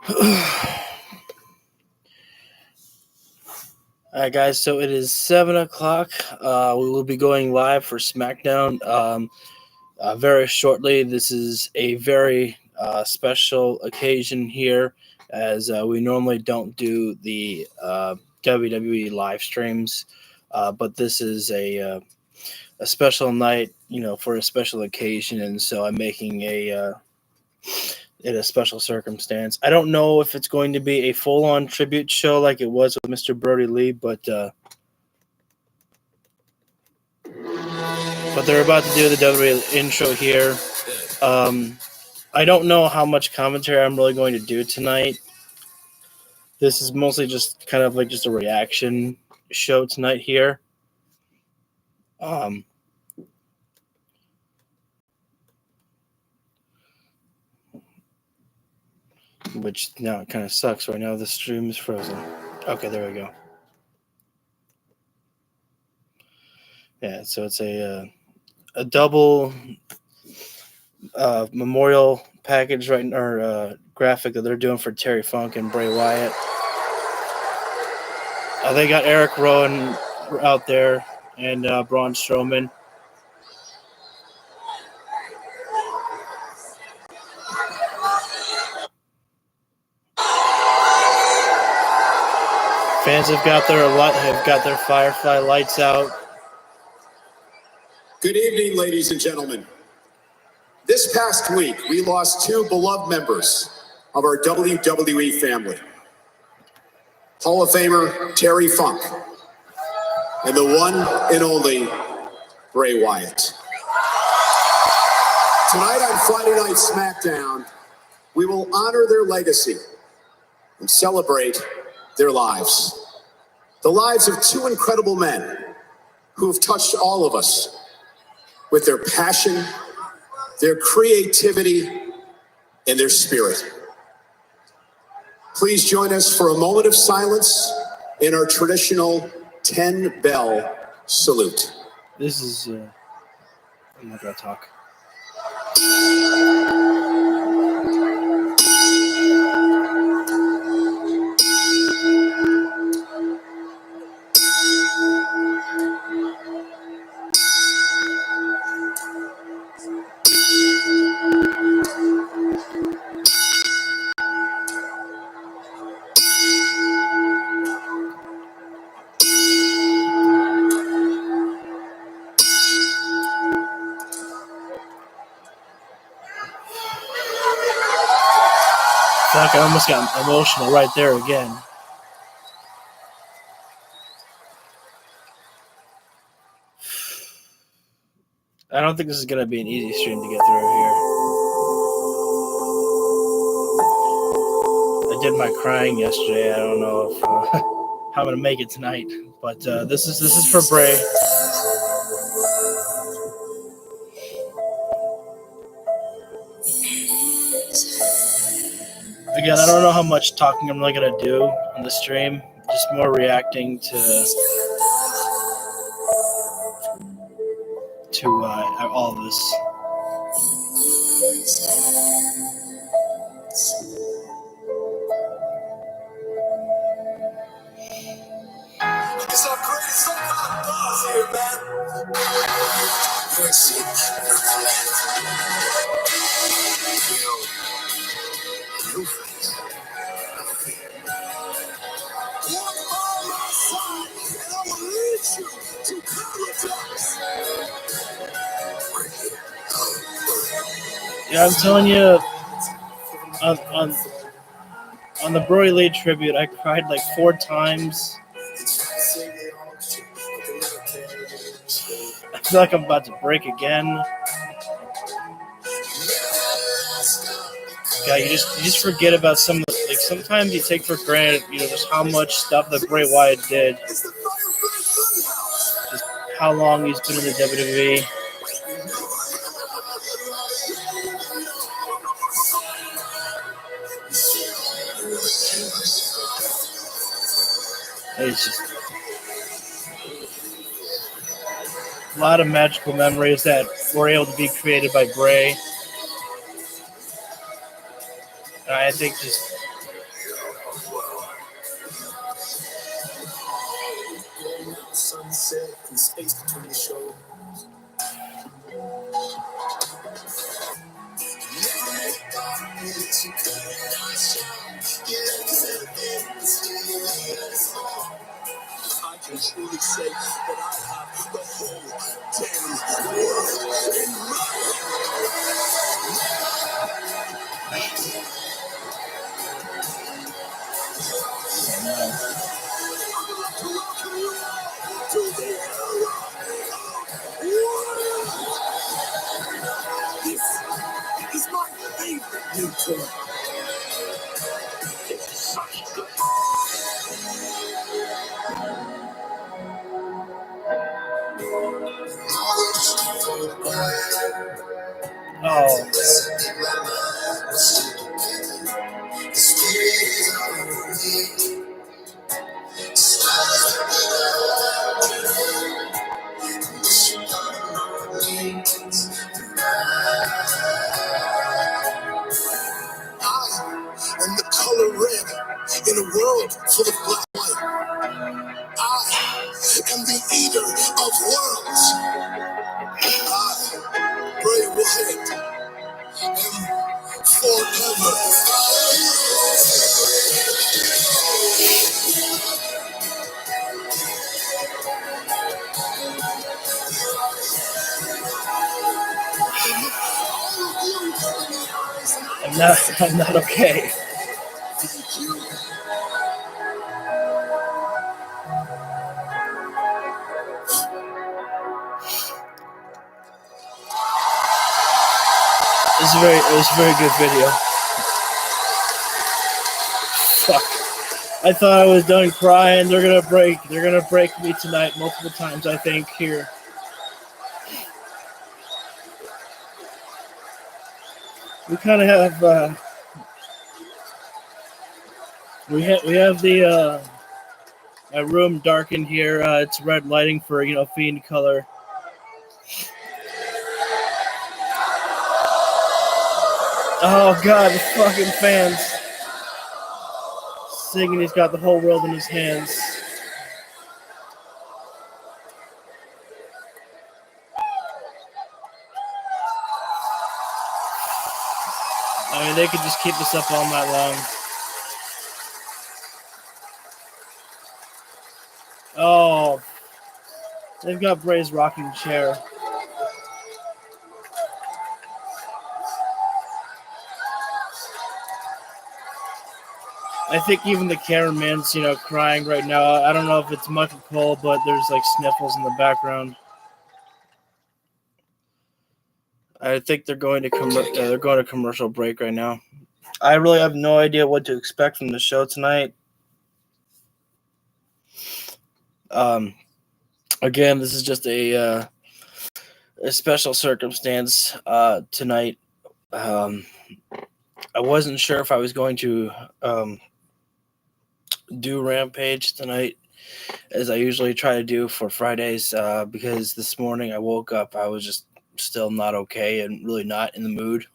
All right, guys, so it is 7 o'clock. We will be going live for Smackdown very shortly. This is a very special occasion here, as we normally don't do the WWE live streams, but this is a special night, for a special occasion, and so I'm making a special circumstance. I don't know if it's going to be a full-on tribute show like it was with Mr. Brody Lee, but they're about to do the WWE intro here. I don't know how much commentary I'm really going to do tonight. This is mostly just kind of like just a reaction show tonight here. Which now it kind of sucks right now. The stream is frozen. Okay, there we go. Yeah, so it's a double memorial package graphic that they're doing for Terry Funk and Bray Wyatt. They got Eric Rowan out there and Braun Strowman. Fans have got their Firefly lights out. Good evening, ladies and gentlemen. This past week, we lost two beloved members of our WWE family. Hall of Famer Terry Funk and the one and only Bray Wyatt. Tonight on Friday Night SmackDown, we will honor their legacy and celebrate their lives. The lives of two incredible men who have touched all of us with their passion, their creativity, and their spirit. Please join us for a moment of silence in our traditional 10-bell salute. This is, I'm not going to talk. Fuck, I almost got emotional right there again. I don't think this is going to be an easy stream to get through here. I did my crying yesterday. I don't know if how I'm going to make it tonight, but this is for Bray. Again, I don't know how much talking I'm really going to do on the stream. Just more reacting to all of this. It's our greatest so-called boss here, man. Yeah, I'm telling you, on the Brody Lee tribute, I cried like 4 times. I feel like I'm about to break again. Yeah, you just forget about some of the, like, sometimes you take for granted, just how much stuff that Bray Wyatt did. Just how long he's been in the WWE. It's just a lot of magical memories that were able to be created by Bray. And I think just said in the space between the shows. I can truly say that I have the whole damn world in to the era of Warrior. This is my favorite new toy. It's such good. Oh. And the color red in a world full of black and white. I am the eater of worlds. I, Bray Wyatt, am forever. I'm not okay. It was a very good video. Fuck. I thought I was done crying. They're gonna break me tonight multiple times, I think, here. We kind of have we have the room darkened here. It's red lighting for Fiend color. Oh god, the fucking fans singing. He's got the whole world in his hands. I mean, they could just keep this up all night long. Oh, they've got Bray's rocking chair. I think even the cameraman's, crying right now. I don't know if it's Michael Cole, but there's like sniffles in the background. I think they're going to commercial break right now. I really have no idea what to expect from the show tonight. Again, this is just a special circumstance tonight. I wasn't sure if I was going to do Rampage tonight, as I usually try to do for Fridays, because this morning I woke up, I was just still not okay and really not in the mood.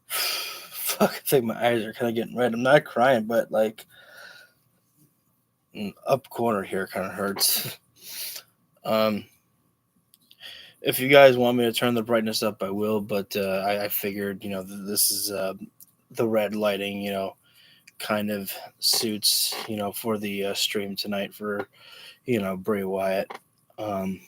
Fuck, I think my eyes are kind of getting red. I'm not crying, but like up corner here kind of hurts. If you guys want me to turn the brightness up, I will, but I figured, this is the red lighting, kind of suits, for the stream tonight for, Bray Wyatt. And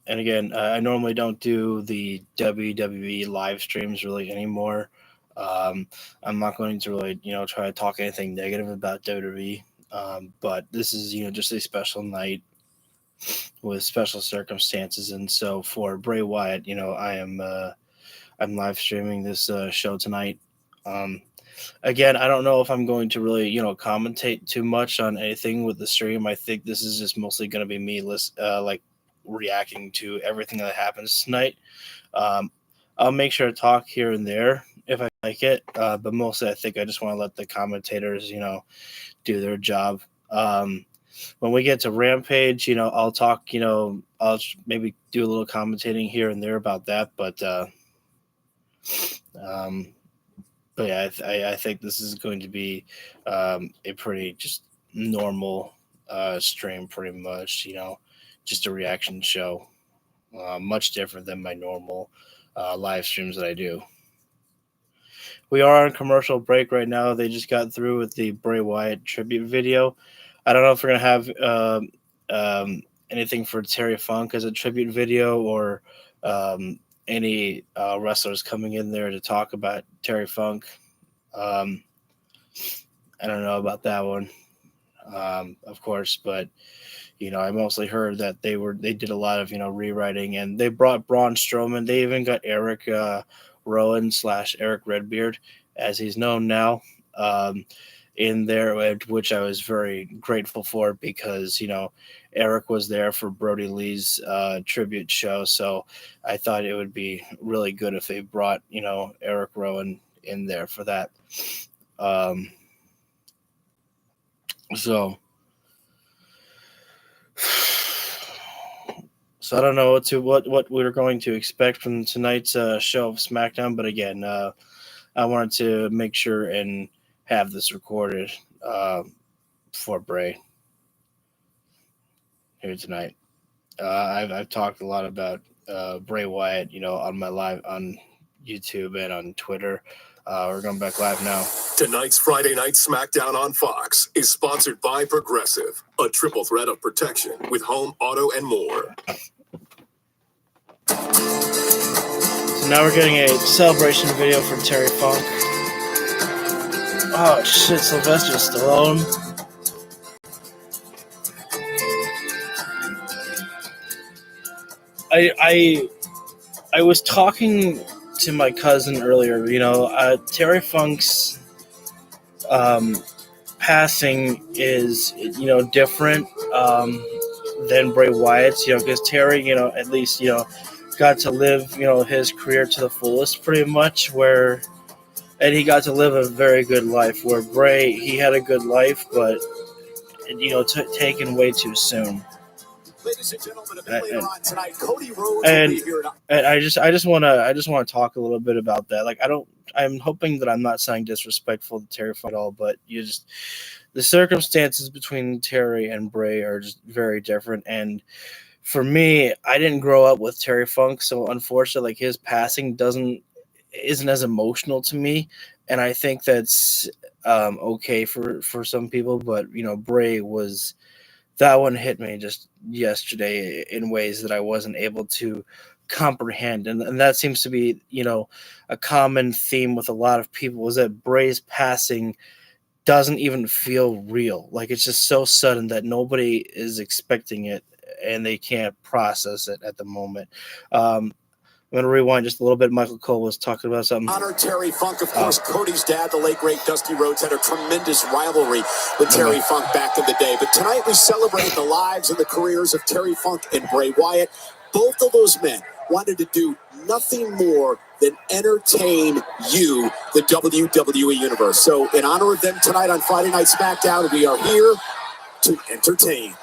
again, I normally don't do the WWE live streams really anymore. I'm not going to really, try to talk anything negative about WWE. But this is, just a special night with special circumstances, and so for Bray Wyatt, I'm live streaming this show tonight. Again, I don't know if I'm going to really, commentate too much on anything with the stream. I think this is just mostly going to be me, reacting to everything that happens tonight. I'll make sure to talk here and there if I like it, but mostly I think I just want to let the commentators, do their job. When we get to Rampage, I'll talk, I'll maybe do a little commentating here and there about that, but But yeah, I think this is going to be a pretty just normal stream, pretty much. Just a reaction show, much different than my normal live streams that I do. We are on commercial break right now. They just got through with the Bray Wyatt tribute video. I don't know if we're gonna have anything for Terry Funk as a tribute video, or any wrestlers coming in there to talk about Terry Funk. I don't know about that one, of course, but I mostly heard that they did a lot of rewriting, and they brought Braun Strowman. They even got Eric Rowan / Eric Redbeard, as he's known now, in there, which I was very grateful for, because Eric was there for Brody Lee's tribute show, so I thought it would be really good if they brought Eric Rowan in there for that. So I don't know what we're going to expect from tonight's show of SmackDown, but again, I wanted to make sure and have this recorded for Bray here tonight. I've talked a lot about Bray Wyatt, on my live on YouTube and on Twitter. We're going back live now. Tonight's Friday Night SmackDown on Fox is sponsored by Progressive, a triple threat of protection with home, auto, and more. So now we're getting a celebration video for Terry Funk. Oh shit, Sylvester Stallone. I was talking to my cousin earlier. Terry Funk's passing is different than Bray Wyatt's. Because Terry, at least got to live his career to the fullest, pretty much, and he got to live a very good life. Where Bray, he had a good life, but taken way too soon. Ladies and gentlemen, a bit later on tonight, Cody Rhodes and will be here. And I just want to talk a little bit about that. Like, I'm hoping that I'm not sounding disrespectful to Terry Funk at all, but the circumstances between Terry and Bray are just very different. And for me, I didn't grow up with Terry Funk, so unfortunately, like, his passing isn't as emotional to me. And I think that's okay for some people, but Bray was. That one hit me just yesterday in ways that I wasn't able to comprehend. And that seems to be, a common theme with a lot of people, is that Bray's passing doesn't even feel real. Like, it's just so sudden that nobody is expecting it and they can't process it at the moment. I'm going to rewind just a little bit. Michael Cole was talking about something. Honor Terry Funk, of course. Cody's dad, the late, great Dusty Rhodes, had a tremendous rivalry with Terry Funk back in the day. But tonight we celebrate the lives and the careers of Terry Funk and Bray Wyatt. Both of those men wanted to do nothing more than entertain you, the WWE Universe. So in honor of them tonight on Friday Night SmackDown, we are here to entertain.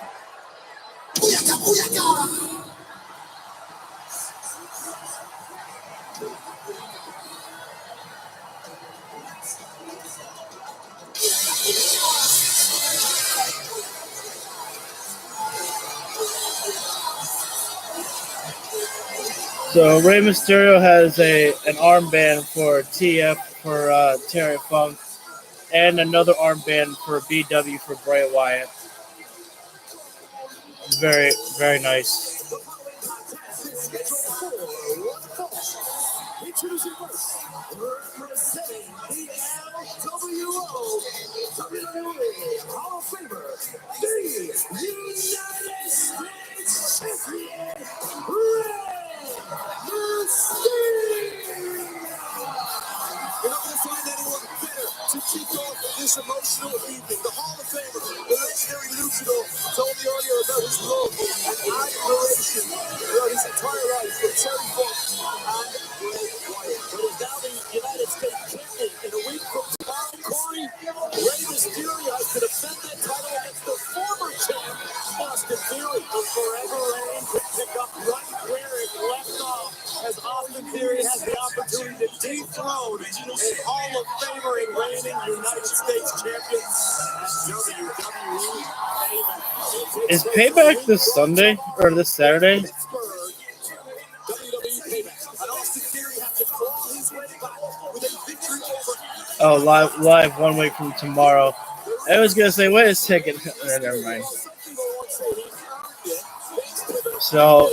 So Rey Mysterio has an armband for TF for Terry Funk, and another armband for BW for Bray Wyatt. Very, very nice. Introducing first, representing the LWO WWE Hall of Famer, the United States Champion, Rey Mysterio. You're not going to find anyone better to kick off this emotional evening. The Hall of Famer, the legendary luchador, told the audio about his love and admiration throughout his entire life for Terry Funk and Bray Wyatt. But is now the United States champion. In a week from tomorrow, Corey, Rey Mysterio has to defend that title against the former champ, Austin Theory. Will forever reign to pick up right where it left off, as Austin Theory has the opportunity to dethrone a Hall of Famer reigning United States champion at WWE. Is Payback this Sunday or this Saturday? Oh, live 1 week from tomorrow. I was gonna say, wait a second. Never mind. So,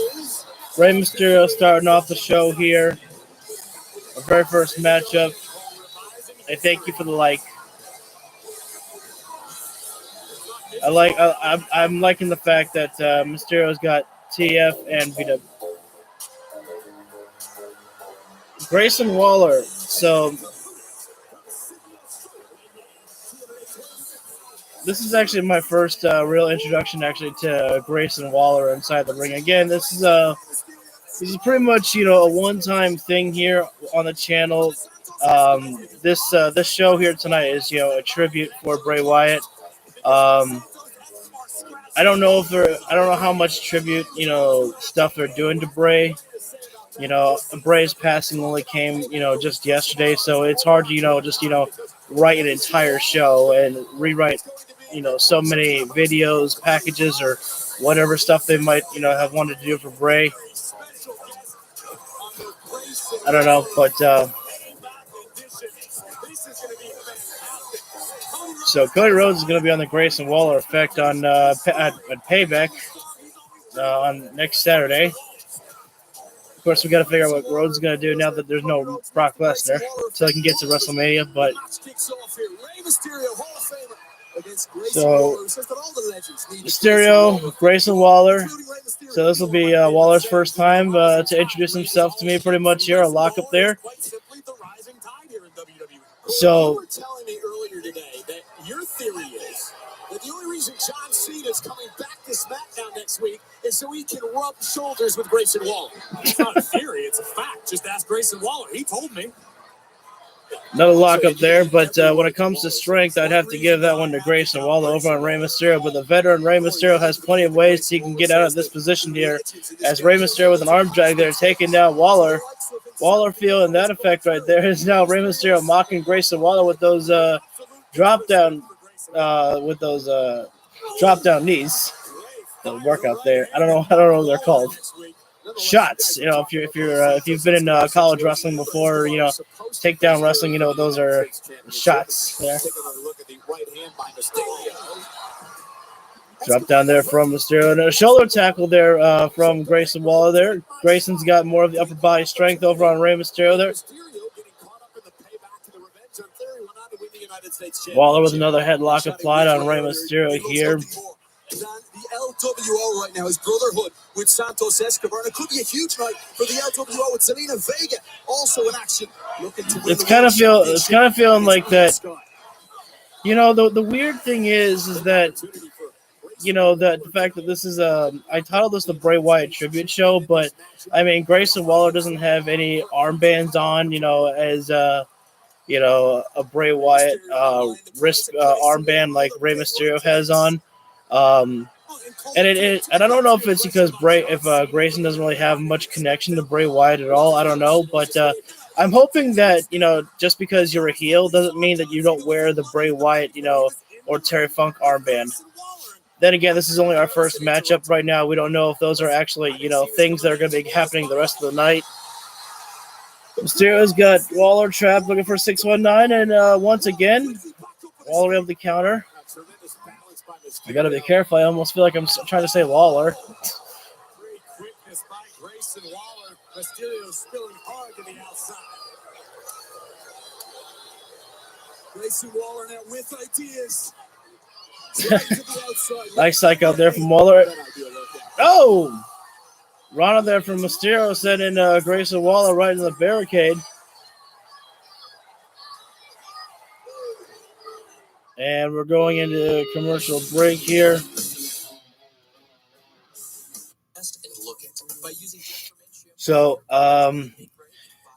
Rey Mysterio starting off the show here. Our very first matchup. I thank you for the like. I'm liking the fact that Mysterio's got TF and BW. Grayson Waller. So this is actually my first real introduction actually to Grayson Waller inside the ring. Again, this is pretty much a one-time thing here on the channel. This show here tonight is a tribute for Bray Wyatt. I don't know how much tribute stuff they're doing to Bray. Bray's passing only came just yesterday, so it's hard to just write an entire show and rewrite so many videos, packages, or whatever stuff they might have wanted to do for Bray. I don't know, but so Cody Rhodes is going to be on the Grayson Waller effect on at Payback on next Saturday. Of course, we got to figure out what Rhodes is going to do now that there's no Brock Lesnar, so he can get to WrestleMania. But so Mysterio, Grayson Waller. So this will be Waller's first time to introduce himself to me, pretty much here, a lockup there. So, you were telling me earlier today that your theory is that the only reason John Cena is coming back to SmackDown next week is so he can rub shoulders with Grayson Waller. It's not a theory, it's a fact. Just ask Grayson Waller. He told me. Another lockup there, but when it comes to strength, I'd have to give that one to Grayson Waller over on Rey Mysterio. But the veteran Rey Mysterio has plenty of ways he can get out of this position here, as Rey Mysterio with an arm drag there, taking down Waller. Waller feeling that effect right there is now Rey Mysterio mocking Grayson Waller with those drop down knees. The workout there. I don't know what they're called. Shots. If you've been in college wrestling before, takedown wrestling, those are shots there. Drop down there from Mysterio. And a shoulder tackle there from Grayson Waller there. Grayson's got more of the upper body strength over on Rey Mysterio there. Waller with another headlock applied on Rey Mysterio here. The LWO right now is brotherhood with Santos Escobar, and it could be a huge night for the LWO with Zelina Vega also in action. It's kind of feeling like that. The weird thing is that that the fact that this is I titled this the Bray Wyatt Tribute Show, but I mean Grayson Waller doesn't have any armbands on, as a Bray Wyatt wrist armband like Rey Mysterio has on. And I don't know if it's because Grayson doesn't really have much connection to Bray Wyatt at all. I don't know, but I'm hoping that just because you're a heel doesn't mean that you don't wear the Bray Wyatt or Terry Funk armband. Then again, this is only our first matchup right now. We don't know if those are actually things that are going to be happening the rest of the night. Mysterio's got Waller trapped, looking for 619, and once again, Waller able to counter. I gotta be careful. I almost feel like I'm trying to say Waller. Great quickness by Grayson Waller. Mysterio spilling hard to the outside. Grayson Waller now with ideas. Nice psych out there from Waller. Oh! Rana there from Mysterio sending Grayson Waller right into the barricade. And we're going into a commercial break here. So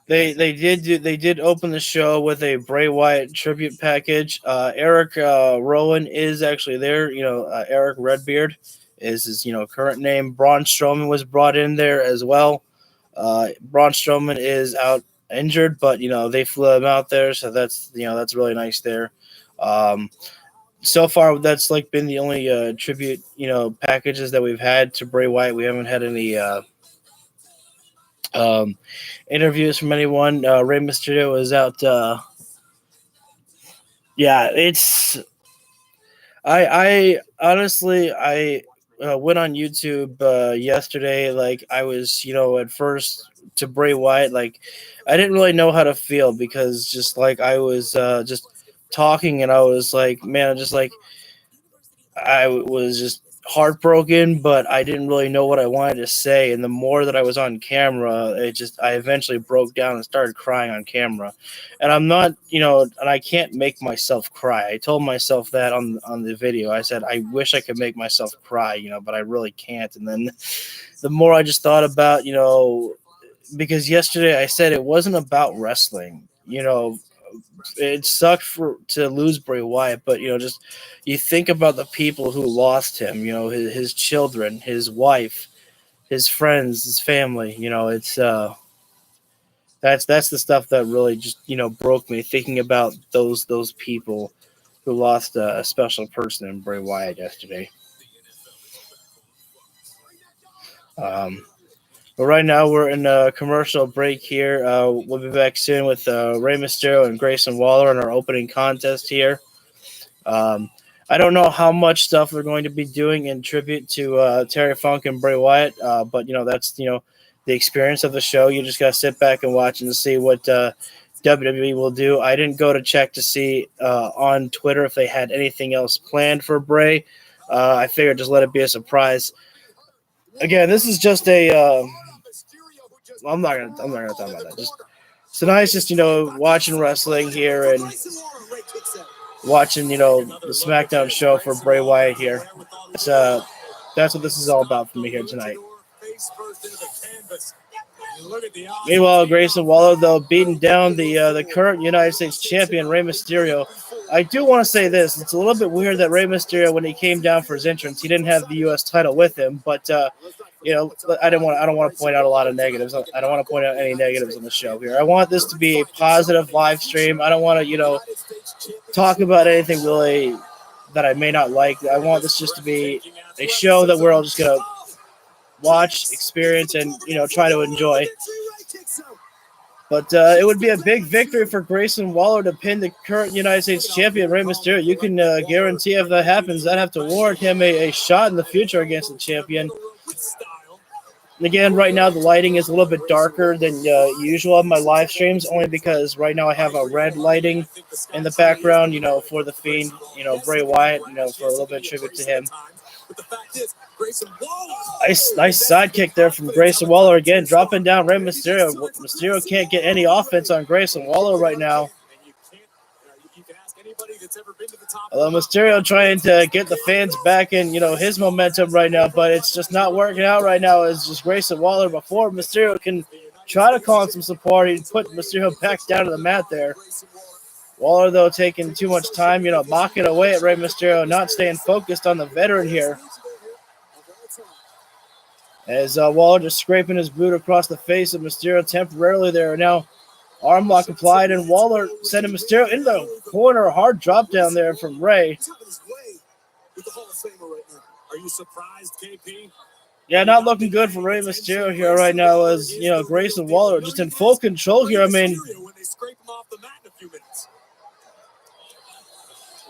they did open the show with a Bray Wyatt tribute package. Eric Rowan is actually there. Eric Redbeard is his current name. Braun Strowman was brought in there as well. Braun Strowman is out injured, but they flew him out there, so that's that's really nice there. So far, that's like been the only tribute packages that we've had to Bray Wyatt. We haven't had any um, interviews from anyone. Rey Mysterio was out. Yeah, it's I honestly went on YouTube yesterday. Like I was, at first to Bray Wyatt, like I didn't really know how to feel because just like I was just talking and I was like, man, I just like I was just heartbroken, but I didn't really know what I wanted to say. And the more that I was on camera, I eventually broke down and started crying on camera. And I'm not, and I can't make myself cry. I told myself that on the video. I said, I wish I could make myself cry, but I really can't. And then the more I just thought about, because yesterday I said it wasn't about wrestling, it sucked to lose Bray Wyatt, but just you think about the people who lost him. His children, his wife, his friends, his family. It's that's the stuff that really just broke me. Thinking about those people who lost a special person in Bray Wyatt yesterday. But right now we're in a commercial break here. We'll be back soon with Rey Mysterio and Grayson Waller in our opening contest here. I don't know how much stuff we're going to be doing in tribute to Terry Funk and Bray Wyatt, but that's the experience of the show. You just got to sit back and watch and see what WWE will do. I didn't go to check to see on Twitter if they had anything else planned for Bray. I figured just let it be a surprise. Again, this is just a. I'm not gonna talk about that. Just tonight's just watching wrestling here and watching the SmackDown show for Bray Wyatt here. That's what this is all about for me here tonight. Meanwhile, Grayson Waller though beating down the current United States champion Rey Mysterio. I do want to say this: it's a little bit weird that Rey Mysterio, when he came down for his entrance, he didn't have the U.S. title with him, but. I don't want to point out a lot of negatives. I don't want to point out any negatives on the show here. I want this to be a positive live stream. I don't want to, talk about anything really that I may not like. I want this just to be a show that we're all just gonna watch, experience, and try to enjoy. But it would be a big victory for Grayson Waller to pin the current United States champion Rey Mysterio. You can guarantee if that happens, that have to warrant him a shot in the future against the champion. Again, right now the lighting is a little bit darker than usual on my live streams, only because right now I have a red lighting in the background, for the Fiend, Bray Wyatt, for a little bit of tribute to him. Nice sidekick there from Grayson Waller again, dropping down Rey Mysterio. Mysterio can't get any offense on Grayson Waller right now. Although Mysterio trying to get the fans back in, his momentum right now, but it's just not working out right now. It's just Grayson Waller. Before Mysterio can try to call in some support, he put Mysterio back down to the mat there. Waller, though, taking too much time, mocking away at Rey Mysterio, not staying focused on the veteran here. As Waller just scraping his boot across the face of Mysterio temporarily there. Now, arm lock applied, and Waller sending Mysterio into the corner. Hard drop down there from Rey. Are you surprised, KP? Yeah, not looking good for Rey Mysterio here right now as, Grayson Waller just in full control here. I mean,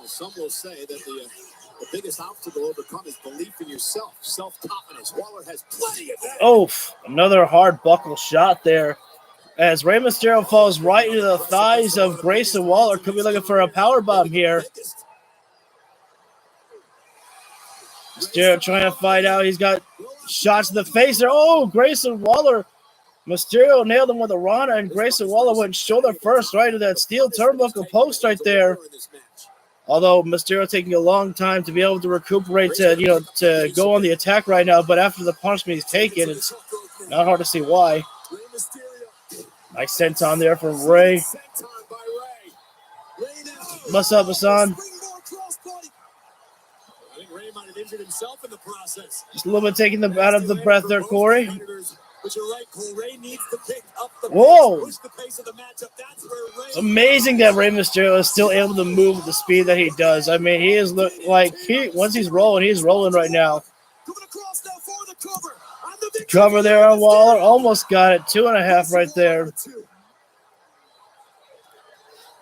some will say that the biggest obstacle to overcome is belief in yourself, self-confidence. Waller has plenty of that. Oh, another hard buckle shot there. As Rey Mysterio falls right into the thighs of Grayson Waller. Could be looking for a powerbomb here. Mysterio trying to fight out. He's got shots to the face there. Oh, Grayson Waller. Mysterio nailed him with a Rana, and Grayson Waller went shoulder first right to that steel turnbuckle post right there. Although Mysterio taking a long time to be able to recuperate to go on the attack right now, but after the punishment he's taken, it's not hard to see why. Nice senton there from Rey. What's up, Hassan? Just a little bit taking them out of the breath there, Corey. But you're right, Cole. Ray needs to pick up the Whoa! pace, push the pace of the matchup. That's where Ray. It's amazing that Rey Mysterio is still able to move at the speed that he does. I mean, he is once he's rolling right now. Coming across now for the cover. On the victory. Cover there on Waller, almost got it. 2.5 right there.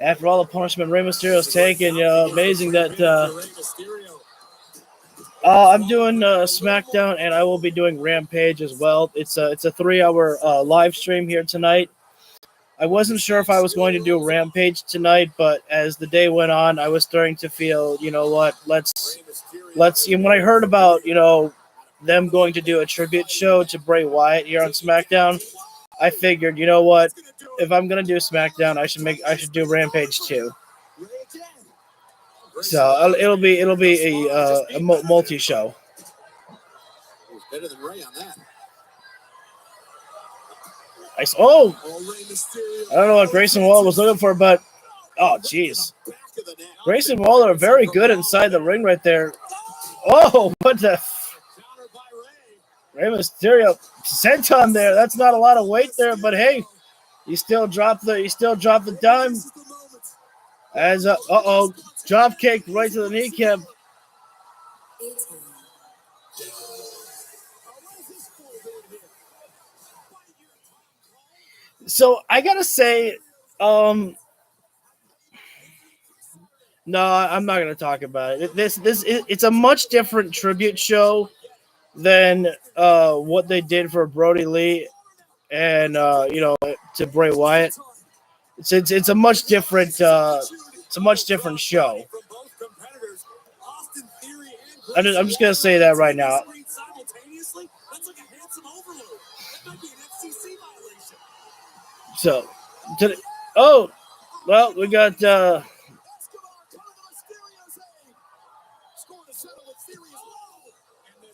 After all the punishment Rey Mysterio's taken, amazing that. I'm doing Smackdown, and I will be doing Rampage as well. It's a 3-hour live stream here tonight. I wasn't sure if I was going to do Rampage tonight, but as the day went on, I was starting to feel, you know what, let's. When I heard about, them going to do a tribute show to Bray Wyatt here on SmackDown, I figured, you know what, if I'm gonna do SmackDown, I should do Rampage too. So it'll be a multi-show. Better than Ray on that. I don't know what Grayson Waller was looking for, but oh jeez, Grayson Waller very good inside the ring right there. Oh, what the Rey Mysterio senton there. That's not a lot of weight there, but hey, he still dropped the dime. As drop kick right to the kneecap. So I gotta say, no, I'm not gonna talk about it. It's a much different tribute show than what they did for Brody Lee and to Bray Wyatt. It's a much different show. I'm just gonna say that right now. So, we got.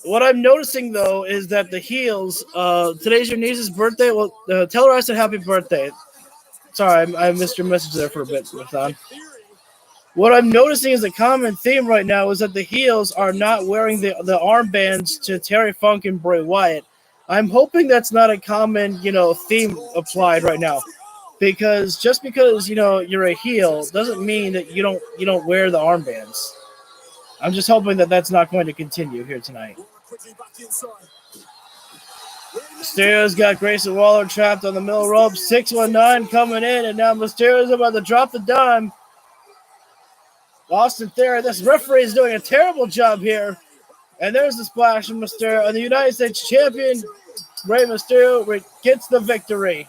What I'm noticing though is that the heels. Today's your niece's birthday. Well, tell her I said happy birthday. Sorry, I missed your message there for a bit, Nathan. What I'm noticing is a common theme right now is that the heels are not wearing the armbands to Terry Funk and Bray Wyatt. I'm hoping that's not a common, theme applied right now. Because just because, you're a heel doesn't mean that you don't wear the armbands. I'm just hoping that that's not going to continue here tonight. Mysterio's got Grayson Waller trapped on the middle rope. 619 coming in, and now Mysterio's about to drop the dime. Austin Theory, this referee is doing a terrible job here. And there's the splash from Mysterio. And the United States champion, Rey Mysterio, gets the victory.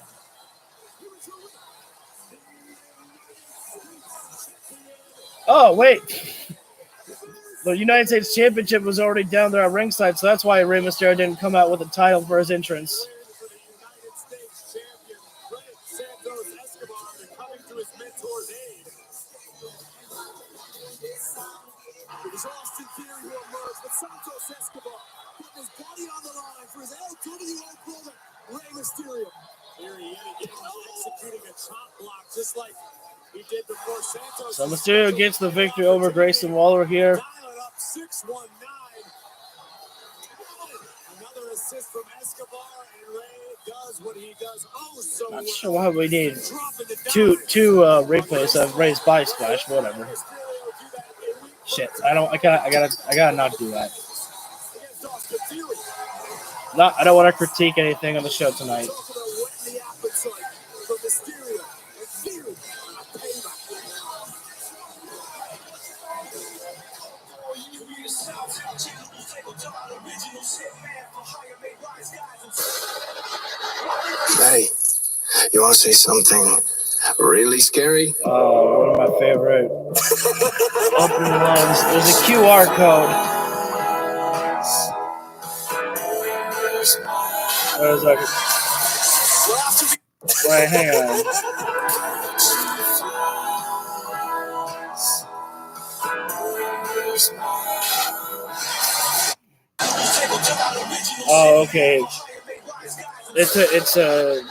Oh, wait. The United States Championship was already down there at ringside, so that's why Rey Mysterio didn't come out with a title for his entrance. It was Austin Theory who emerged, but Santos Escobar put his body on the line for his LWO brother, Rey Mysterio. Theory executing a chop block just like he did before Santos. So Mysterio gets the victory over Grayson Waller here. Dial it up, 619. Another assist from Escobar, and Rey does what he does. Oh, so not sure why we need two replays of Rey's body splash, whatever. Shit, I gotta not do that. I don't want to critique anything on the show tonight. Hey, you want to say something really scary? One of my favorite opening lines. There's a QR code. Where is that? Wait, hang on. Oh, okay. It's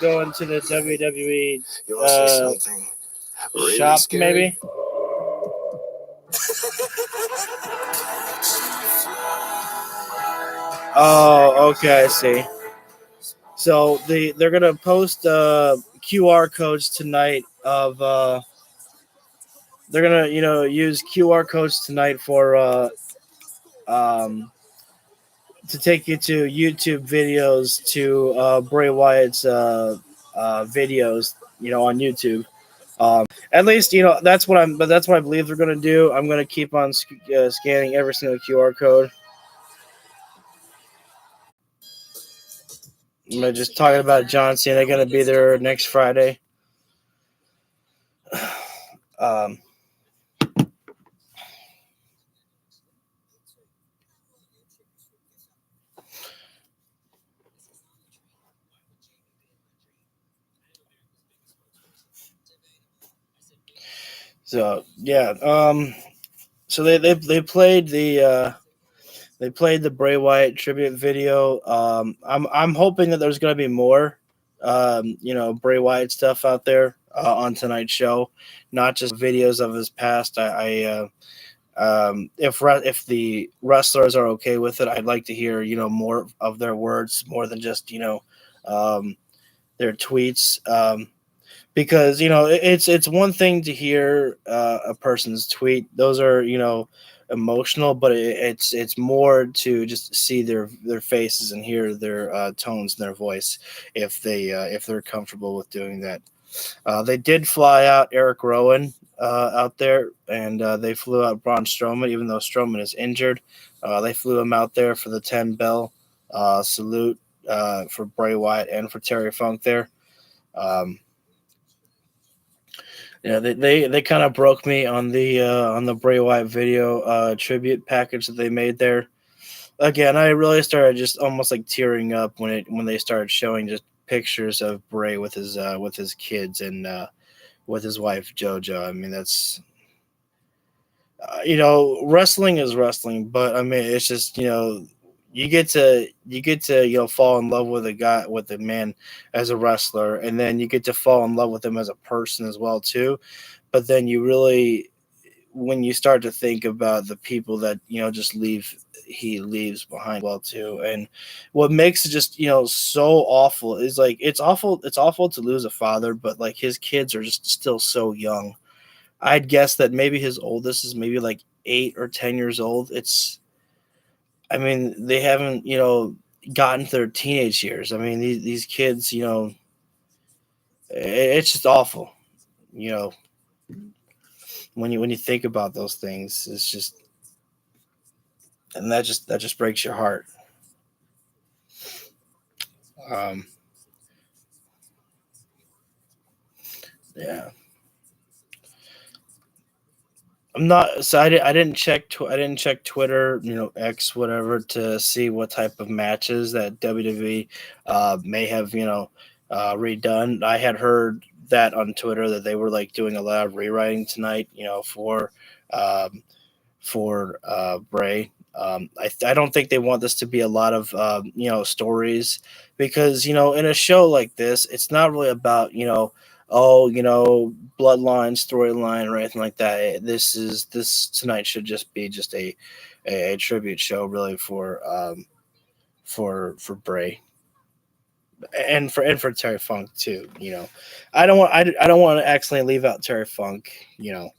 going to the WWE really shop, scary? Maybe. Oh, okay, I see. So they're gonna post QR codes tonight of they're gonna use QR codes tonight for to take you to YouTube videos to Bray Wyatt's videos on YouTube. At least that's what I believe they're gonna do. I'm gonna keep on scanning every single QR code. I'm just talking about John Cena gonna be there next Friday. Um, so yeah, so they played the Bray Wyatt tribute video. I'm hoping that there's gonna be more, Bray Wyatt stuff out there on tonight's show, not just videos of his past. If the wrestlers are okay with it, I'd like to hear more of their words, more than just their tweets. Because it's one thing to hear a person's tweet; those are emotional, but it's more to just see their faces and hear their tones in their voice if they're comfortable with doing that. They did fly out Eric Rowan out there, and they flew out Braun Strowman, even though Strowman is injured. They flew him out there for the 10 bell salute for Bray Wyatt and for Terry Funk there. They kind of broke me on the Bray Wyatt video tribute package that they made there. Again, I really started just almost like tearing up when they started showing just pictures of Bray with his kids and with his wife JoJo. I mean, that's wrestling is wrestling, but I mean, it's just you get to fall in love with a man as a wrestler, and then you get to fall in love with him as a person as well too. But then you really, when you start to think about the people that just he leaves behind well too, and what makes it just so awful is like it's awful to lose a father, but like his kids are just still so young. I'd guess that maybe his oldest is maybe like 8 or 10 years old. I mean, they haven't, gotten to their teenage years. I mean, these kids, it's just awful. You know, when you think about those things, it's just, and that just breaks your heart. Um, yeah. I'm not. So I didn't check. I didn't check Twitter, X, whatever, to see what type of matches that WWE may have, redone. I had heard that on Twitter that they were like doing a lot of rewriting tonight, um, for Bray. I don't think they want this to be a lot of stories, because in a show like this, it's not really about oh bloodline storyline or anything like that. This tonight should just be just a tribute show really for Bray and for Terry Funk too. I don't want to accidentally leave out Terry Funk. The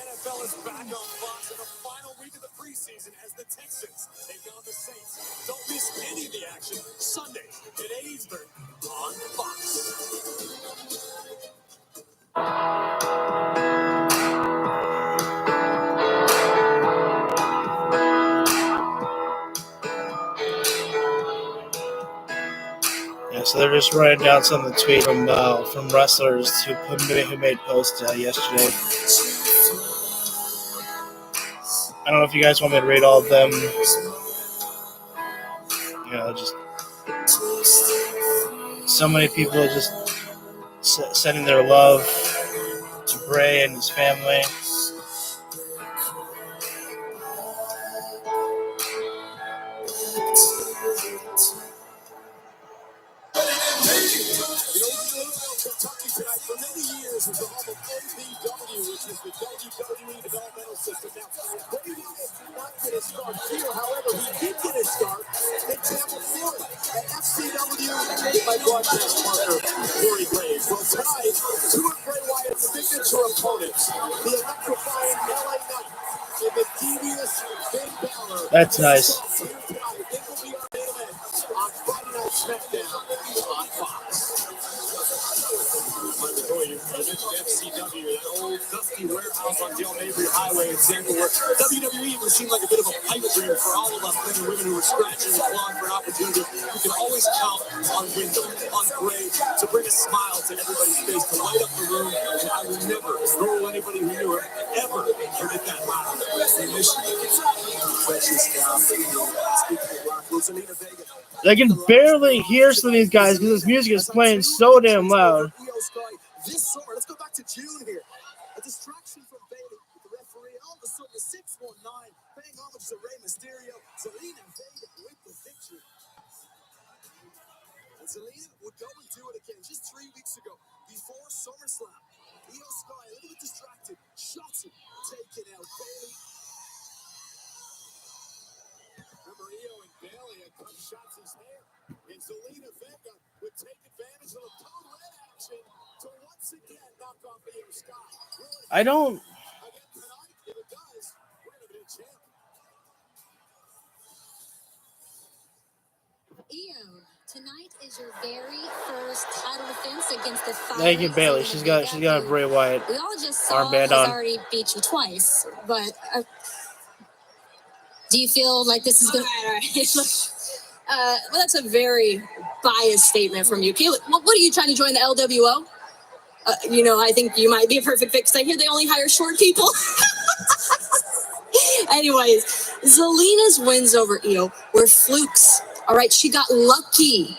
NFL is back on Fox in the final week of the preseason as the Texans take on the Saints. Don't miss any of the action Sunday at 8:30 on Fox. Yeah, so they're just writing down some of the tweets from wrestlers who made posts yesterday. I don't know if you guys want me to read all of them. Just so many people just sending their love to Bray and his family. Kentucky tonight for many years was the home of AEW, which is the WWE developmental system. Now, Bray Wyatt did not get his start here. However, he did get his start in Tampa, Florida at FCW with my broadcast partner, Corey Graves. Well, tonight, two of Bray Wyatt's signature opponents, the electrifying LA Knight and the devious Finn Balor. That's nice. Here tonight, they will be our main event on Friday Night Smackdown on Fox. You mentioned FCW, that old dusty warehouse on Dale Mabry Highway in Tampa, where WWE would seem like a bit of a pipe dream for all of us men and women who were scratching and clawing for an opportunity. We can always count on Wyndham, on Bray, to bring a smile to everybody's face, to light up the room, and I will never, nor will anybody who knew her, ever forget that smile. We miss you. Precious God. Speaking of rock, Rosalina Vega. I can barely hear some of these guys because this music is playing so damn loud. This summer, let's go back to June here. A distraction from Bailey with the referee. All of a sudden, the 619 paying homage to Rey Mysterio. Zelina Vega with the picture. And Zelina would go and do it again just 3 weeks ago before SummerSlam. Io Sky a little bit distracted. Shots it, taken out. Bailey. Remember, Io and Bailey had cut shots his hair. And Zelina Vega would take advantage of the code red action to once again knock off Io Sky. I don't. Again tonight, if it does, we're going to be a champ. Io, tonight is your very first title defense against the fire. Thank you, Bailey. She's got a Bray Wyatt we all just saw armband has on. already beat you twice, but do you feel like this is going to... Well, that's a very biased statement from you. What are you trying to join the LWO? I think you might be a perfect fit because I hear they only hire short people. Anyways, Zelina's wins over Io were flukes. All right, she got lucky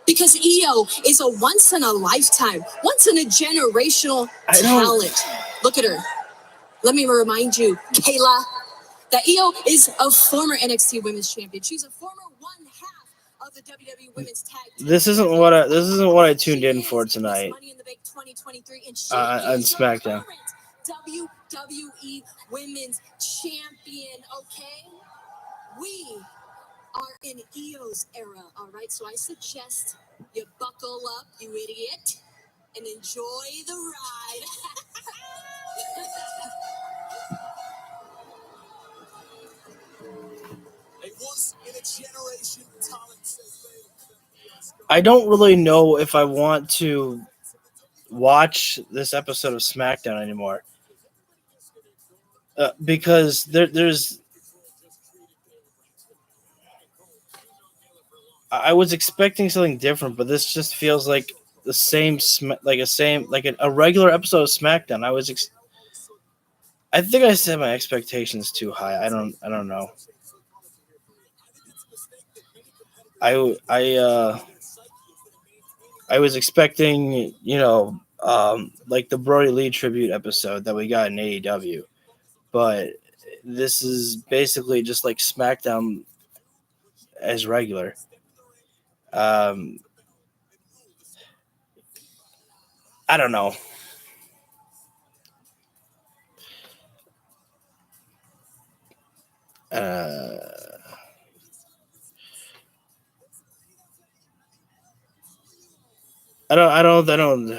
because Io is a once in a lifetime, once in a generational talent. Look at her. Let me remind you, Kayla, that Io is a former NXT Women's Champion. She's a former one half of the WWE Women's Tag Team. This isn't what I tuned in for tonight. Money in the Bank 2023 and On SmackDown. WWE Women's Champion. Okay, we are in Io's era. All right, so I suggest you buckle up, you idiot, and enjoy the ride. A once in a generation talent, says Bailey. I don't really know if I want to watch this episode of SmackDown anymore because there's. I was expecting something different, but this just feels like the same, a regular episode of SmackDown. I think I set my expectations too high. I don't know. I was expecting, like the Brody Lee tribute episode that we got in AEW, but this is basically just like SmackDown as regular. I don't know. I don't.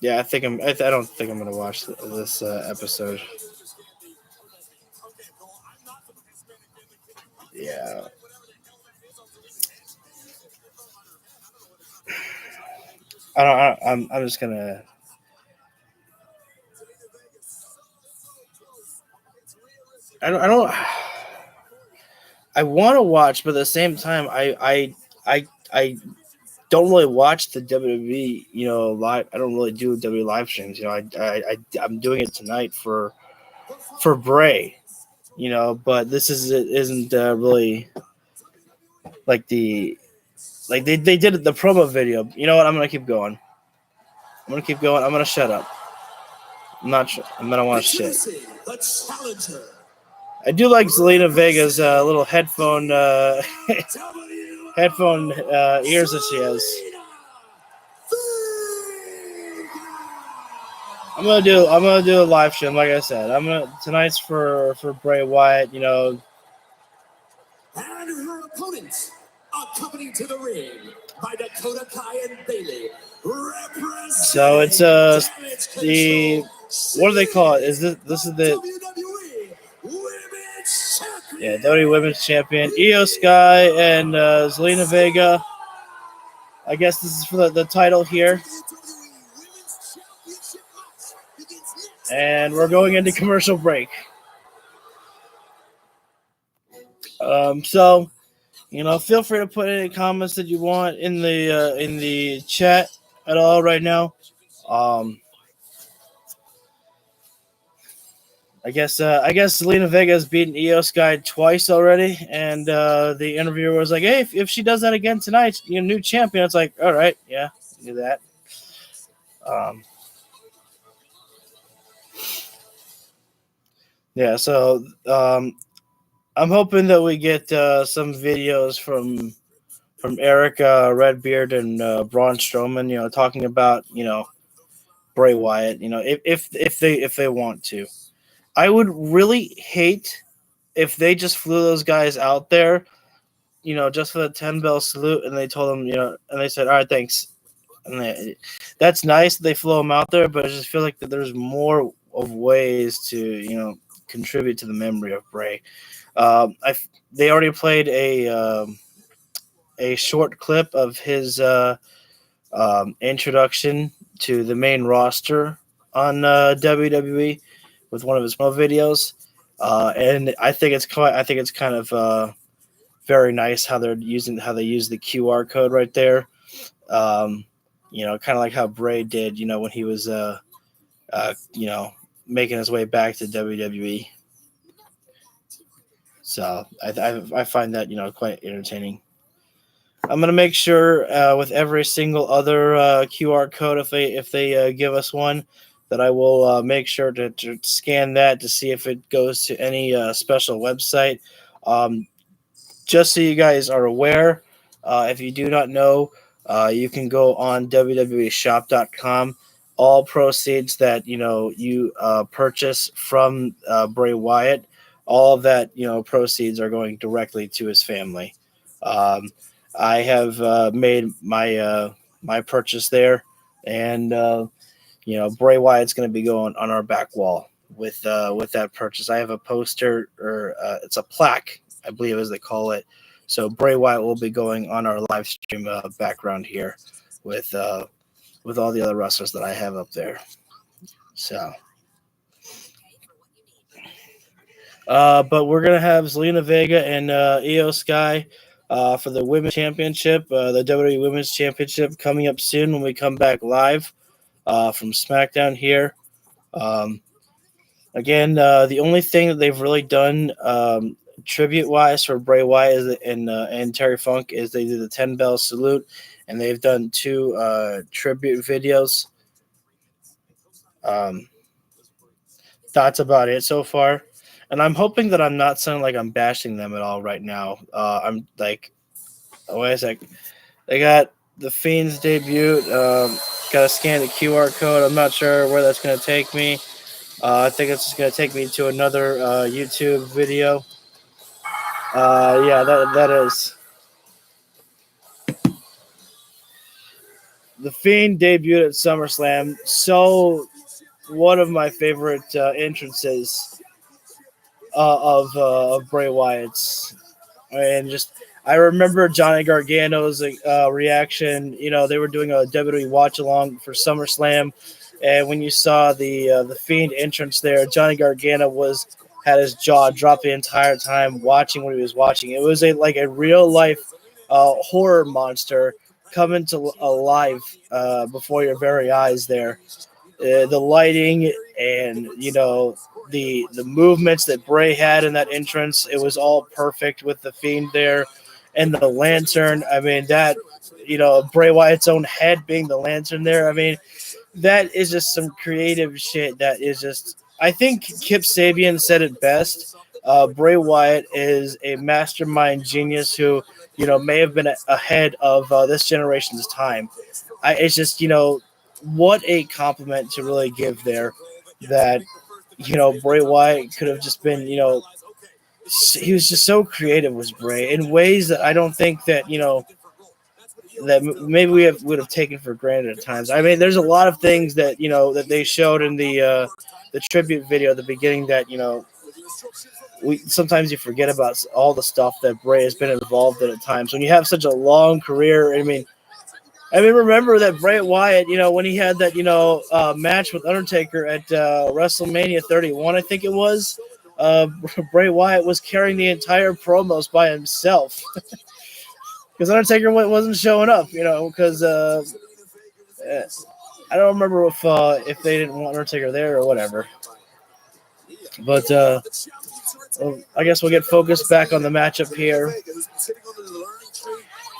Yeah, I don't think I'm gonna watch this episode. Yeah. I'm just gonna. I want to watch, but at the same time, I don't really watch the WWE, live. I don't really do WWE live streams. I'm doing it tonight for Bray, but this isn't really like they did the promo video. You know what? I'm gonna keep going. I'm gonna shut up. I'm not sure. I'm gonna watch shit. I do like Zelina Vega's little headphone. headphone ears that she has. I'm gonna do a live stream, like I said. Tonight's for Bray Wyatt, you know. And her opponents, accompanied to the ring by Dakota Kai and Bailey. So it's the, what do they call it? This is the WWE Women's Champion, Io Sky and Zelina Vega. I guess this is for the title here. And we're going into commercial break. So, you know, feel free to put any comments that you want in the chat at all right now. I guess Zelina Vega has beaten Io Sky twice already, and the interviewer was like, "Hey, if she does that again tonight, you're new champion." It's like, all right, yeah, do that. Yeah, so I'm hoping that we get some videos from Eric Redbeard and Braun Strowman, you know, talking about, you know, Bray Wyatt, you know, if they want to. I would really hate if they just flew those guys out there, you know, just for the 10-bell salute, and they told them, you know, and they said, all right, thanks. And that's nice that they flew them out there, but I just feel like that there's more of ways to, you know, contribute to the memory of Bray. They already played a short clip of his introduction to the main roster on WWE with one of his videos, and I think it's kind of very nice how they use the QR code right there. You know, kind of like how Bray did, you know, when he was you know, making his way back to WWE. So I find that, you know, quite entertaining. I'm gonna make sure with every single other QR code, if they give us one, that I will make sure to scan that to see if it goes to any special website. Just so you guys are aware, if you do not know, you can go on www.shop.com. All proceeds that, you know, you purchase from Bray Wyatt, all of that, you know, proceeds are going directly to his family. I have made my my purchase there, and you know, Bray Wyatt's going to be going on our back wall with that purchase. I have a poster, or it's a plaque, I believe, as they call it. So Bray Wyatt will be going on our live stream background here with all the other wrestlers that I have up there. So, but we're gonna have Zelina Vega and Io Sky for the Women's Championship, the WWE Women's Championship, coming up soon when we come back live from SmackDown here. Again, the only thing that they've really done tribute-wise for Bray Wyatt and Terry Funk is they did the 10-bell salute, and they've done 2 tribute videos. That's about it so far. And I'm hoping that I'm not sounding like I'm bashing them at all right now. I'm like, oh, wait a sec. They got the Fiend's debut. Got to scan the QR code. I'm not sure where that's going to take me. I think it's just going to take me to another YouTube video. Yeah, that is. The Fiend debuted at SummerSlam. So, one of my favorite entrances of Bray Wyatt's. And just, I remember Johnny Gargano's reaction. You know, they were doing a WWE watch along for SummerSlam, and when you saw the Fiend entrance there, Johnny Gargano had his jaw dropped the entire time watching what he was watching. It was like a real life horror monster coming to alive before your very eyes there. The lighting and, you know, the movements that Bray had in that entrance, it was all perfect with the Fiend there. And the lantern, I mean, that, you know, Bray Wyatt's own head being the lantern there, I mean, that is just some creative shit that is just, I think Kip Sabian said it best Bray Wyatt is a mastermind genius who, may have been ahead of this generation's time. It's just, what a compliment to really give there that, Bray Wyatt could have just been, he was just so creative, was Bray, in ways that I don't think that, that maybe would have taken for granted at times. I mean, there's a lot of things that, that they showed in the tribute video at the beginning that, sometimes you forget about all the stuff that Bray has been involved in at times. When you have such a long career, I mean, remember that Bray Wyatt, when he had that, match with Undertaker at WrestleMania 31, I think it was, Bray Wyatt was carrying the entire promos by himself because Undertaker wasn't showing up, because I don't remember if they didn't want Undertaker there or whatever. But I guess we'll get focused back on the matchup here.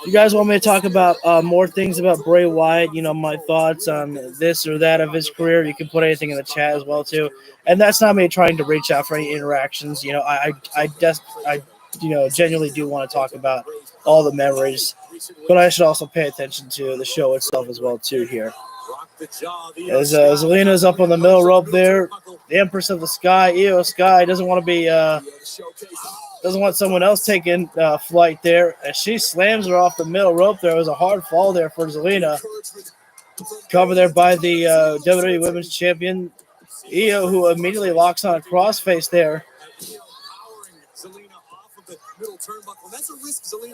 You guys want me to talk about more things about Bray Wyatt, my thoughts on this or that of his career, you can put anything in the chat as well too. And that's not me trying to reach out for any interactions. I genuinely do want to talk about all the memories, but I should also pay attention to the show itself as well too here. As Zelina's up on the middle rope there, the Empress of the Sky, Io Sky, doesn't want someone else taking flight there. As she slams her off the middle rope, there was a hard fall there for Zelina. Covered there by the WWE Women's Champion, Io, who immediately locks on a crossface there.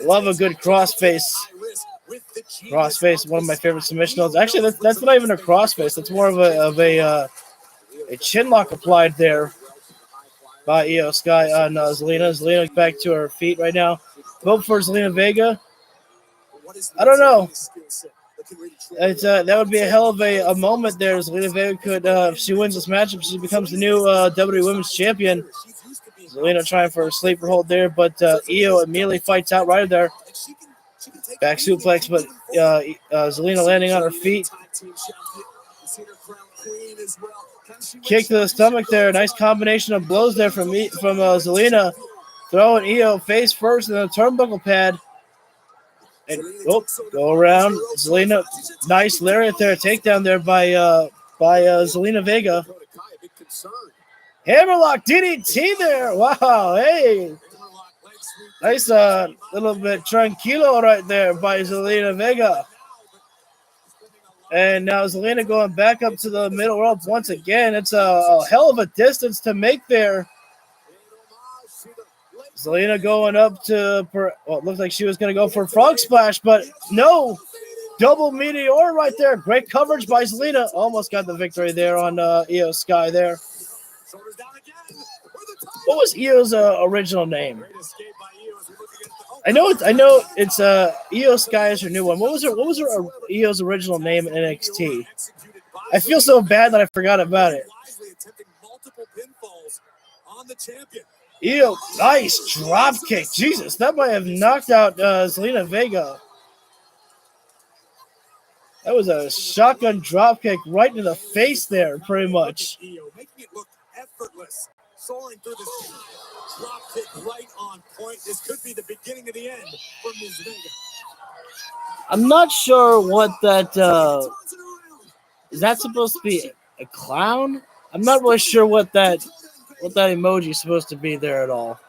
Love a good crossface. Crossface, one of my favorite submission holds. Actually, that's not even a crossface. That's more of a chin lock applied there by Io Sky on Zelina. Zelina back to her feet right now. Vote for Zelina Vega. I don't know. That would be a hell of a moment there. Zelina Vega could, if she wins this matchup, she becomes the new WWE Women's Champion. Zelina trying for a sleeper hold there, but Io immediately fights out right there. Back suplex, but Zelina landing on her feet. Kick to the stomach there. Nice combination of blows there from Zelina. Throwing Io face first in the turnbuckle pad. And go around. Zelina, nice lariat there. Takedown there by Zelina Vega. Hammerlock DDT there. Wow, hey. Nice little bit tranquilo right there by Zelina Vega. And now Zelina going back up to the middle rope once again. It's a hell of a distance to make there. Zelina going up to, it looked like she was going to go for a frog splash, but no. Double meteor right there. Great coverage by Zelina. Almost got the victory there on Io Sky there. What was Io's original name? I know it's Io Sky is her new one. What was her Io's original name in NXT? I feel so bad that I forgot about it. Io, nice drop kick. Jesus, that might have knocked out Zelina Vega. That was a shotgun drop kick right to the face there, pretty much. Soaring through this drop kick right on point. This could be the beginning of the end for Ms. Vega. I'm not sure what that is. That supposed to be a clown? I'm not really sure what that emoji is supposed to be there at all.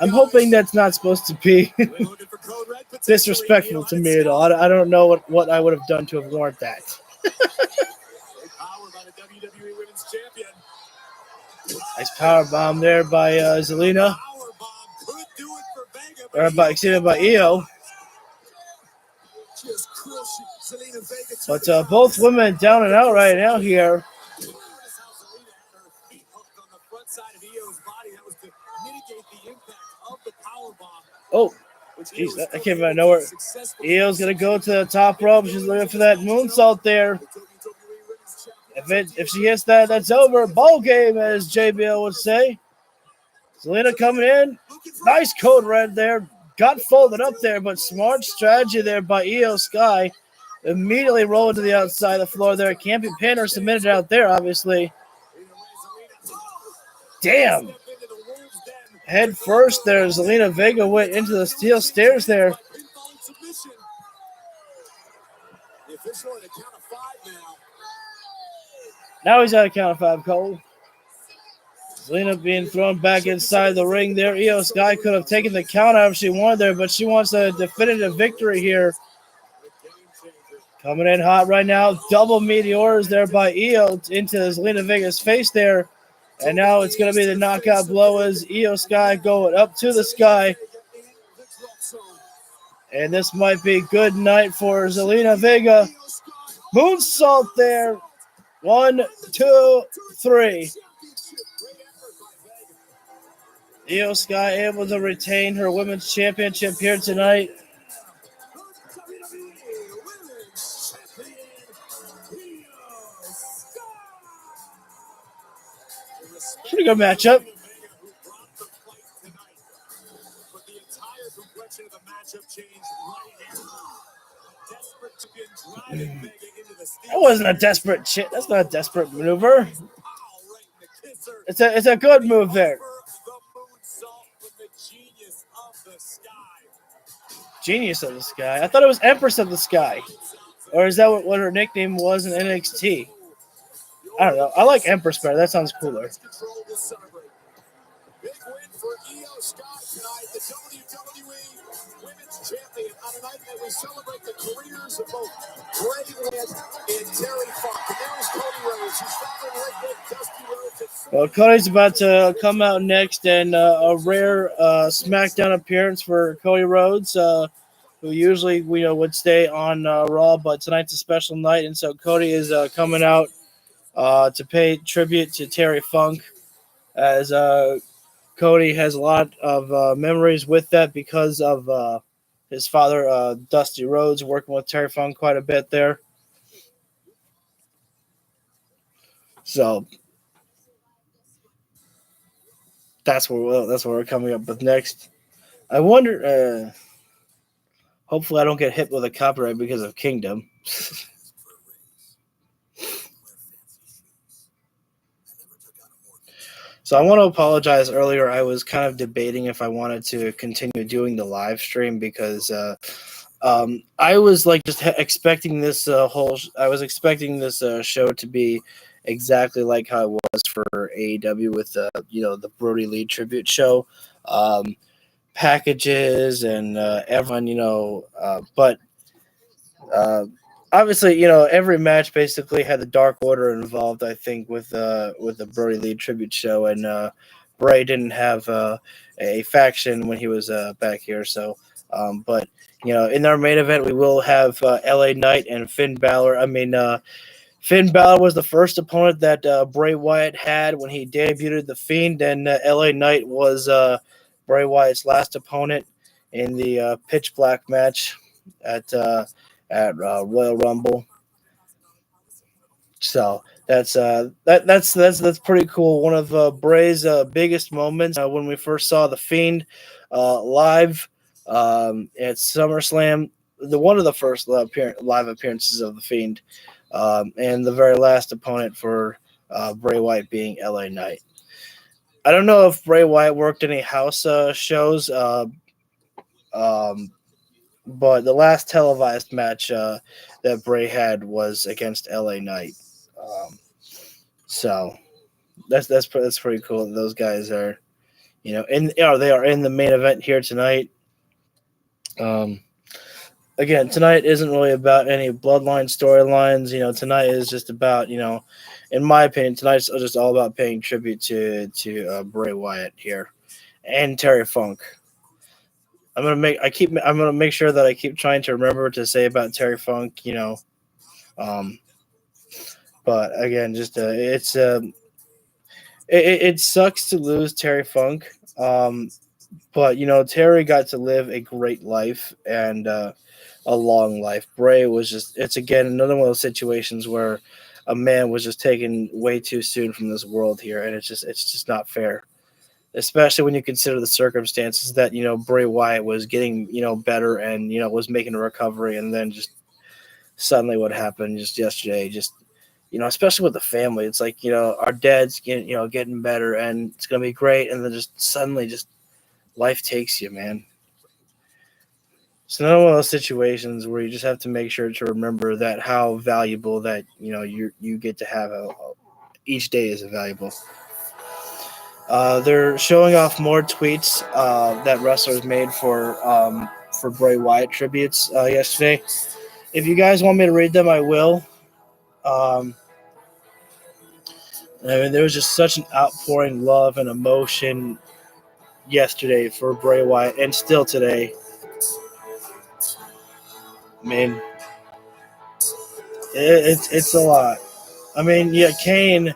I'm hoping that's not supposed to be disrespectful to me at all. I don't know what I would have done to have warranted that. Nice power bomb there by Zelina. Or by Io. But both women down and out right now here. Oh, jeez, that came out of nowhere. Io's going to go to the top rope. She's looking for that moonsault there. If she hits that, that's over. Ball game, as JBL would say. Zelina coming in. Nice code red there. Got folded up there, but smart strategy there by Io Sky. Immediately rolling to the outside of the floor there. Can't be pinned or submitted out there, obviously. Damn. Head first there. Zelina Vega went into the steel stairs there. Now he's at a count of 5, Cole. Zelina being thrown back inside the ring there. Io Sky could have taken the count out if she wanted there, but she wants a definitive victory here. Coming in hot right now. Double meteors there by Io into Zelina Vega's face there. And now it's going to be the knockout blow as Io Sky going up to the sky. And this might be good night for Zelina Vega. Moonsault there. 1, 2, 3. Io Sky able to retain her women's championship here tonight. Pretty good matchup. That wasn't a desperate shit. That's not a desperate maneuver. It's a good move there. Genius of the Sky. I thought it was Empress of the Sky. Or is that what her nickname was in NXT? I don't know. I like Empress better. That sounds cooler. Big win for Io Sky tonight, the WWE Women's Champion, on a night that we celebrate the careers of both Bray Wyatt and Terry Funk. And there's Cody Rhodes. He's following right with Dusty Rhodes. Well, Cody's about to come out next, and a rare SmackDown appearance for Cody Rhodes, who usually would stay on Raw, but tonight's a special night, and so Cody is coming out to pay tribute to Terry Funk, as Cody has a lot of memories with that because of his father, Dusty Rhodes, working with Terry Funk quite a bit there. So that's what we're coming up with next. I wonder. Hopefully, I don't get hit with a copyright because of Kingdom. So I want to apologize. Earlier, I was kind of debating if I wanted to continue doing the live stream because I was just expecting this I was expecting this show to be exactly like how it was for AEW with the Brody Lee tribute show, packages and everyone but. Obviously, every match basically had the Dark Order involved, I think, with the Brody Lee tribute show, and Bray didn't have a faction when he was back here. So, but in our main event, we will have LA Knight and Finn Balor. I mean, Finn Balor was the first opponent that Bray Wyatt had when he debuted the Fiend, and LA Knight was Bray Wyatt's last opponent in the Pitch Black match at Royal Rumble. So that's pretty cool. One of Bray's biggest moments when we first saw the Fiend live at SummerSlam, one of the first live appearances of the Fiend, and the very last opponent for Bray Wyatt being LA Knight. I don't know if Bray Wyatt worked any house shows. But the last televised match that Bray had was against LA Knight. So that's pretty cool. Those guys are, they are in the main event here tonight. Again, tonight isn't really about any bloodline storylines. Tonight is just about, in my opinion, tonight's just all about paying tribute to Bray Wyatt here and Terry Funk. I'm gonna make sure that I keep trying to remember to say about Terry Funk, but again, just it sucks to lose Terry Funk, but Terry got to live a great life and a long life. Bray was it's again another one of those situations where a man was just taken way too soon from this world here, and it's just not fair. Especially when you consider the circumstances that, Bray Wyatt was getting, better and, was making a recovery. And then just suddenly what happened just yesterday, just especially with the family. It's like, our dad's getting better and it's going to be great. And then just suddenly just life takes you, man. It's another one of those situations where you just have to make sure to remember that how valuable that, you get to have each day is valuable. They're showing off more tweets that wrestlers made for Bray Wyatt tributes yesterday. If you guys want me to read them, I will. There was just such an outpouring love and emotion yesterday for Bray Wyatt, and still today. I mean, it's a lot. I mean, yeah, Kane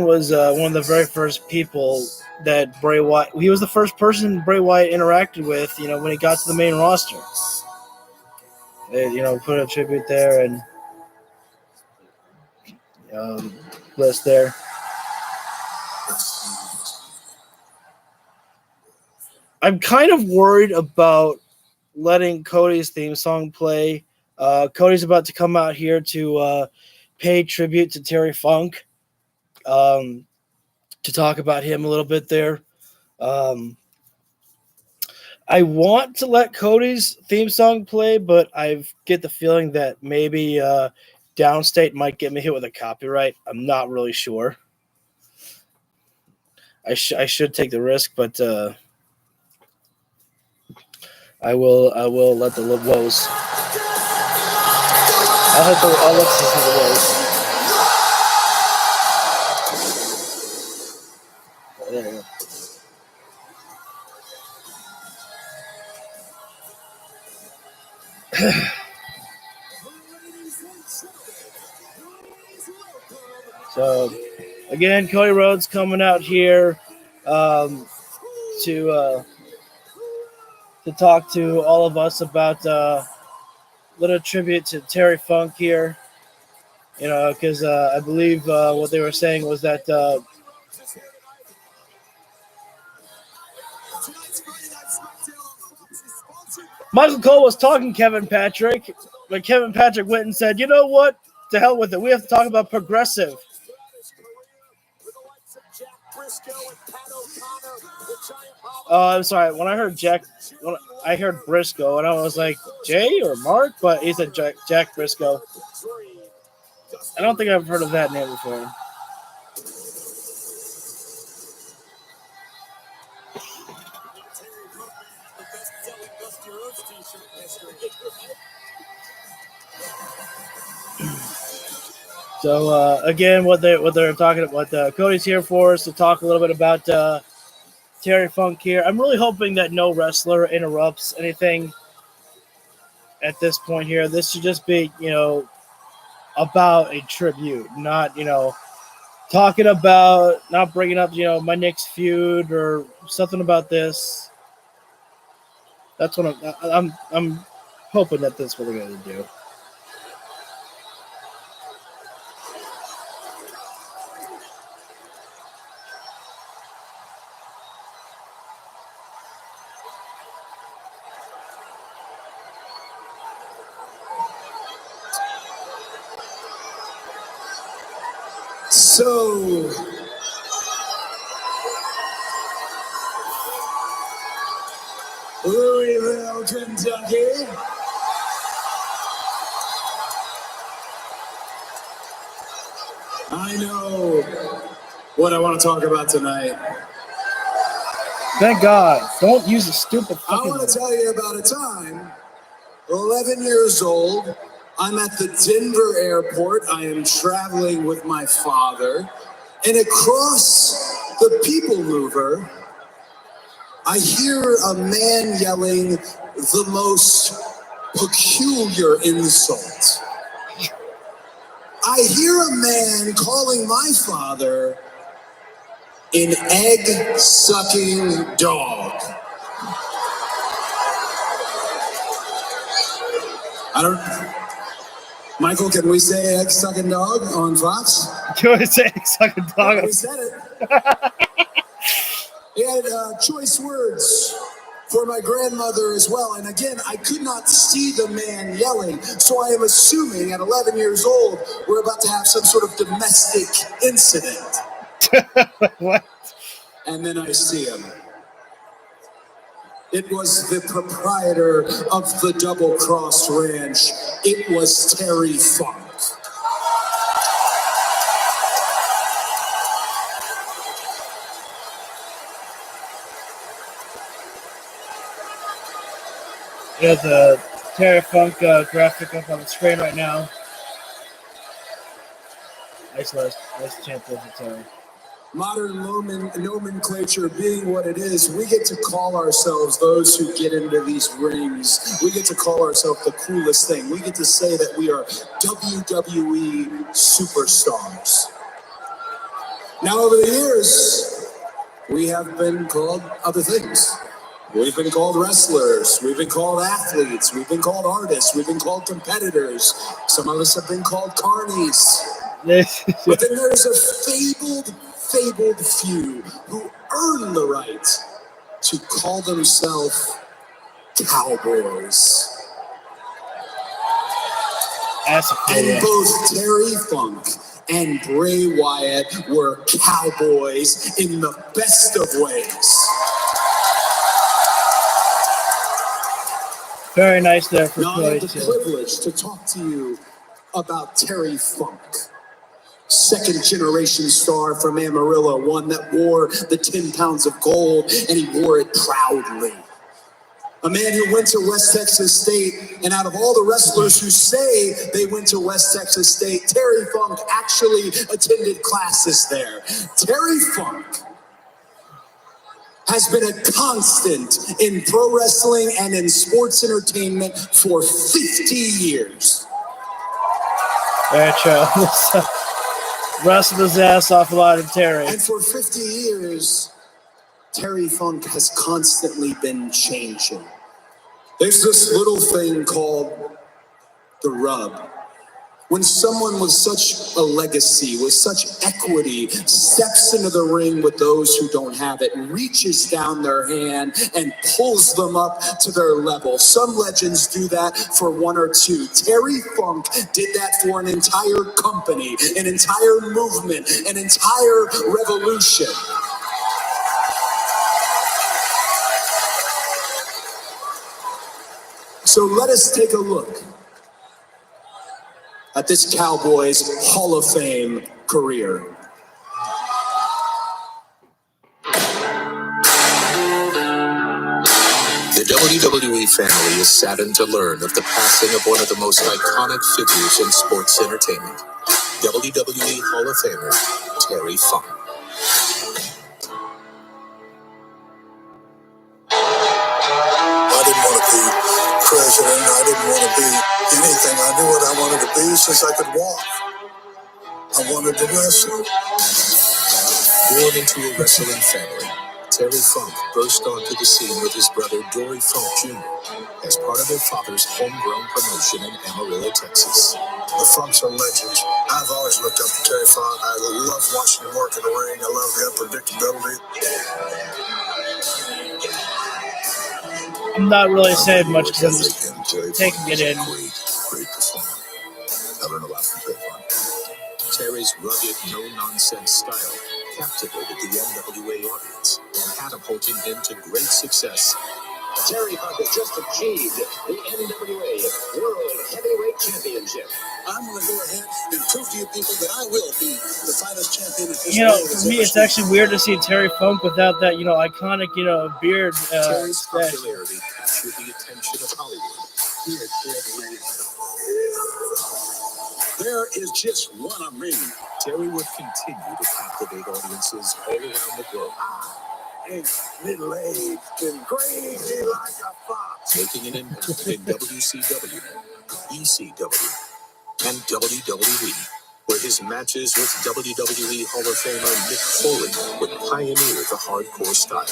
was one of the very first people that Bray Wyatt. He was the first person Bray Wyatt interacted with. When he got to the main roster. They, put a tribute there and list there. I'm kind of worried about letting Cody's theme song play. Cody's about to come out here to pay tribute to Terry Funk, to talk about him a little bit there. I want to let Cody's theme song play, but I get the feeling that maybe Downstate might get me hit with a copyright. I'm not really sure. I should take the risk, but I will let the woes. I'll let the woes. There you go. So, again, Cody Rhodes coming out here to talk to all of us about little tribute to Terry Funk here. Because I believe what they were saying was that Michael Cole was talking to Kevin Patrick, but Kevin Patrick went and said, "You know what? To hell with it. We have to talk about progressive." I'm sorry. When I heard I heard Briscoe, and I was like, Jay or Mark? But he said Jack Briscoe. I don't think I've heard of that name before. So again, what they're talking about, Cody's here for us to talk a little bit about Terry Funk here. I'm really hoping that no wrestler interrupts anything at this point here. This should just be, about a tribute, not, talking about, not bringing up, my next feud or something about this. That's what I'm hoping that that's what they're going to do. So, Louisville, Kentucky. I know what I want to talk about tonight. Thank God. Don't use a stupid fucking... I want to tell you about a time, 11 years old, I'm at the Denver airport. I am traveling with my father. And across the people mover, I hear a man yelling the most peculiar insult. I hear a man calling my father an egg-sucking dog. Michael, can we say egg-sucking dog on Fox? Can we say egg-sucking dog? We said it. He had choice words for my grandmother as well. And again, I could not see the man yelling, so I am assuming at 11 years old, we're about to have some sort of domestic incident. What? And then I see him. It was the proprietor of the Double Cross Ranch. It was Terry Funk. You have the Terry Funk graphic up on the screen right now. Nice chant there for Terry. Modern nomenclature being what it is, we get to call ourselves, those who get into these rings, we get to call ourselves the coolest thing. We get to say that we are WWE superstars. Now, over the years, we have been called other things. We've been called wrestlers, we've been called athletes, we've been called artists, we've been called competitors. Some of us have been called carnies. But then there's a fabled few who earn the right to call themselves cowboys. And both Terry Funk and Bray Wyatt were cowboys in the best of ways. Very nice there for Now, I have the privilege to talk to you about Terry Funk. Second generation star from Amarillo, one that wore the 10 pounds of gold, and he wore it proudly. A man who went to West Texas State, and out of all the wrestlers who say they went to West Texas State, Terry Funk actually attended classes there. Terry Funk has been a constant in pro wrestling and in sports entertainment for 50 years. Very true. Wrestled his ass off a lot of Terry. And for 50 years, Terry Funk has constantly been changing. There's this little thing called the rub. When someone with such a legacy, with such equity, steps into the ring with those who don't have it, reaches down their hand and pulls them up to their level. Some legends do that for one or two. Terry Funk did that for an entire company, an entire movement, an entire revolution. So let us take a look at this Cowboys Hall of Fame career. The WWE family is saddened to learn of the passing of one of the most iconic figures in sports entertainment, WWE Hall of Famer Terry Funk. I didn't want to be president. I didn't want to be anything. I knew what I wanted to be since I could walk. I wanted to wrestle. Born into a wrestling family, Terry Funk burst onto the scene with his brother Dory Funk Jr. as part of their father's homegrown promotion in Amarillo, Texas. The Funks are legends. I've always looked up to Terry Funk. I love watching him work in the ring. I love the unpredictability. I'm not really saying much because I'm just taking it in. Great performer. I learned a lot from Terry Funk. Terry's rugged, no-nonsense style captivated the NWA audience and catapulted him to great success. Terry Funk has just achieved the NWA World Heavyweight Championship. I'm going to go ahead and prove to you people that I will be the finest champion in this You know, world. for me, it's actually weird to see Terry Funk without that, iconic, beard. Terry's popularity captured the attention of Hollywood. There is just one of me. Terry would continue to captivate audiences all around the globe, Middle-aged and crazy like a fox. making an impact in WCW, ECW, and WWE, where his matches with WWE Hall of Famer Mick Foley would pioneer the hardcore style.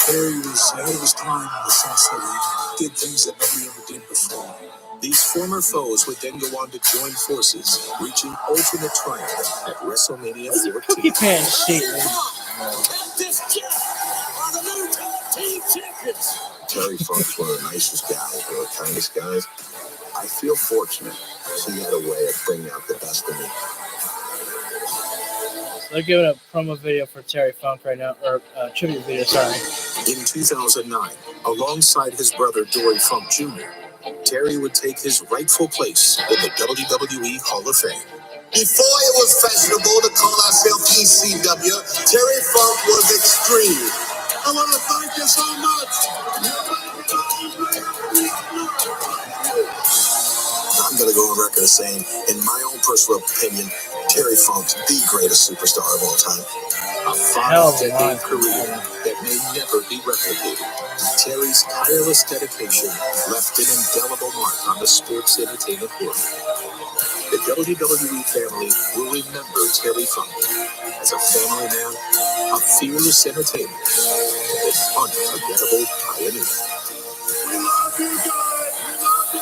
Terry was trying in the sense that he did things that nobody ever did before. These former foes would then go on to join forces, reaching ultimate triumph at WrestleMania 14. Cookie pan statement. This are the new tag team champions. Terry Funk's one of the nicest guys, one of the kindest guys. I feel fortunate he had a way of bringing out the best in me. They're giving a promo video for Terry Funk right now, or tribute video, sorry. In 2009, alongside his brother Dory Funk Jr., Terry would take his rightful place in the WWE Hall of Fame. Before it was fashionable to call ourselves ECW, Terry Funk was extreme. I want to thank you so much. I'm going to go on record as saying, in my own personal opinion, Terry Funk's the greatest superstar of all time. A 5-decade career that may never be replicated. Terry's tireless dedication left an indelible mark on the sports entertainment world. The WWE family will remember Terry Funk as a family man, a fearless entertainer, an unforgettable pioneer. We love you guys. We love you.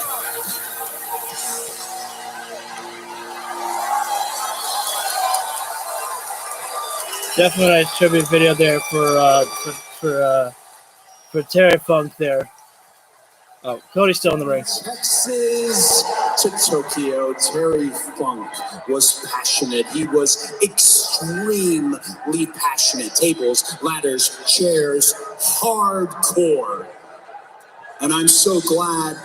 Definitely a nice tribute video there for Terry Funk there. Oh, Cody's still in the ring. Texas to Tokyo, Terry Funk was passionate. He was extremely passionate. Tables, ladders, chairs, hardcore. And I'm so glad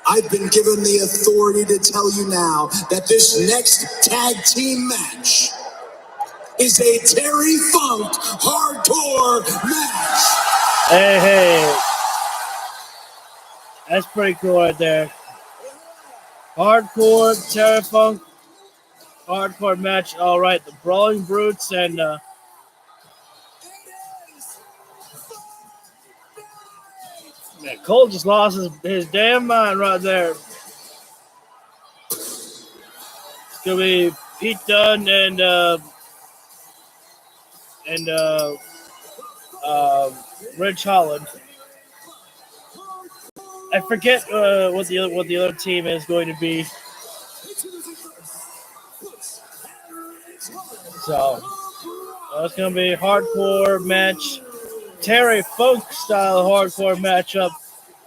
I've been given the authority to tell you now that this next tag team match is a Terry Funk hardcore match. Hey. That's pretty cool right there. Hardcore, Terry Funk, hardcore match. All right, the Brawling Brutes and man, Cole just lost his damn mind right there. It's gonna be Pete Dunne and Rich Holland. I forget what the other team is going to be. So it's going to be a hardcore match, Terry Funk style hardcore matchup.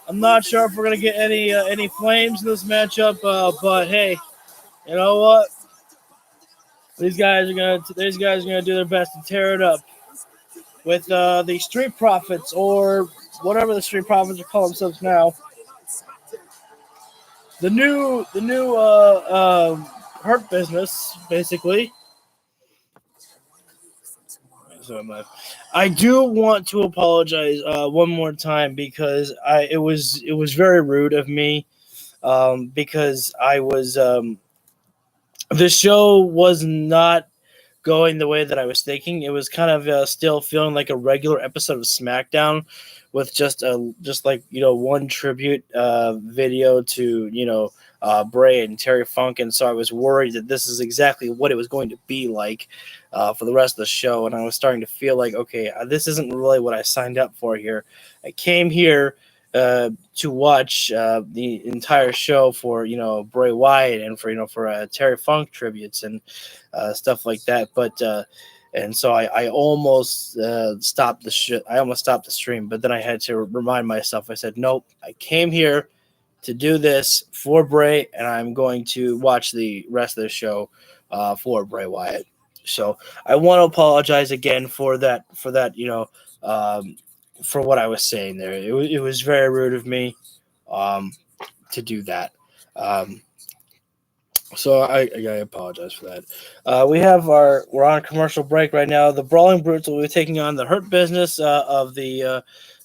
I'm not sure if we're going to get any flames in this matchup, but hey, you know what? These guys are going to do their best to tear it up with the Street Profits, or whatever the Street Profits are calling themselves now. The new Hurt Business, basically. So I do want to apologize one more time because it was very rude of me, because I was the show was not going the way that I was thinking. It was kind of still feeling like a regular episode of SmackDown, with just like one tribute video to Bray and Terry Funk, and so I was worried that this is exactly what it was going to be like for the rest of the show, and I was starting to feel like, okay, this isn't really what I signed up for here. I came here to watch the entire show for Bray Wyatt and for Terry Funk tributes and stuff like that, but and so I almost stopped the stream, but then I had to remind myself. I said, nope, I came here to do this for Bray, and I'm going to watch the rest of the show for Bray Wyatt. So I want to apologize again for that, for what I was saying there. It was very rude of me to do that. So I apologize for that. We're on a commercial break right now. The Brawling Brutes will be taking on the Hurt Business of the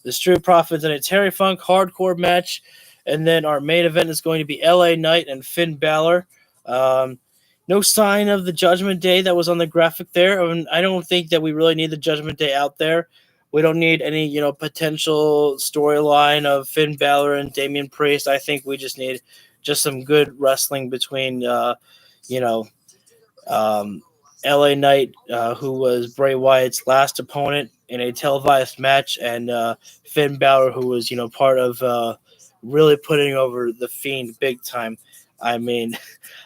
Street Profits in a Terry Funk hardcore match. And then our main event is going to be LA Knight and Finn Balor. No sign of the Judgment Day that was on the graphic there. I don't think that we really need the Judgment Day out there. We don't need any, potential storyline of Finn Balor and Damian Priest. I think we just need some good wrestling between, LA Knight, who was Bray Wyatt's last opponent in a televised match, and Finn Balor, who was, part of really putting over The Fiend big time. I mean,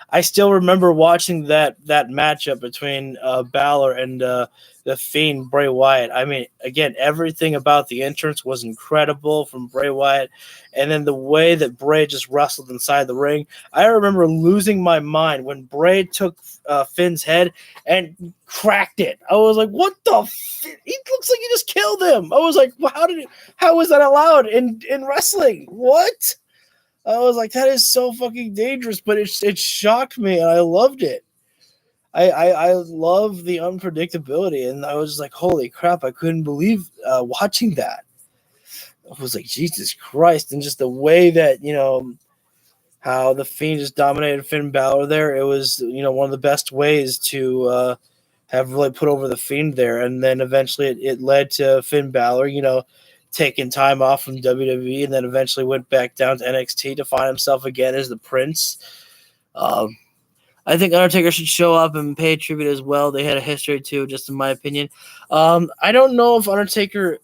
I still remember watching that matchup between Balor and the Fiend Bray Wyatt. I mean, again, everything about the entrance was incredible from Bray Wyatt, and then the way that Bray just wrestled inside the ring. I remember losing my mind when Bray took Finn's head and cracked it. I was like, "What the? He looks like he just killed him." I was like, well, how was that allowed in wrestling? What? I was like, that is so fucking dangerous, but it shocked me and I loved it. I love the unpredictability, and I was just like, holy crap, I couldn't believe watching that. I was like, Jesus Christ, and just the way that, how the Fiend just dominated Finn Balor there, it was, one of the best ways to have really put over the Fiend there, and then eventually it led to Finn Balor, taking time off from WWE, and then eventually went back down to NXT to find himself again as the Prince. I think Undertaker should show up and pay tribute as well. They had a history too, just in my opinion. I don't know if Undertaker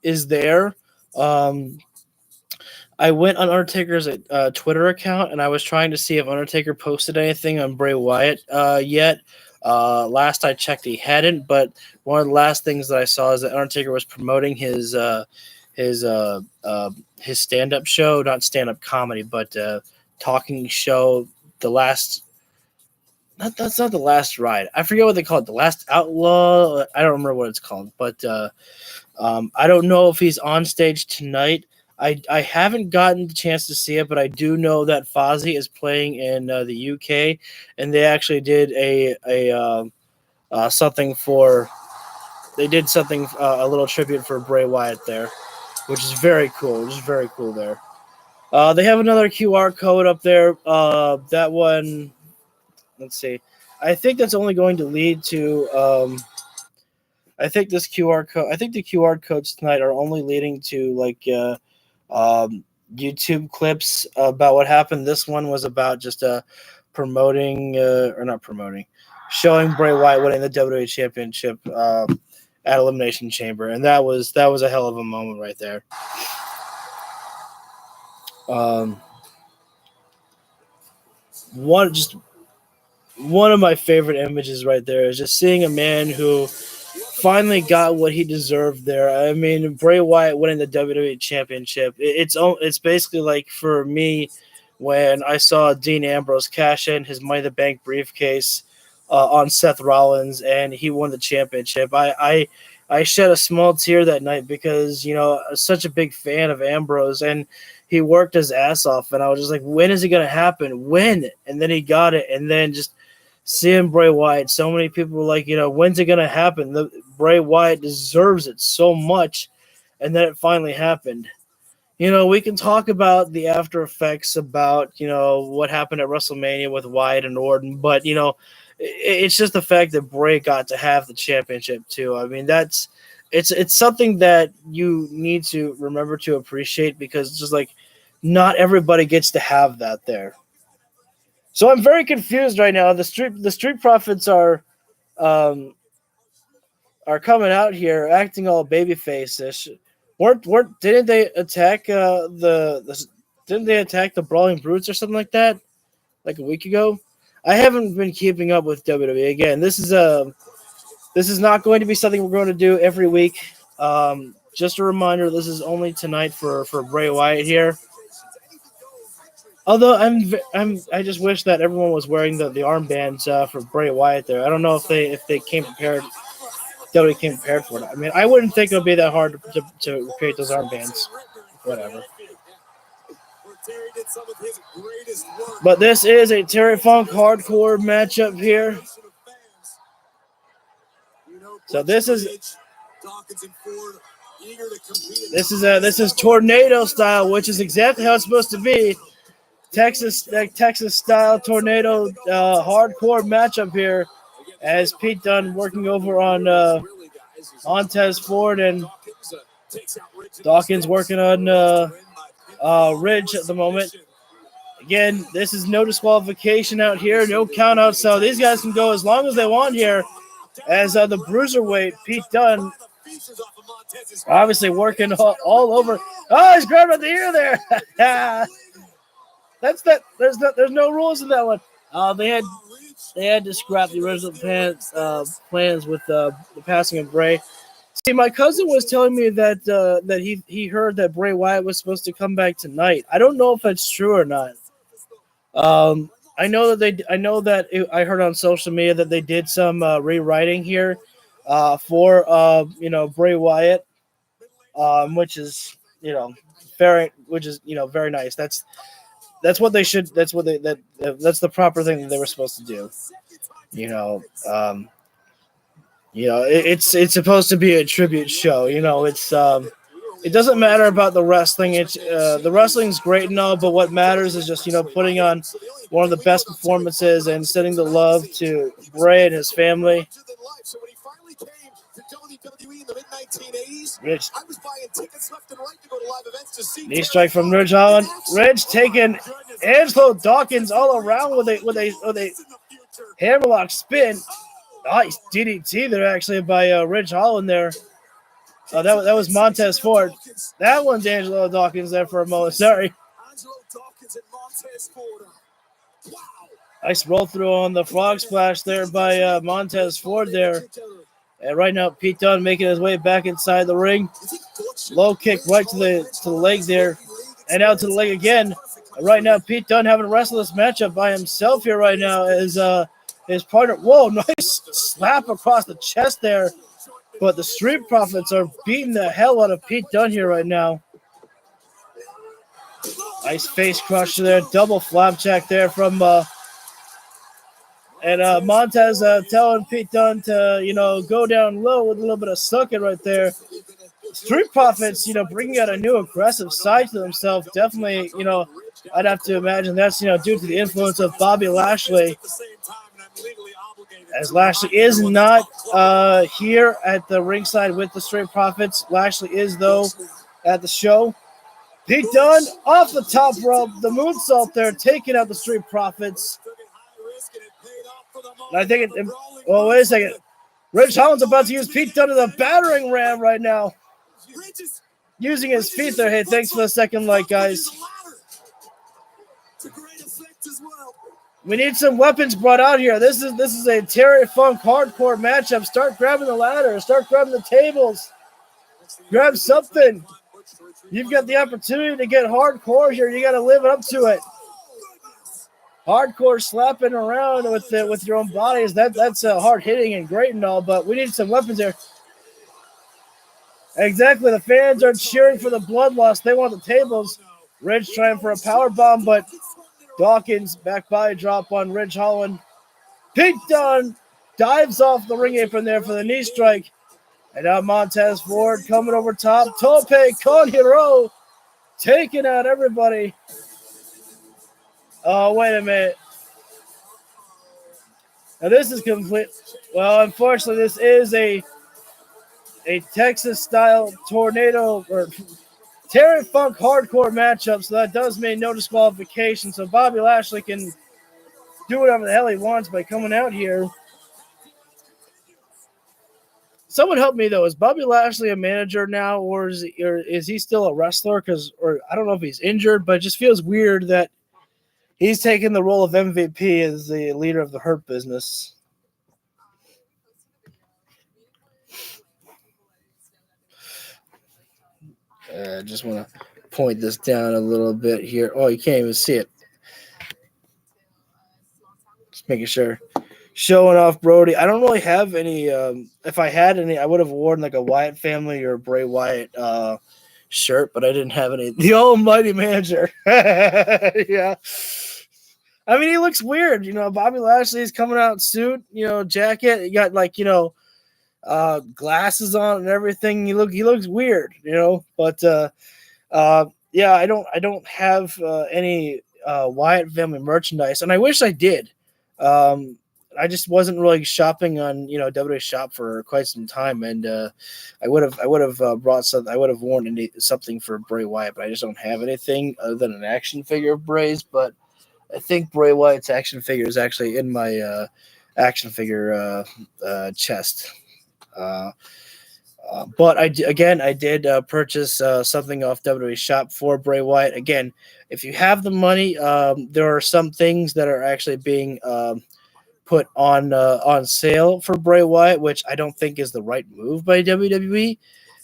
is there. I went on Undertaker's Twitter account, and I was trying to see if Undertaker posted anything on Bray Wyatt yet. Last I checked, he hadn't. But one of the last things that I saw is that Undertaker was promoting his stand-up show, not stand-up comedy, but talking show. That's not the last ride. I forget what they call it. The Last Outlaw. I don't remember what it's called, but I don't know if he's on stage tonight. I haven't gotten the chance to see it, but I do know that Fozzy is playing in the UK, and they actually did something for. They did something a little tribute for Bray Wyatt there, which is very cool. There. They have another QR code up there. That one. Let's see. I think that's only going to lead to. I think this QR code. I think the QR codes tonight are only leading to YouTube clips about what happened. This one was about just promoting or not promoting, showing Bray Wyatt winning the WWE Championship at Elimination Chamber, and that was a hell of a moment right there. One of my favorite images right there is just seeing a man who finally got what he deserved there. I mean, Bray Wyatt winning the WWE Championship. It's basically like for me when I saw Dean Ambrose cash in his Money in the Bank briefcase on Seth Rollins and he won the championship. I shed a small tear that night because, I was such a big fan of Ambrose and he worked his ass off. And I was just like, when is it going to happen? When? And then he got it. And then just seeing Bray Wyatt, so many people were like, when's it going to happen? Bray Wyatt deserves it so much. And then it finally happened. We can talk about the after effects about, what happened at WrestleMania with Wyatt and Orton. But, it's just the fact that Bray got to have the championship too. I mean, it's something that you need to remember to appreciate because it's just like not everybody gets to have that there. So I'm very confused right now. The Street Profits are coming out here acting all babyface-ish. Didn't they attack didn't they attack the Brawling Brutes or something like that like a week ago? I haven't been keeping up with WWE. Again, this is not going to be something we're going to do every week. Just a reminder, this is only tonight for Bray Wyatt here. Although I just wish that everyone was wearing the armbands for Bray Wyatt there. I don't know if they came prepared. WWE came prepared for it. I mean, I wouldn't think it would be that hard to create those armbands. Whatever. But this is a Terry Funk hardcore matchup here. So this is tornado style, which is exactly how it's supposed to be. Texas style tornado hardcore matchup here, as Pete Dunne working over on Montez Ford and Dawkins working on Ridge at the moment. Again, this is no disqualification out here, no count out, so these guys can go as long as they want here. As the bruiserweight Pete Dunne obviously working all over. Oh, he's grabbing at the ear there. That's that. There's no rules in that one. They had to scrap the original plans with the passing of Bray. See, my cousin was telling me that he heard that Bray Wyatt was supposed to come back tonight. I don't know if that's true or not. I know that I heard on social media that they did some rewriting here for Bray Wyatt, which is very nice. That's what they should. That's the proper thing that they were supposed to do. It's supposed to be a tribute show. It doesn't matter about the wrestling. It's the wrestling's great and all, but what matters is just putting on one of the best performances and sending the love to Bray and his family. Rich. Knee strike from Ridge Holland. Ridge taking Angelo Dawkins all around with a hammerlock spin. Nice DDT there actually by Ridge Holland there. That was Montez Ford. That one's Angelo Dawkins there for a moment. Sorry. Nice roll through on the frog splash there by Montez Ford there. And right now, Pete Dunne making his way back inside the ring. Low kick right to the leg there. And out to the leg again. And right now, Pete Dunne having to wrestle this matchup by himself here right now as his partner. Whoa, nice slap across the chest there. But the Street Profits are beating the hell out of Pete Dunne here right now. Nice face crusher there. Double flapjack there from and Montez telling Pete Dunne to, go down low with a little bit of sucking right there. Street Profits, bringing out a new aggressive side to themselves. Definitely, I'd have to imagine that's, due to the influence of Bobby Lashley. As Lashley is not here at the ringside with the Street Profits. Lashley is, though, at the show. Pete Dunne off the top rope. The moonsault there, taking out the Street Profits. And I think wait a second. Ridge Holland's about to use Pete Dunne as a battering ram right now. Using his feet there. Hey, thanks for the second like, guys. We need some weapons brought out here. This is a Terry Funk hardcore matchup. Start grabbing the ladder. Start grabbing the tables. Grab something. You've got the opportunity to get hardcore here. You got to live up to it. Hardcore slapping around with your own bodies. That's hard hitting and great and all, but we need some weapons here. Exactly. The fans are cheering for the blood loss. They want the tables. Ridge trying for a power bomb, but Dawkins back body drop on Ridge Holland. Pete Dunne dives off the ring apron there for the knee strike. And now Montez Ford coming over top. Tope con hero taking out everybody. Oh, wait a minute. Now this is complete. Well, unfortunately, this is a Texas-style tornado or Terry Funk hardcore matchup, so that does mean no disqualification. So Bobby Lashley can do whatever the hell he wants by coming out here. Someone help me though. Is Bobby Lashley a manager now, or is he still a wrestler? Or I don't know if he's injured, but it just feels weird that he's taking the role of MVP as the leader of the Hurt Business. I just want to point this down a little bit here. Oh, you can't even see it. Just making sure. Showing off Brody. I don't really have any. If I had any, I would have worn like a Wyatt family or a Bray Wyatt shirt, but I didn't have any. The almighty manager. Yeah. I mean, he looks weird. Bobby Lashley's coming out in suit, jacket. He got glasses on and everything. He looks weird, But yeah, I don't have any Wyatt family merchandise, and I wish I did. I just wasn't really shopping on WWE Shop for quite some time, and I would have brought something. I would have worn something for Bray Wyatt, but I just don't have anything other than an action figure of Bray's. But I think Bray Wyatt's action figure is actually in my action figure chest. But I did purchase something off WWE Shop for Bray Wyatt. Again, if you have the money, there are some things that are actually being put on sale for Bray Wyatt, which I don't think is the right move by WWE.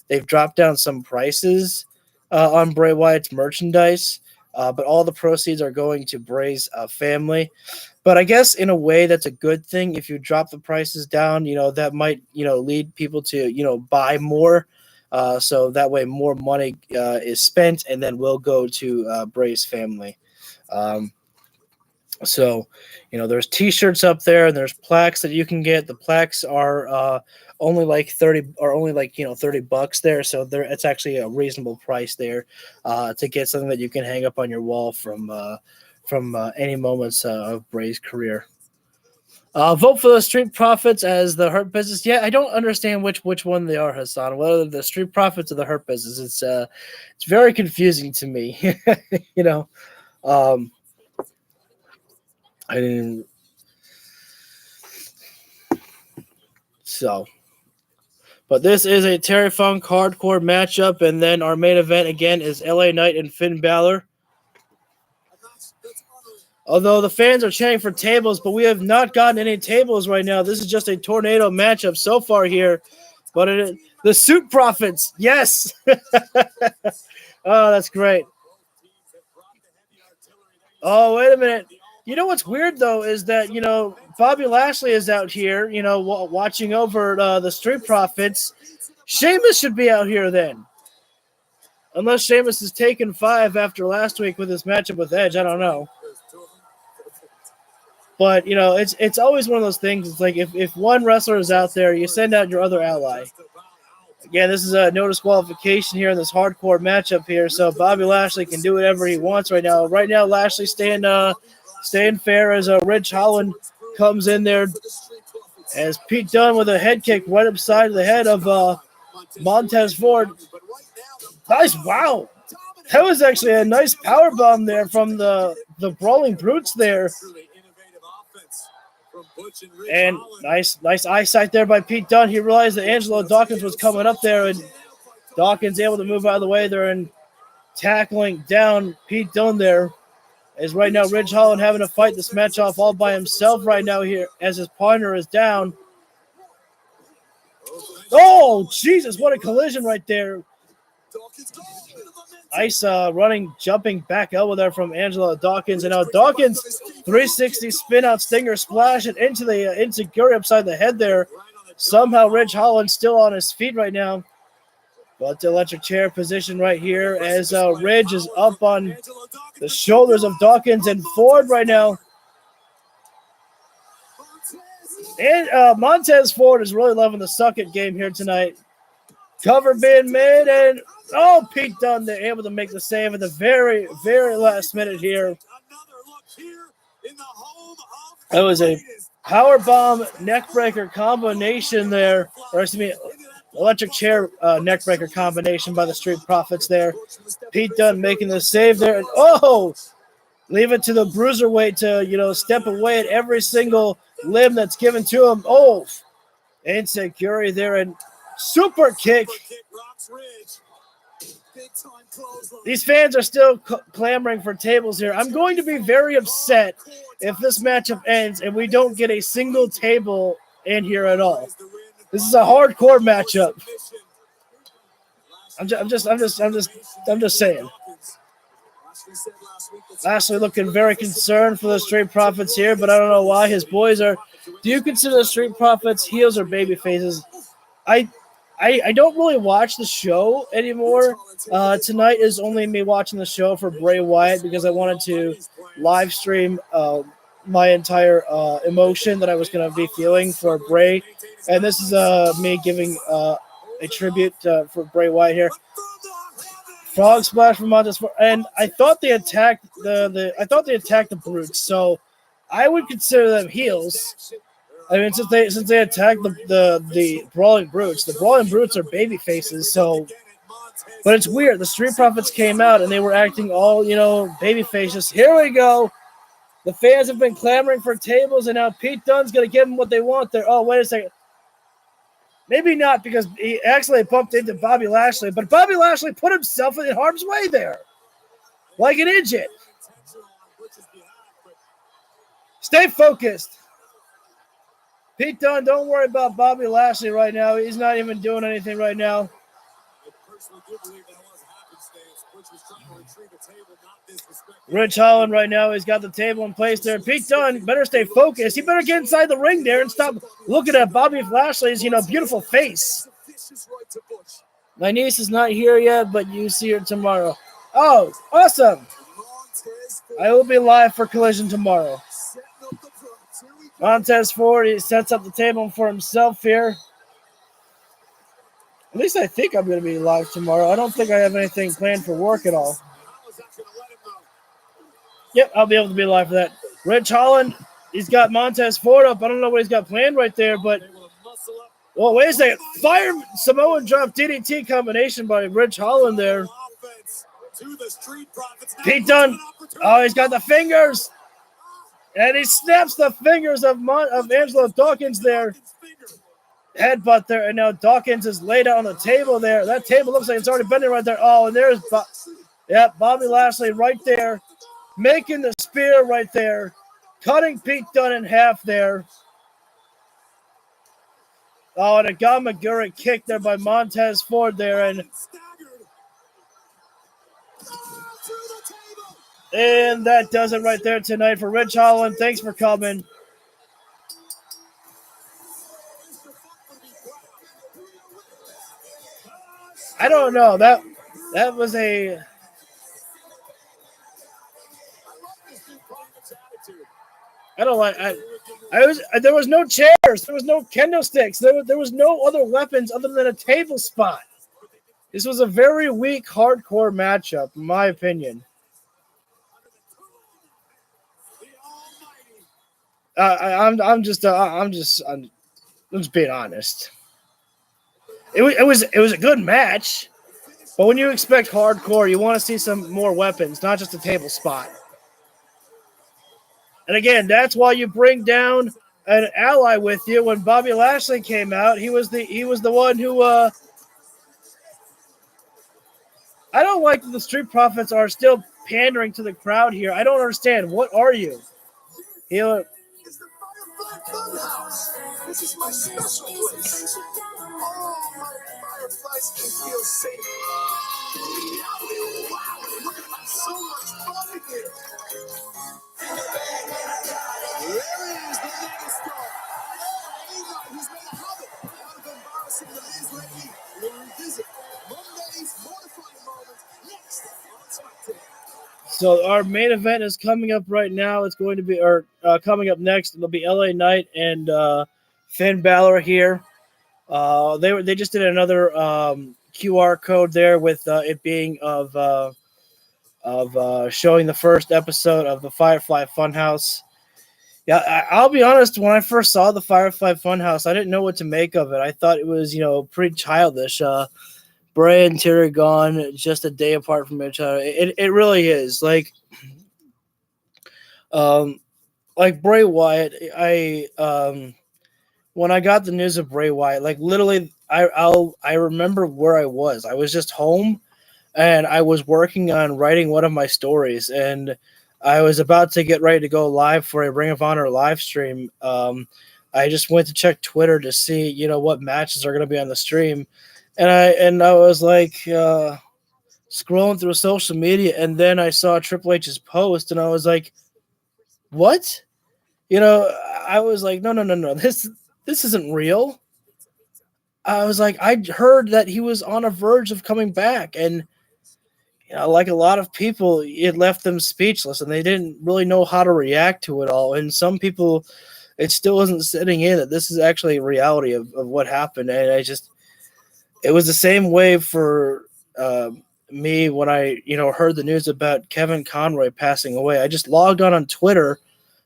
They've dropped down some prices on Bray Wyatt's merchandise, but all the proceeds are going to Bray's family. But I guess in a way that's a good thing. If you drop the prices down, that might, lead people to, buy more. So that way more money is spent and then will go to Bray's family. So, there's t-shirts up there and there's plaques that you can get. The plaques are only like $30 there. So it's actually a reasonable price there to get something that you can hang up on your wall from any moments of Bray's career. Vote for the Street Profits as the Hurt Business. Yeah, I don't understand which one they are, Hassan. Whether the Street Profits or the Hurt Business. It's very confusing to me. I didn't. So, but this is a Terry Funk hardcore matchup, and then our main event again is LA Knight and Finn Balor. Although the fans are chanting for tables, but we have not gotten any tables right now. This is just a tornado matchup so far here. But the Suit Profits, yes. Oh, that's great. Oh, wait a minute. You know what's weird, though, is that, Bobby Lashley is out here, watching over the Street Profits. Sheamus should be out here then. Unless Sheamus has taken 5 after last week with his matchup with Edge. I don't know. But, it's always one of those things. It's like if one wrestler is out there, you send out your other ally. Again, this is a no disqualification here in this hardcore matchup here. So Bobby Lashley can do whatever he wants right now. Right now, Lashley staying fair as Ridge Holland comes in there. As Pete Dunne with a head kick right upside the head of Montez Ford. Nice, wow. That was actually a nice power bomb there from the Brawling Brutes there. And nice eyesight there by Pete Dunne. He realized that Angelo Dawkins was coming up there, and Dawkins able to move out of the way there and tackling down Pete Dunne there. As right now Ridge Holland having to fight this match off all by himself right now here as his partner is down. Oh, Jesus, what a collision right there. Nice jumping back elbow there from Angelo Dawkins. And now Dawkins, 360 spin out stinger splash and into the insecurity upside the head there. Somehow Ridge Holland still on his feet right now. But the electric chair position right here as Ridge is up on the shoulders of Dawkins and Ford right now. And Montez Ford is really loving the suck it game here tonight. Cover being made, and Pete Dunne, they're able to make the save at the very, very last minute here. That was a powerbomb neckbreaker combination there, or excuse me, electric chair neckbreaker combination by the Street Profits there. Pete Dunne making the save there, and leave it to the bruiserweight to step away at every single limb that's given to him. Insecurity there and super kick. These fans are still clamoring for tables here. I'm going to be very upset if this matchup ends and we don't get a single table in here at all. This is a hardcore matchup. I'm just saying. Lashley looking very concerned for the Street Profits here, but I don't know why. His boys are. Do you consider the Street Profits heels or baby faces? I don't really watch the show anymore. Tonight is only me watching the show for Bray Wyatt because I wanted to live stream my entire emotion that I was going to be feeling for Bray. And this is me giving a tribute for Bray Wyatt here. Frog splash from Montez, and I thought they attacked the Brutes, so I would consider them heels. I mean, since they attacked the Brawling Brutes, the Brawling Brutes are baby faces. So, but it's weird. The Street Profits came out and they were acting all baby faces. Here we go. The fans have been clamoring for tables, and now Pete Dunne's gonna give them what they want there. Oh, wait a second. Maybe not, because he actually bumped into Bobby Lashley, but Bobby Lashley put himself in harm's way there. Like an idiot. Stay focused. Pete Dunne, don't worry about Bobby Lashley right now. He's not even doing anything right now. Rich Holland right now, he's got the table in place there. Pete Dunne better stay focused. He better get inside the ring there and stop looking at Bobby Lashley's, beautiful face. My niece is not here yet, but you see her tomorrow. Oh, awesome. I will be live for Collision tomorrow. Montez Ford, he sets up the table for himself here. At least I think I'm going to be live tomorrow. I don't think I have anything planned for work at all. Yep, I'll be able to be live for that. Rich Holland, he's got Montez Ford up. I don't know what he's got planned right there, but... Well, wait a second. Fire Samoan drop DDT combination by Rich Holland there. Pete Dunne. Oh, he's got the fingers. And he snaps the fingers of Angelo Dawkins there. Headbutt there. And now Dawkins is laid out on the table there. That table looks like it's already been there right there. Oh, and there's Bobby Lashley right there. Making the spear right there. Cutting Pete Dunne in half there. Oh, and a Gamagura kick there by Montez Ford there. And that does it right there tonight for Rich Holland. Thanks for coming. I don't know. That was a... I don't like... there was no chairs. There was no kendo sticks. There was no other weapons other than a table spot. This was a very weak, hardcore matchup, in my opinion. I'm just being honest. It was a good match, but when you expect hardcore, you want to see some more weapons, not just a table spot. And again, that's why you bring down an ally with you. When Bobby Lashley came out, he was the one who. I don't like that the Street Profits are still pandering to the crowd here. I don't understand. What are you? This is my special place. All my fireflies can feel safe. Wow, we're gonna have so much fun in here. There is the megastar. He's made a habit out of embarrassing the Miz lately. We'll revisit Monday's mortifying moments next on SmackDown. So our main event is coming up right now. It's going to be, coming up next. It'll be LA Knight and Finn Balor here. They just did another QR code there with it being of showing the first episode of the Firefly Funhouse. Yeah, I'll be honest. When I first saw the Firefly Funhouse, I didn't know what to make of it. I thought it was pretty childish. Bray and Terry gone just a day apart from each other. It really is like Bray Wyatt. When I got the news of Bray Wyatt, like literally, I remember where I was. I was just home, and I was working on writing one of my stories, and I was about to get ready to go live for a Ring of Honor live stream. I just went to check Twitter to see what matches are going to be on the stream. And I was like scrolling through social media, and then I saw Triple H's post, and I was like, "What?" I was like, "No, this isn't real." I was like, I heard that he was on a verge of coming back, and like a lot of people, it left them speechless, and they didn't really know how to react to it all. And some people, it still wasn't sitting in that this is actually a reality of what happened, and it was the same way for me when I, heard the news about Kevin Conroy passing away. I just logged on Twitter,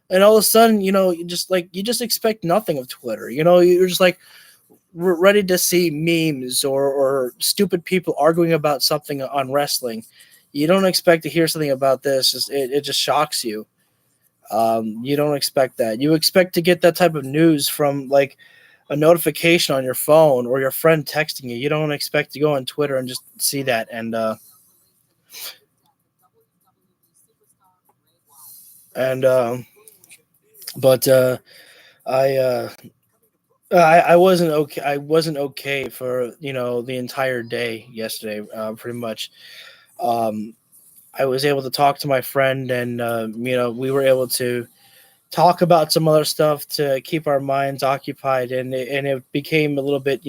and all of a sudden, you just expect nothing of Twitter. You're just like ready to see memes or stupid people arguing about something on wrestling. You don't expect to hear something about this. It just shocks you. You don't expect that. You expect to get that type of news from a notification on your phone or your friend texting you. You don't expect to go on Twitter and just see that. And but I wasn't okay. I wasn't okay for the entire day yesterday. Pretty much. I was able to talk to my friend, and we were able to talk about some other stuff to keep our minds occupied, and it became a little bit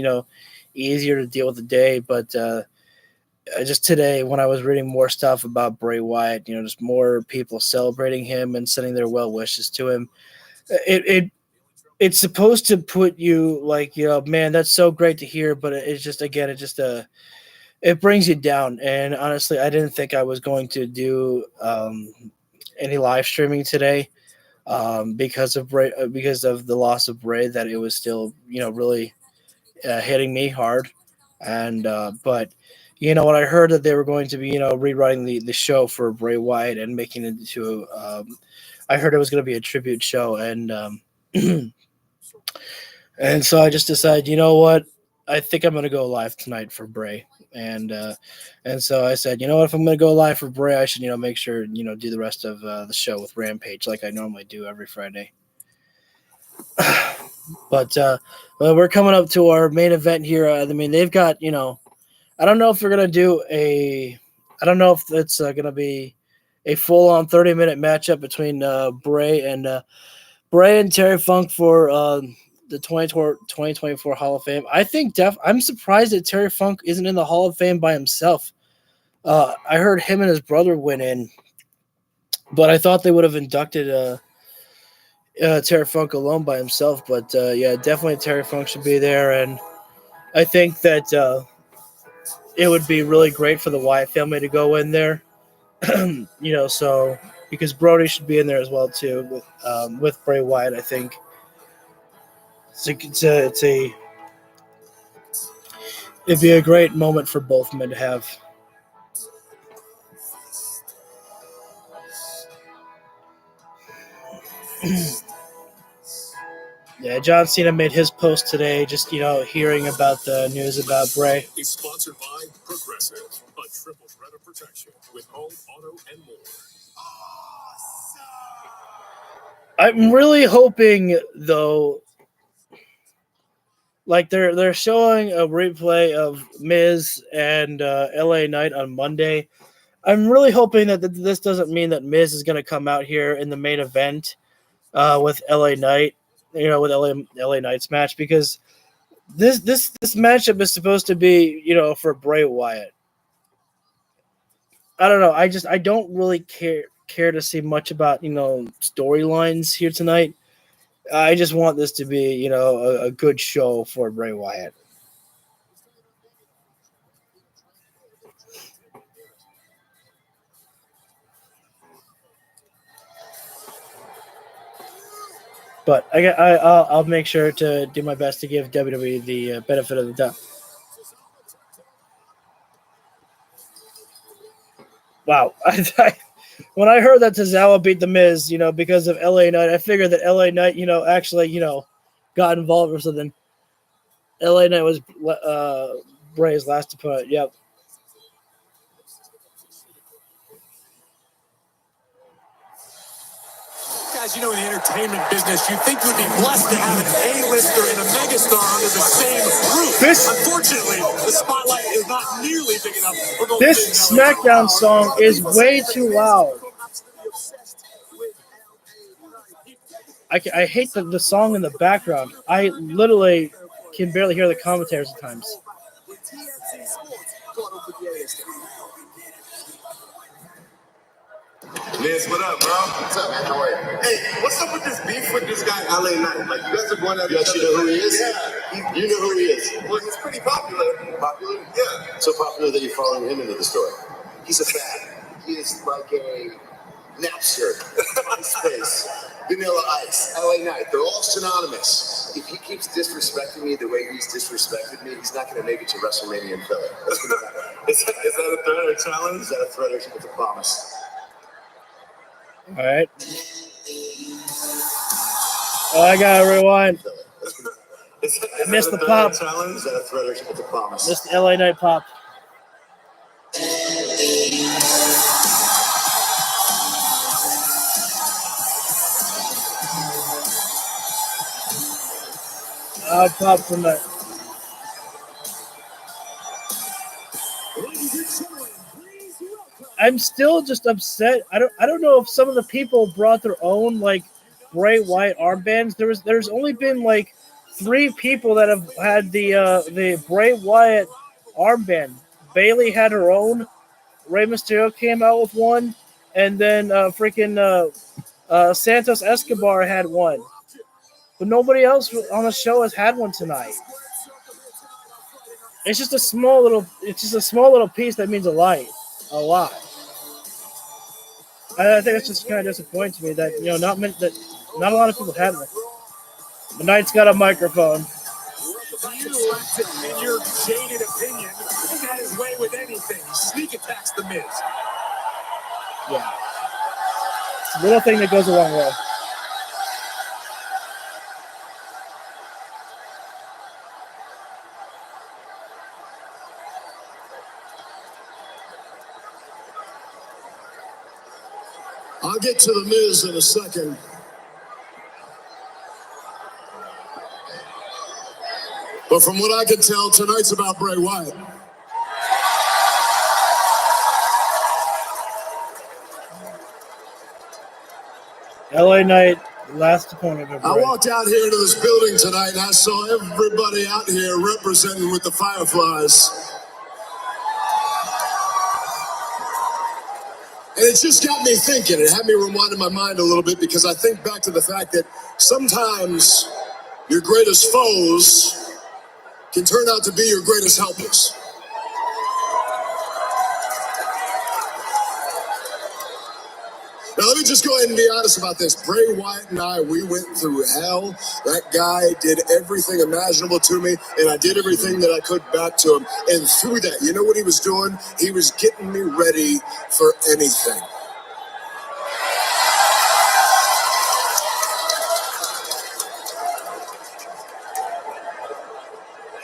easier to deal with the day. But just today, when I was reading more stuff about Bray Wyatt, just more people celebrating him and sending their well wishes to him, it's supposed to put you like, man, that's so great to hear, but it's just, again, it brings you down. And honestly, I didn't think I was going to do any live streaming today because of Bray, because of the loss of Bray, that it was still, really hitting me hard. And but when I heard that they were going to be, rewriting the show for Bray Wyatt and making it into I heard it was going to be a tribute show, and and so I just decided, you know what, I think I'm going to go live tonight for Bray. And so I said, what, if I'm going to go live for Bray, I should, make sure, do the rest of the show with Rampage like I normally do every Friday. But well, we're coming up to our main event here. I mean, they've got, I don't know if we're going to do I don't know if it's going to be a full-on 30-minute matchup between Bray and Terry Funk for the 2024 Hall of Fame. I think I'm surprised that Terry Funk isn't in the Hall of Fame by himself. I heard him and his brother went in, but I thought they would have inducted Terry Funk alone by himself. But yeah, definitely Terry Funk should be there, and I think that it would be really great for the Wyatt family to go in there. So because Brody should be in there as well too with Bray Wyatt. I think it'd be a great moment for both men to have. Yeah, John Cena made his post today, just hearing about the news about Bray. Is sponsored by Progressive, a triple threat of protection with home, auto, and more. I'm really hoping, though, like they're showing a replay of Miz and LA Knight on Monday. I'm really hoping that this doesn't mean that Miz is going to come out here in the main event with LA Knight, with LA Knight's match, because this matchup is supposed to be, for Bray Wyatt. I don't know. I don't really care to see much about, storylines here tonight. I just want this to be, a good show for Bray Wyatt. But I'll make sure to do my best to give WWE the benefit of the doubt. Wow. When I heard that Tozawa beat The Miz, because of LA Knight, I figured that LA Knight, actually, got involved or something. LA Knight was Bray's last opponent. Yep. Guys, in the entertainment business, you'd think you'd be blessed to have an A-lister and a megastar under the same roof. Unfortunately, the spotlight is not nearly big enough for both. This Smackdown song is way too loud. I hate the song in the background. I literally can barely hear the commentators at times. Liz, what up, bro? What's up, man? How are you? Hey, what's up with this beef with this guy, LA Knight? Like, you guys are going at each other. You know who he is? Yeah. You know who he is? Well, he's pretty popular. Popular? Yeah. So popular that you're following him into the story. He's a fan. He is like a Napster on space. Vanilla Ice, LA Knight, they're all synonymous. If he keeps disrespecting me the way he's disrespected me, he's not going to make it to WrestleMania in Philly. Is that a threat or a challenge? Is that a threat or it's a promise? All right. I gotta rewind. I missed the pop. Challenge? Is that a threat or it's a promise? Missed the LA Knight pop. I'll pop from that. I'm still just upset. I don't know if some of the people brought their own like Bray Wyatt armbands. There's only been like 3 people that have had the Bray Wyatt armband. Bailey had her own. Rey Mysterio came out with one, and then Santos Escobar had one. But nobody else on the show has had one tonight. It's just a small little piece that means a lot. I think it's just kind of disappointing to me that not a lot of people have it. The Knight's got a microphone. You elected, in your jaded opinion, he had his way with anything. He sneak attacks the Miz. Yeah, it's a little thing that goes a long way. I'll get to the Miz in a second. But from what I can tell, tonight's about Bray Wyatt. LA Knight, last opponent of Bray. I walked out here to this building tonight and I saw everybody out here representing with the Fireflies. And it just got me thinking. It had me rewinding my mind a little bit because I think back to the fact that sometimes your greatest foes can turn out to be your greatest helpers. Now, let me just go ahead and be honest about this. Bray Wyatt and I, we went through hell. That guy did everything imaginable to me, and I did everything that I could back to him. And through that, you know what he was doing? He was getting me ready for anything.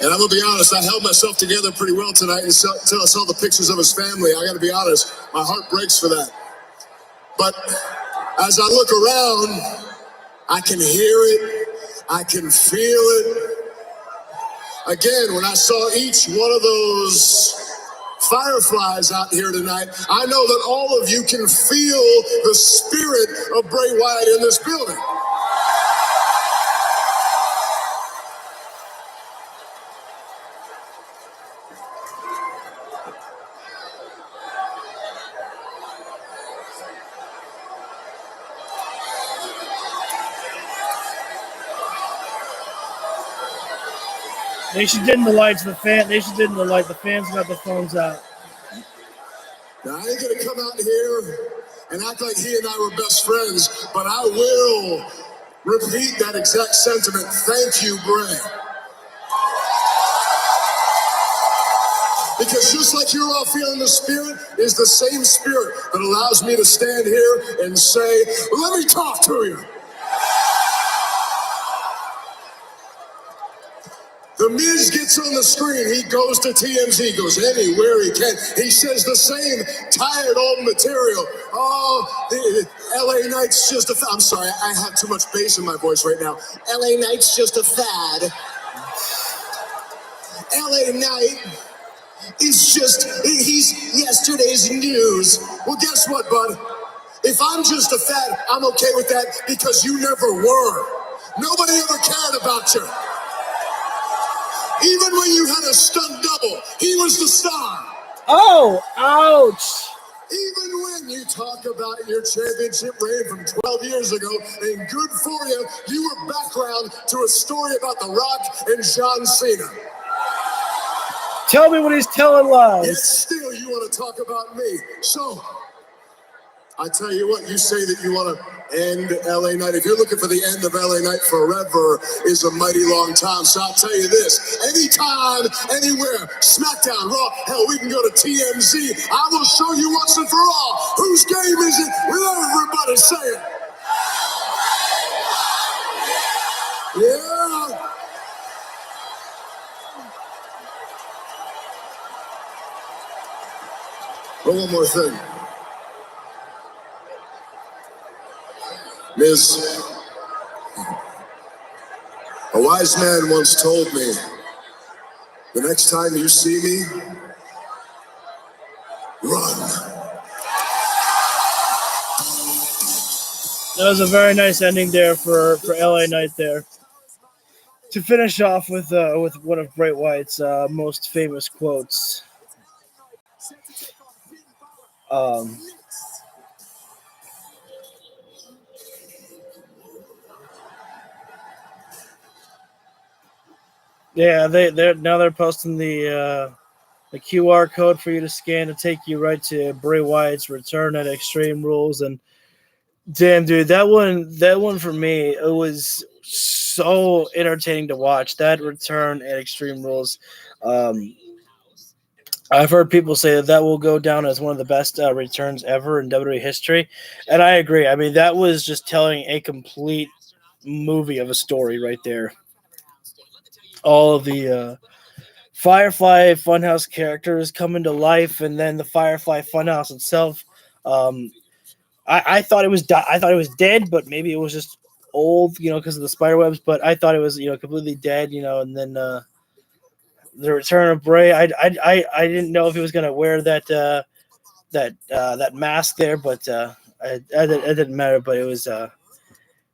And I'm going to be honest, I held myself together pretty well tonight until I saw the pictures of his family. I got to be honest, my heart breaks for that. But as I look around, I can hear it, I can feel it. Again, when I saw each one of those Fireflies out here tonight, I know that all of you can feel the spirit of Bray Wyatt in this building. They should dim the lights. The fans got the phones out. Now, I ain't gonna come out here and act like he and I were best friends, but I will repeat that exact sentiment. Thank you, Bray. Because just like you're all feeling the spirit is the same spirit that allows me to stand here and say, let me talk to you. The Miz gets on the screen, he goes to TMZ, goes anywhere he can. He says the same tired old material. Oh, the LA Knight's just a fad. I'm sorry, I have too much bass in my voice right now. LA Knight's just a fad. LA Knight is he's yesterday's news. Well, guess what, bud? If I'm just a fad, I'm okay with that because you never were. Nobody ever cared about you. Even when you had a stunt double, he was the star. Oh, ouch. Even when you talk about your championship reign from 12 years ago, and good for you, you were background to a story about The Rock and John Cena. Tell me what he's telling lies. Yet still you want to talk about me. So, I tell you what, you say that you want to end LA Knight. If you're looking for the end of LA Knight forever is a mighty long time. So I'll tell you this, anytime, anywhere, Smackdown, Raw, hell, we can go to TMZ. I will show you once and for all, whose game is it with everybody saying. Yeah. But one more thing. Miz, a wise man once told me, the next time you see me, run. That was a very nice ending there for LA Knight there. To finish off with one of Bray Wyatt's most famous quotes. Yeah, they're posting the QR code for you to scan to take you right to Bray Wyatt's return at Extreme Rules. And damn, dude, that one for me, it was so entertaining to watch. That return at Extreme Rules. I've heard people say that will go down as one of the best returns ever in WWE history, and I agree. I mean, that was just telling a complete movie of a story right there. All of the Firefly Funhouse characters coming to life, and then the Firefly Funhouse itself. I thought it was I thought it was dead, but maybe it was just old, because of the spider webs. But I thought it was, completely dead, and then the return of Bray. I didn't know if he was gonna wear that mask there, but it didn't matter. But it was a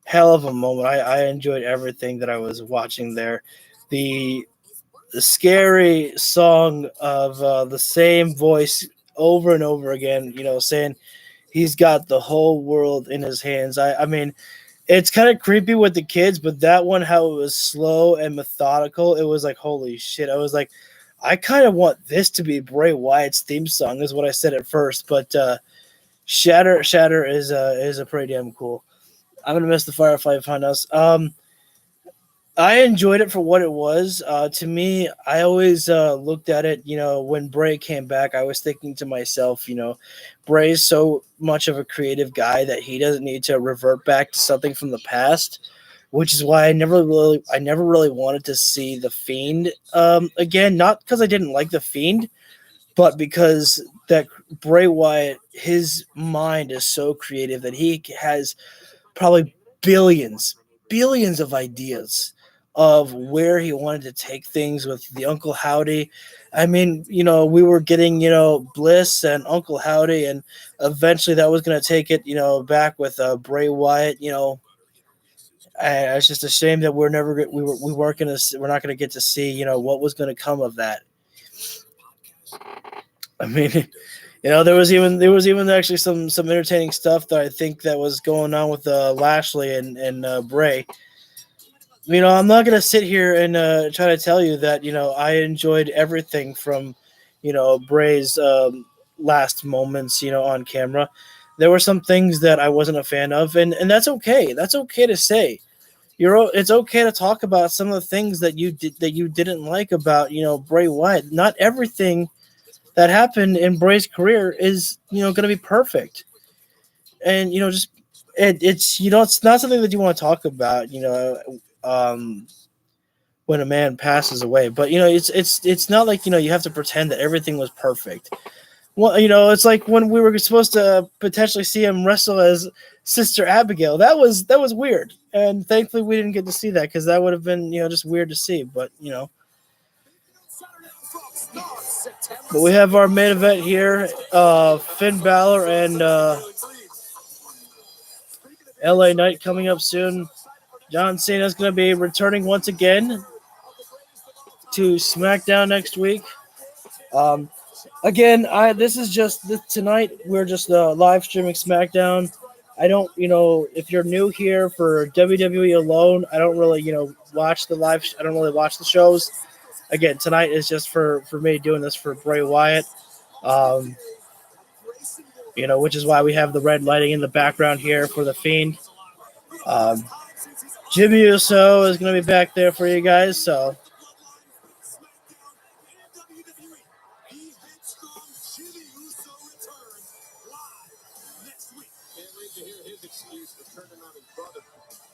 hell of a moment. I enjoyed everything that I was watching there. The scary song of the same voice over and over again, saying he's got the whole world in his hands. I mean, it's kind of creepy with the kids, but that one, how it was slow and methodical, it was like, holy shit. I was like, I kind of want this to be Bray Wyatt's theme song, is what I said at first. But Shatter is a pretty damn cool. I'm gonna miss the Firefly Funhouse. I enjoyed it for what it was. To me, I always looked at it, when Bray came back, I was thinking to myself, Bray's so much of a creative guy that he doesn't need to revert back to something from the past, which is why I never really wanted to see The Fiend again, not because I didn't like The Fiend, but because that Bray Wyatt, his mind is so creative that he has probably billions of ideas of where he wanted to take things with the Uncle Howdy. I mean, we were getting, Bliss and Uncle Howdy, and eventually that was going to take it, back with Bray Wyatt. It's just a shame that we're not going to get to see, what was going to come of that. I mean, there was even actually some entertaining stuff that I think that was going on with Lashley and Bray. I'm not going to sit here and try to tell you that, I enjoyed everything from, Bray's last moments, on camera. There were some things that I wasn't a fan of, and that's okay. That's okay to say. It's okay to talk about some of the things that you didn't like about, Bray Wyatt. Not everything that happened in Bray's career is, going to be perfect. And, it's not something that you want to talk about, when a man passes away. But it's not like you have to pretend that everything was perfect. Well, it's like when we were supposed to potentially see him wrestle as Sister Abigail. That was weird, and thankfully we didn't get to see that, because that would have been just weird to see. But but we have our main event here: Finn Balor and LA Knight coming up soon. John Cena is going to be returning once again to SmackDown next week. Again, this is just tonight. We're just live streaming SmackDown. I don't, if you're new here for WWE alone, I don't really, watch the live. I don't really watch the shows. Again, tonight is just for me doing this for Bray Wyatt. Which is why we have the red lighting in the background here for the Fiend. Jimmy Uso is going to be back there for you guys, so.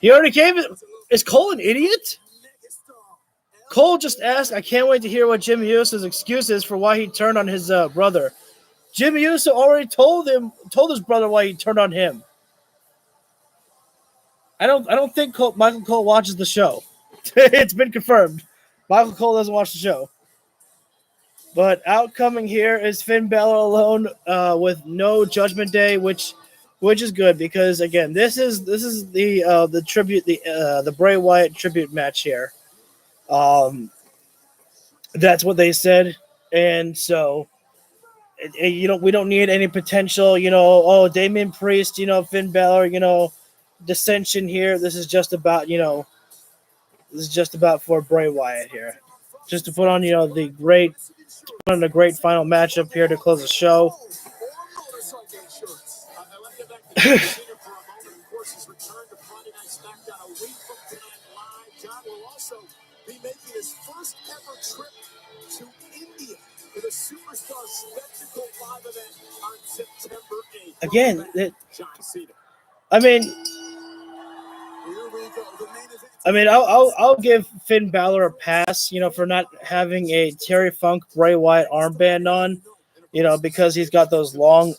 He already came. Is Cole an idiot? Cole just asked, I can't wait to hear what Jimmy Uso's excuse is for why he turned on his brother. Jimmy Uso already told his brother why he turned on him. I don't think Michael Cole watches the show. It's been confirmed. Michael Cole doesn't watch the show. But outcoming here is Finn Balor alone with no Judgment Day, which is good because again, this is the tribute, the Bray Wyatt tribute match here. That's what they said, and so we don't need any potential, Damian Priest, Finn Balor, dissension here. This is just about for Bray Wyatt here, just to put on a great final matchup here to close the show. Be making his first ever trip to India for the Superstar Spectacle Live event on September 8th. Again, John Cena. I'll give Finn Balor a pass, for not having a Terry Funk Bray Wyatt armband on, because he's got those long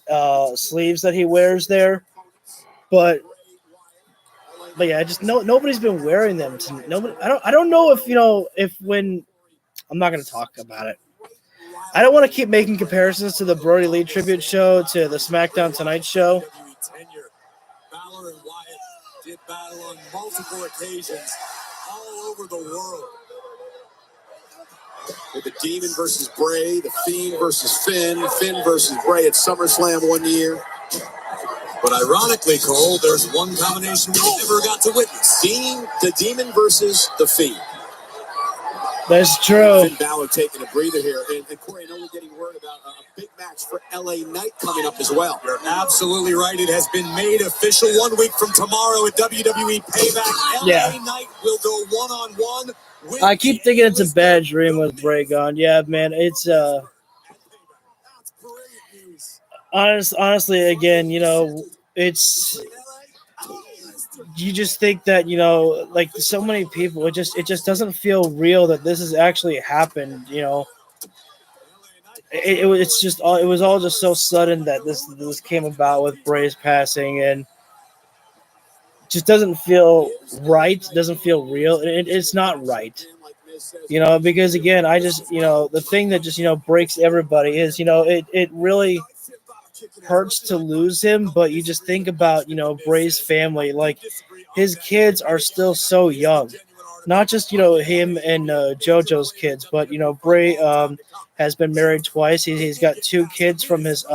sleeves that he wears there. But yeah, just nobody's been wearing them. Nobody. I don't know if when I'm not going to talk about it. I don't want to keep making comparisons to the Brody Lee tribute show to the SmackDown Tonight show. Balor and Wyatt did battle on multiple occasions all over the world. With the Demon versus Bray, the Fiend versus Finn, Finn versus Bray at SummerSlam one year. But ironically, Cole, there's one combination we never got to witness. The Demon versus the Fiend. That's true. Finn Balor taking a breather here. And Corey, I know we're getting word about a big match for LA Knight coming up as well. You're absolutely right. It has been made official 1 week from tomorrow at WWE Payback. LA Knight will go one-on-one. I keep thinking it's a bad dream with Bray gone. Yeah, man, it's honestly, again, it's you just think that like so many people, it just doesn't feel real that this has actually happened. It was all just so sudden that this came about with Bray's passing, and just doesn't feel right. Doesn't feel real. It's not right. Because again, I just the thing that just breaks everybody is it really hurts to lose him, but you just think about Bray's family, like his kids are still so young, not just him and JoJo's kids, but Bray has been married twice. He's got 2 kids from his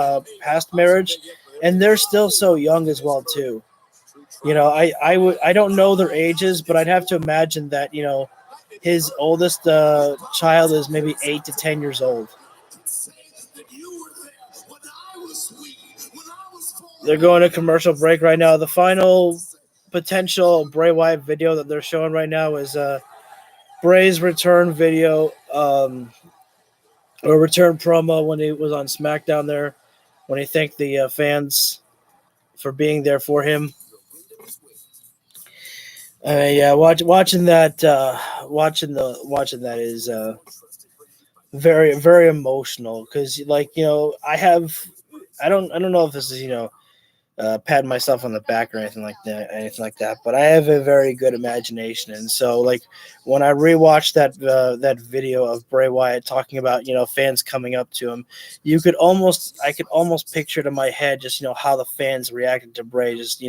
past marriage, and they're still so young as well too. I don't know their ages, but I'd have to imagine that his oldest child is maybe 8 to 10 years old. They're going to commercial break right now. The final potential Bray Wyatt video that they're showing right now is Bray's return video, or return promo when he was on SmackDown there, when he thanked the fans for being there for him. Yeah, watching that is very, very emotional because, I don't know if this is patting myself on the back or anything like that, but I have a very good imagination, and so when I rewatched that video of Bray Wyatt talking about fans coming up to him, I could almost picture it in my head just how the fans reacted to Bray, just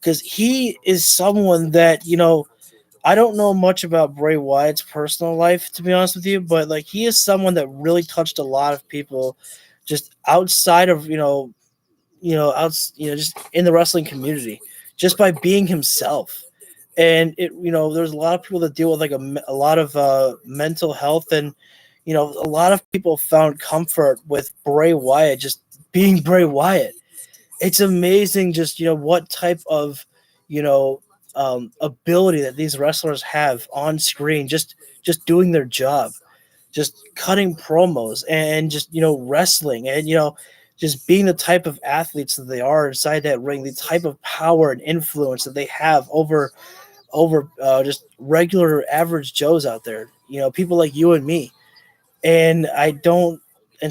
because he is someone that I don't know much about Bray Wyatt's personal life, to be honest with you, but he is someone that really touched a lot of people just outside of just in the wrestling community, just by being himself. And there's a lot of people that deal with a lot of mental health, and a lot of people found comfort with Bray Wyatt just being Bray Wyatt. It's amazing just what type of ability that these wrestlers have on screen, just doing their job, just cutting promos and just wrestling, and just being the type of athletes that they are inside that ring, the type of power and influence that they have over just regular average Joes out there, people like you and me. And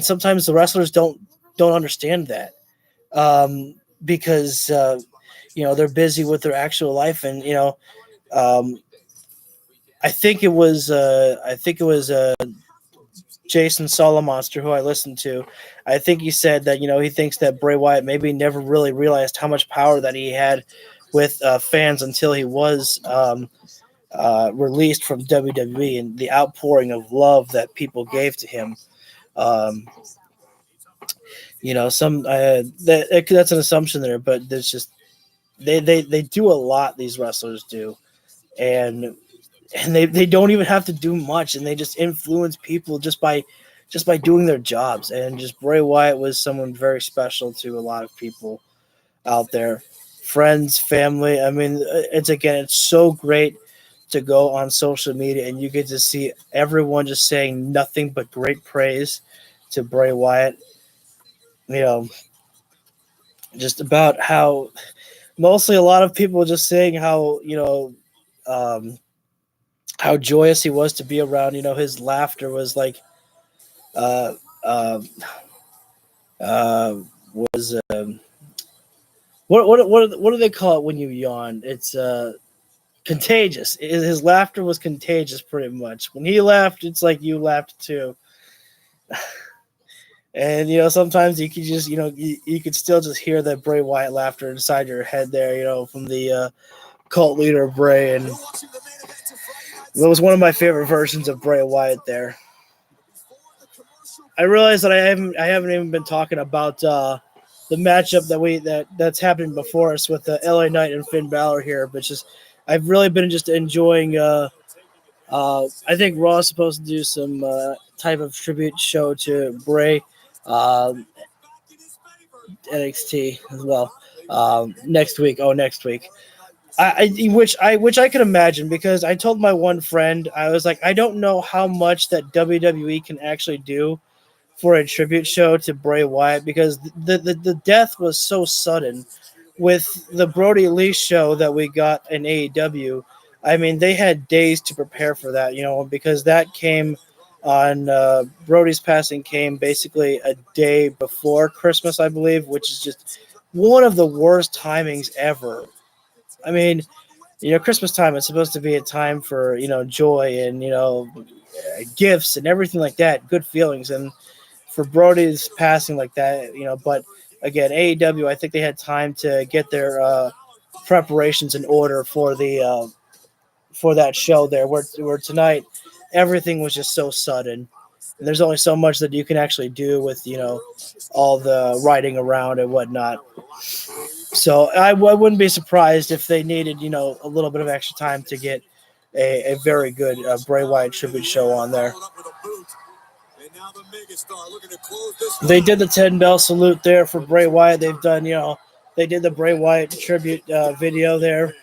sometimes the wrestlers don't don't understand that because they're busy with their actual life, and I think it was Jason Solomonster, who I listened to. I think he said that he thinks that Bray Wyatt maybe never really realized how much power that he had with fans until he was released from WWE, and the outpouring of love that people gave to him. That's an assumption there, but there's just they do a lot. These wrestlers do, and they don't even have to do much, and they just influence people just by doing their jobs. And just Bray Wyatt was someone very special to a lot of people out there, friends, family. I mean, it's so great to go on social media and you get to see everyone just saying nothing but great praise to Bray Wyatt. Just about how mostly a lot of people just saying how how joyous he was to be around. His laughter was like was what do they call it when you yawn? It's contagious. His laughter was contagious, pretty much. When he laughed, it's like you laughed too. And sometimes you could just you could still just hear that Bray Wyatt laughter inside your head there, from the cult leader Bray, and that was one of my favorite versions of Bray Wyatt there. I realize that I haven't even been talking about the matchup that's happening before us with LA Knight and Finn Balor here, but just I've really been just enjoying. I think Raw is supposed to do some type of tribute show to Bray, NXT as well next week. Next week. Which I can imagine, because I told my one friend, I was like, I don't know how much that WWE can actually do for a tribute show to Bray Wyatt, because the death was so sudden with the Brody Lee show that we got in AEW. I mean, they had days to prepare for that, because that came on Brody's passing came basically a day before Christmas, I believe, which is just one of the worst timings ever. I mean, Christmas time is supposed to be a time for, joy and, gifts and everything like that, good feelings. And for Brody's passing like that, but again, AEW, I think they had time to get their preparations in order for the for that show there, where tonight everything was just so sudden. And there's only so much that you can actually do with, all the writing around and whatnot. So I wouldn't be surprised if they needed, a little bit of extra time to get a very good Bray Wyatt tribute show on there. They did the 10-bell salute there for Bray Wyatt. They've done, they did the Bray Wyatt tribute video there.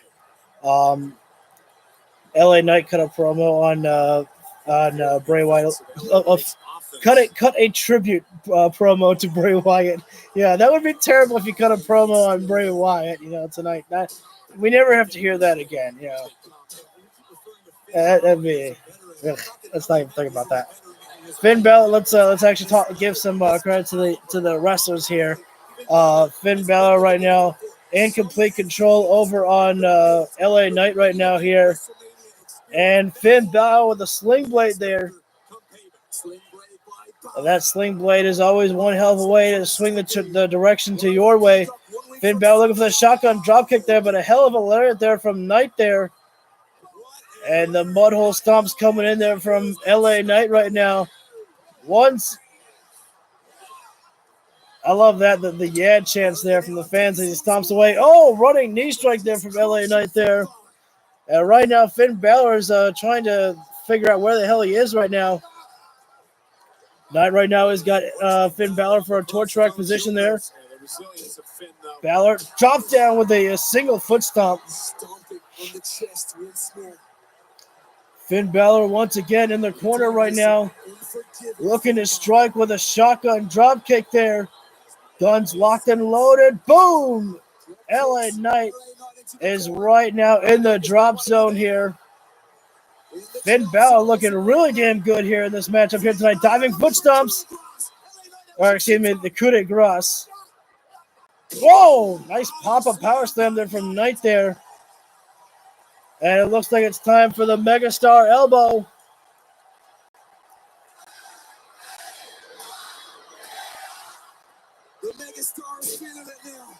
LA Knight cut a promo on Bray Wyatt. Cut a tribute promo to Bray Wyatt. Yeah, that would be terrible if you cut a promo on Bray Wyatt, tonight. We never have to hear that again, That'd be. Let's not even think about that. Finn Balor, let's actually give some credit to the wrestlers here. Finn Balor right now in complete control over on LA Knight right now here. And Finn Balor with a sling blade there. And that sling blade is always one hell of a way to swing the direction to your way. Finn Balor looking for the shotgun dropkick there, but a hell of a lariat there from Knight there. And the mudhole stomps coming in there from LA Knight right now. I love that, the yeah chants there from the fans as he stomps away. Oh, running knee strike there from LA Knight there. And right now, Finn Balor is trying to figure out where the hell he is right now. Knight right now has got Finn Balor for a torch rack position there. Balor dropped down with a single foot stomp. Finn Balor once again in the corner right now, looking to strike with a shotgun drop kick there. Guns locked and loaded. Boom! LA Knight is right now in the drop zone here. Finn Balor looking really damn good here in this matchup here tonight. Diving foot stomps. Or excuse me, the coup de grace. Whoa! Nice pop-up power slam there from Knight there. And it looks like it's time for the Megastar elbow. The Megastar is feeling it now.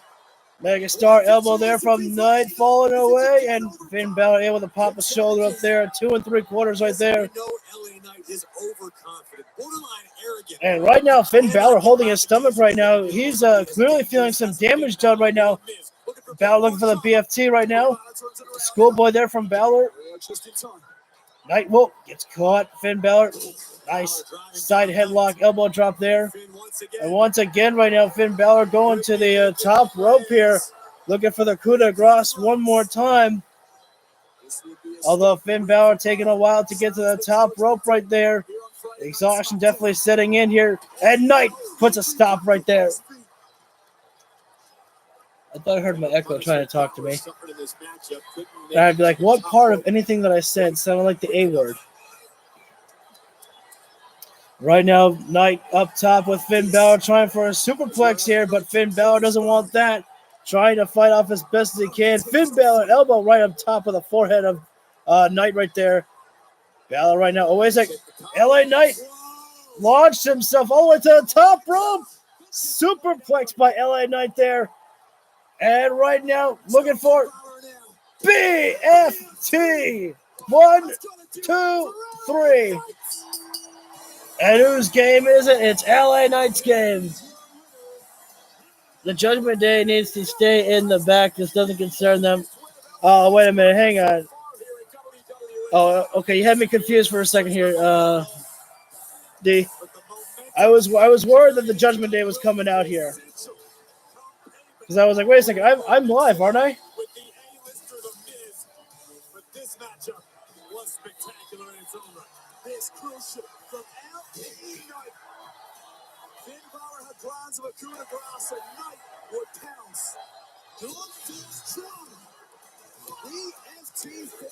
Megastar elbow there from Knight, falling away, and Finn Balor able to pop a shoulder up there. 2 3/4 right there. We know LA Knight is overconfident, borderline arrogant. And right now, Finn Balor holding his stomach right now. He's clearly feeling some damage done right now. Balor looking for the BFT right now. Schoolboy there from Balor. Knight, whoa, gets caught. Finn Balor, nice side headlock, elbow drop there. And once again right now, Finn Balor going to the top rope here, looking for the coup de grace one more time. Although Finn Balor taking a while to get to the top rope right there. Exhaustion definitely setting in here. And Knight puts a stop right there. I thought I heard my echo trying to talk to me. And I'd be like, what part of anything that I said sounded like the A word? Right now, Knight up top with Finn Balor trying for a superplex here, but Finn Balor doesn't want that. Trying to fight off as best as he can. Finn Balor elbow right up top of the forehead of Knight right there. Balor right now. Oh, wait a second. LA Knight launched himself all the way to the top rope. Superplex by LA Knight there. And right now, looking for BFT. 1, 2, 3. And whose game is it? It's LA Knight's game. The Judgment Day needs to stay in the back. This doesn't concern them. Oh, wait a minute. Hang on. Oh, okay. You had me confused for a second here, D. I was worried that the Judgment Day was coming out here. Because I was like, wait a second, I'm live, aren't I? With the A-lister, The Miz. But this matchup was spectacular in its own right. This crucial from LA Knight. Finn Balor had plans of a coup de grace, and Knight would pounce. Look strong. BFT for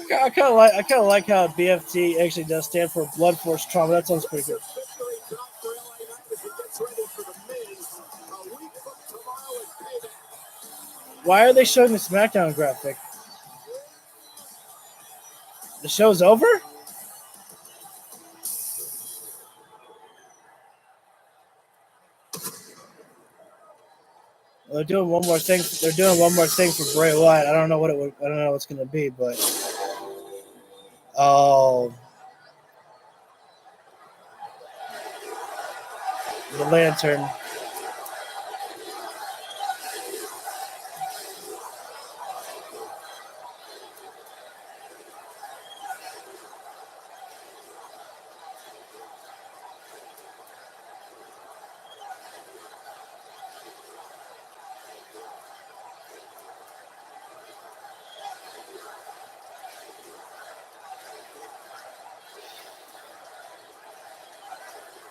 the I kind of like how BFT actually does stand for Blood Force Trauma. That sounds pretty good. victory drop for LA Knight as he gets ready for The Miz. A week from tomorrow is payback. Why are they showing the Smackdown graphic? The show's over? They're doing one more thing. They're doing one more thing for Bray Wyatt. I don't know what it would. I don't know what it's going to be, but oh, the lantern.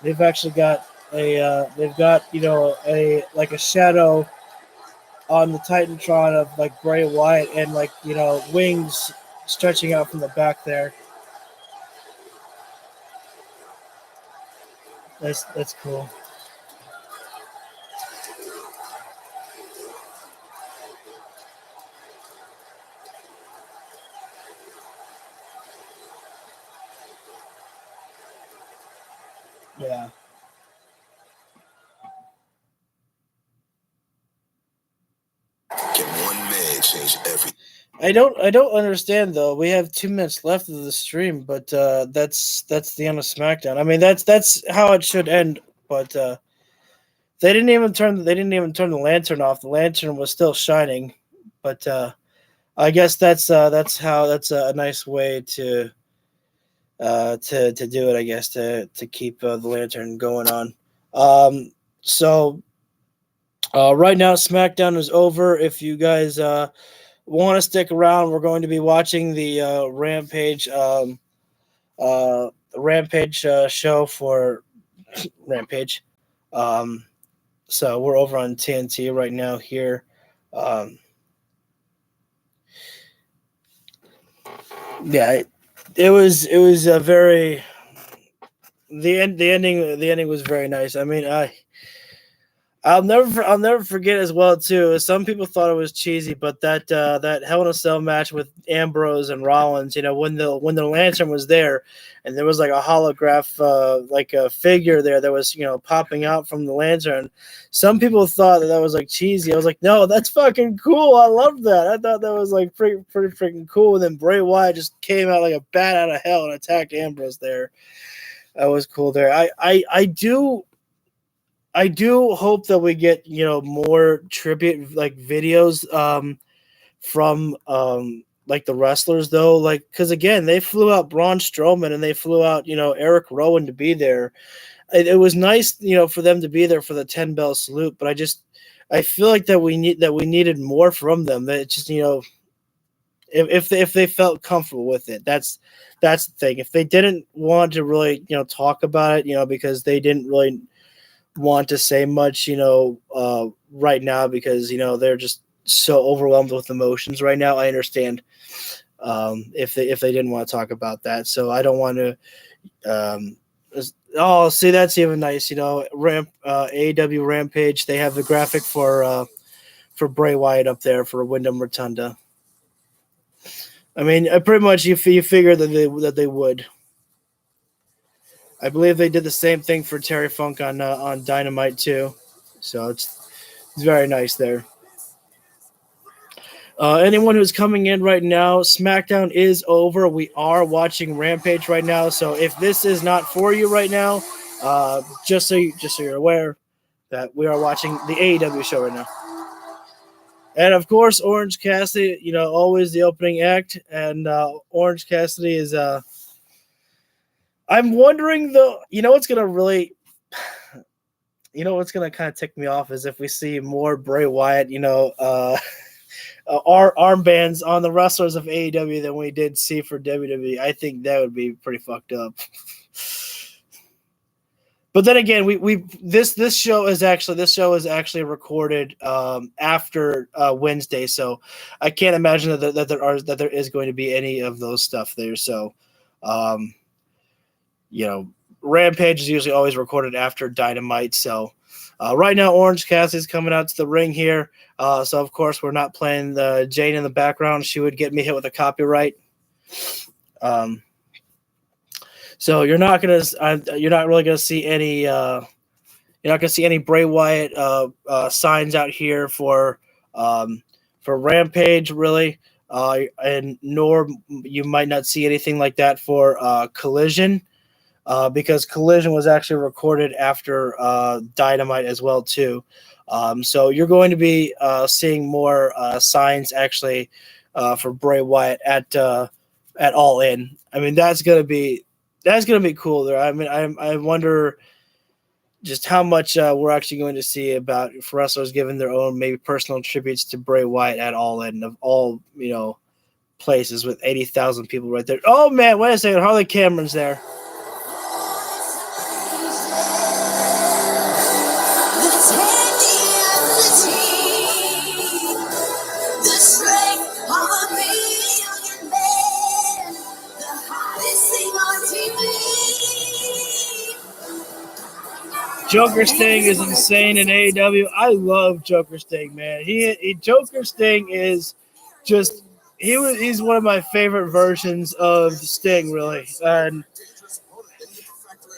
They've actually got a like a shadow on the Titantron of like Bray Wyatt and like wings stretching out from the back there. That's cool. Yeah. Can one man change everything? I don't understand though. We have 2 minutes left of the stream, but that's the end of SmackDown. I mean that's how it should end. But they didn't even turn the lantern off. The lantern was still shining. But I guess that's a nice way to do it. I guess to keep the lantern going on. So right now SmackDown is over. If you guys want to stick around, we're going to be watching the Rampage show for Rampage. So we're over on TNT right now here. Yeah, it was a very the ending was very nice. I mean, I'll never forget as well too. Some people thought it was cheesy, but that Hell in a Cell match with Ambrose and Rollins, when the lantern was there, and there was like a holograph, like a figure there that was popping out from the lantern. Some people thought that was like cheesy. I was like, no, that's fucking cool. I love that. I thought that was like pretty freaking cool. And then Bray Wyatt just came out like a bat out of hell and attacked Ambrose there. That was cool there. I do hope that we get more tribute like videos from like the wrestlers though, like because again they flew out Braun Strowman and they flew out Eric Rowan to be there. It was nice for them to be there for the 10 bell salute, but I feel like that we needed more from them. That just if they felt comfortable with it, that's the thing. If they didn't want to really talk about it because they didn't really want to say much right now because they're just so overwhelmed with emotions right now. I understand if they didn't want to talk about that, so I don't want to see, that's even nice. AEW Rampage, they have the graphic for Bray Wyatt up there for Wyndham Rotunda. I mean, pretty much you figure that they would. I believe they did the same thing for Terry Funk on Dynamite too, so it's very nice there. Anyone who's coming in right now, SmackDown is over. We are watching Rampage right now, so if this is not for you right now, just so you're aware that we are watching the AEW show right now. And of course, Orange Cassidy, always the opening act, and Orange Cassidy is I'm wondering though, what's gonna kind of tick me off is if we see more Bray Wyatt, armbands on the wrestlers of AEW than we did see for WWE. I think that would be pretty fucked up. But then again, this show is actually recorded after Wednesday, so I can't imagine that there is going to be any of those stuff there. So. Rampage is usually always recorded after Dynamite. So right now, Orange Cassidy's coming out to the ring here. So of course, we're not playing the Jane in the background. She would get me hit with a copyright. So you're not really gonna see any. You're not gonna see any Bray Wyatt signs out here for Rampage, really. And nor you might not see anything like that for Collision. Because Collision was actually recorded after Dynamite as well too, so you're going to be seeing more signs actually for Bray Wyatt at All In. I mean that's gonna be cool there. I mean I wonder just how much we're actually going to see about wrestlers giving their own maybe personal tributes to Bray Wyatt at All In of all places with 80,000 people right there. Oh man, wait a second, Harley Cameron's there. Joker Sting is insane in AEW. I love Joker Sting, man. Joker Sting is just he's one of my favorite versions of Sting, really. And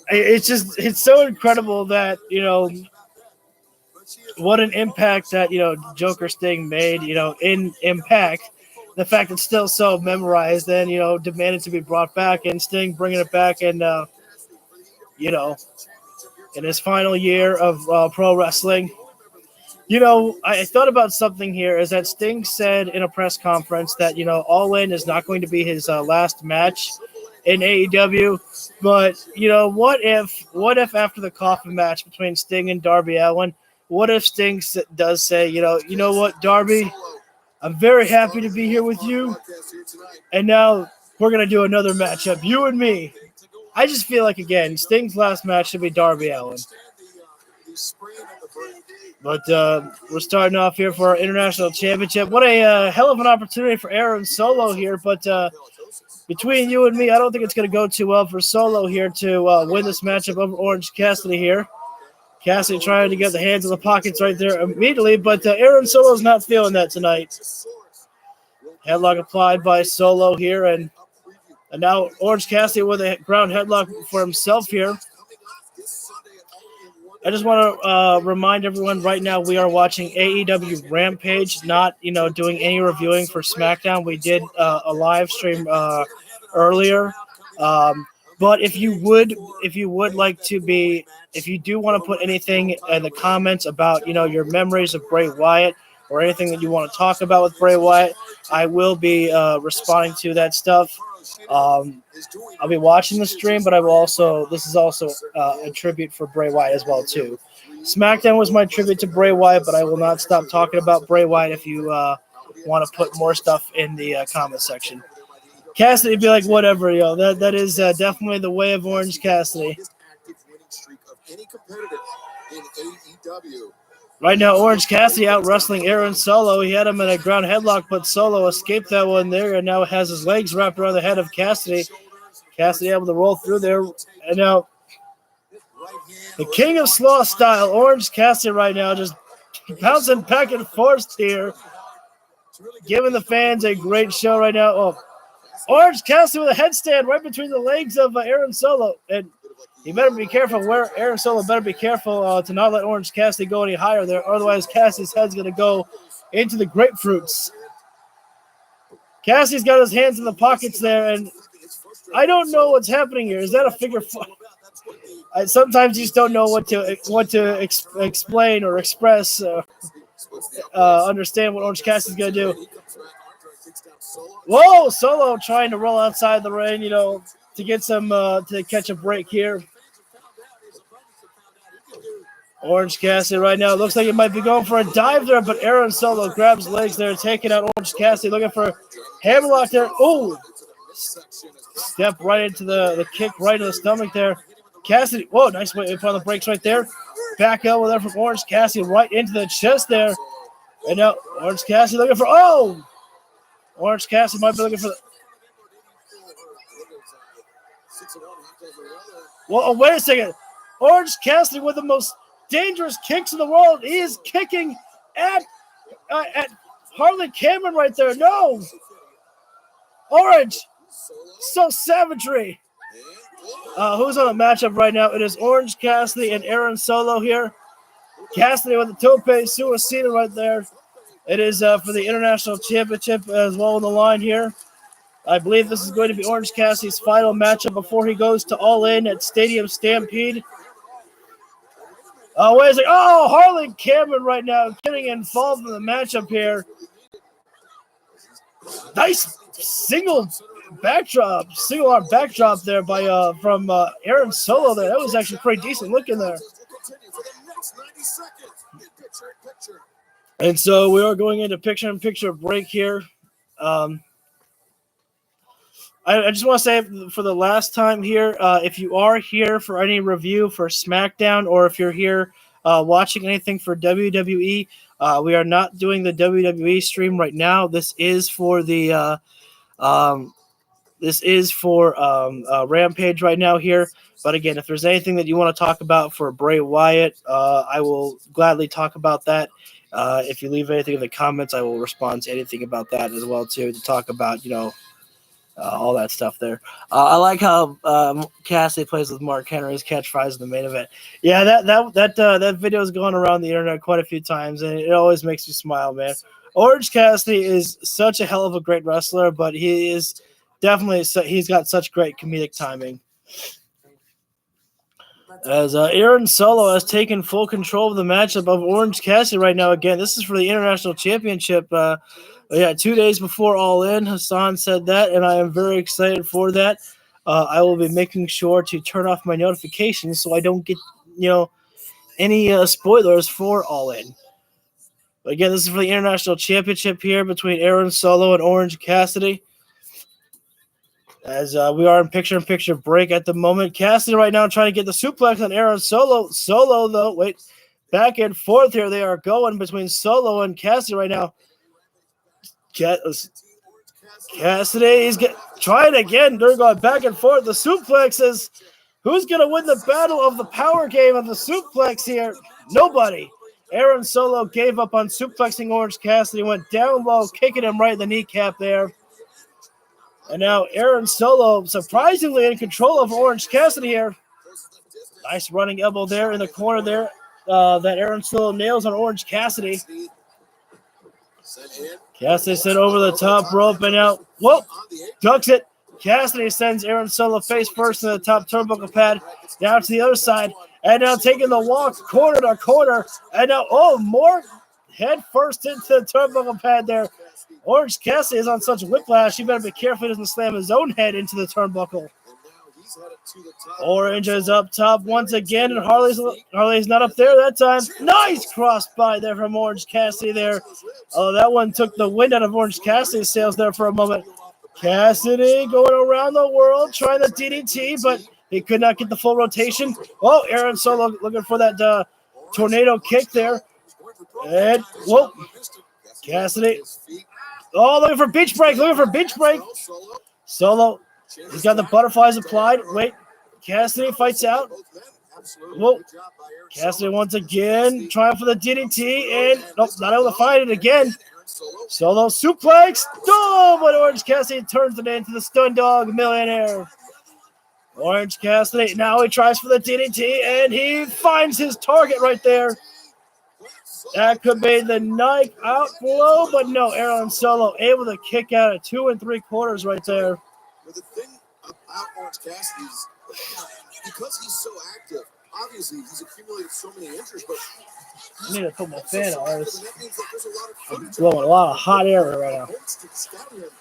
it's so incredible that what an impact that Joker Sting made in Impact. The fact it's still so memorized and demanded to be brought back, and Sting bringing it back, and in his final year of pro wrestling. I thought about something here is that Sting said in a press conference that, All In is not going to be his last match in AEW. But, what if after the coffin match between Sting and Darby Allin, what if Sting does say, you know what, Darby, I'm very happy to be here with you. And now we're going to do another matchup, you and me. I just feel like, again, Sting's last match should be Darby Allin. But we're starting off here for our International Championship. What a hell of an opportunity for Aaron Solo here. But between you and me, I don't think it's going to go too well for Solo here to win this matchup over Orange Cassidy here. Cassidy trying to get the hands in the pockets right there immediately, but Aaron Solo's not feeling that tonight. Headlock applied by Solo here, and now Orange Cassidy with a ground headlock for himself here. I just want to remind everyone right now we are watching AEW Rampage, not doing any reviewing for SmackDown. We did a live stream earlier, but if you would like to be, if you do want to put anything in the comments about your memories of Bray Wyatt or anything that you want to talk about with Bray Wyatt, I will be responding to that stuff. I'll be watching the stream, but this is also a tribute for Bray Wyatt as well too. SmackDown was my tribute to Bray Wyatt, but I will not stop talking about Bray Wyatt if you want to put more stuff in the comment section. Cassidy be like, whatever, that is definitely the way of Orange Cassidy. Right now, Orange Cassidy out wrestling Aaron Solo. He had him in a ground headlock, but Solo escaped that one there and now has his legs wrapped around the head of Cassidy. Cassidy able to roll through there. And now, the King of Slaw style, Orange Cassidy right now just bouncing back and forth here, giving the fans a great show right now. Oh, Orange Cassidy with a headstand right between the legs of Aaron Solo. And he better be careful. Aaron Solo better be careful to not let Orange Cassidy go any higher there. Otherwise, Cassidy's head's going to go into the grapefruits. Cassidy's got his hands in the pockets there, and I don't know what's happening here. Is that a figure four? Sometimes you just don't know what to explain or express, understand what Orange Cassidy's going to do. Whoa, Solo trying to roll outside the ring, to get some to catch a break here. Orange Cassidy right now looks like he might be going for a dive there, but Aaron Solo grabs legs there, taking out Orange Cassidy, looking for a hammerlock there. Oh, step right into the kick right in the stomach there. Cassidy, whoa, nice way upon the brakes right there. Back elbow there from Orange Cassidy right into the chest there. And now Orange Cassidy looking for, Orange Cassidy might be looking for well, wait a second. Orange Cassidy with the most dangerous kicks in the world. He is kicking at Harley Cameron right there. No. Orange. So savagery. Who's on the matchup right now? It is Orange Cassidy and Aaron Solo here. Cassidy with the tope suicida right there. It is for the International Championship as well on the line here. I believe this is going to be Orange Cassidy's final matchup before he goes to All In at Stadium Stampede. Wait a second. Oh, Harley Cameron right now getting involved in the matchup here. Nice single arm backdrop there by from Aaron Solo there. That was actually pretty decent looking there. And so we are going into picture-in-picture break here. I just want to say for the last time here, if you are here for any review for SmackDown or if you're here watching anything for WWE, we are not doing the WWE stream right now. This is for the Rampage right now here. But again, if there's anything that you want to talk about for Bray Wyatt, I will gladly talk about that. If you leave anything in the comments, I will respond to anything about that as well too, to talk about, all that stuff there. I like how Cassidy plays with Mark Henry's catchphrase in the main event. Yeah, that video has gone around the internet quite a few times, and it always makes you smile, man. Orange Cassidy is such a hell of a great wrestler, but he is definitely he's got such great comedic timing. As Aaron Solo has taken full control of the matchup of Orange Cassidy right now. Again, this is for the International Championship. 2 days before All In, Hassan said that, and I am very excited for that. I will be making sure to turn off my notifications so I don't get, any spoilers for All In. But again, this is for the International Championship here between Aaron Solo and Orange Cassidy. As we are in picture-in-picture break at the moment. Cassidy right now trying to get the suplex on Aaron Solo. Solo, though, back and forth here. They are going between Solo and Cassidy right now. Cassidy, he's trying again. They're going back and forth. The suplexes. Who's going to win the battle of the power game of the suplex here? Nobody. Aaron Solo gave up on suplexing Orange Cassidy, went down low, kicking him right in the kneecap there. And now Aaron Solo surprisingly in control of Orange Cassidy here. Nice running elbow there in the corner there that Aaron Solo nails on Orange Cassidy. Cassidy sent over the top rope and out. Whoa, ducks it. Cassidy sends Aaron Solo face first to the top turnbuckle pad. Down to the other side. And now taking the walk corner to corner. And now, more head first into the turnbuckle pad there. Orange Cassidy is on such whiplash. He better be careful he doesn't slam his own head into the turnbuckle. Orange is up top once again, and Harley's not up there that time. Nice crossbody there from Orange Cassidy there. Oh, that one took the wind out of Orange Cassidy's sails there for a moment. Cassidy going around the world trying the DDT, but he could not get the full rotation. Oh, Aaron Solo looking for that tornado kick there. And, whoa, Cassidy. Oh, looking for beach break, Solo, he's got the butterflies applied. Wait, Cassidy fights out. Whoa, Cassidy once again trying for the DDT, and nope, not able to find it again. Solo suplex. Oh, but Orange Cassidy turns it into the Stun Dog Millionaire. Orange Cassidy, now he tries for the DDT, and he finds his target right there. That could be the knife out blow, but no, Aaron Solo able to kick out at 2 3/4 right there. But the thing about Orange Cassidy is because he's so active, obviously he's accumulated so many injuries, but I need to put my fan on. I'm blowing a lot of hot air right now.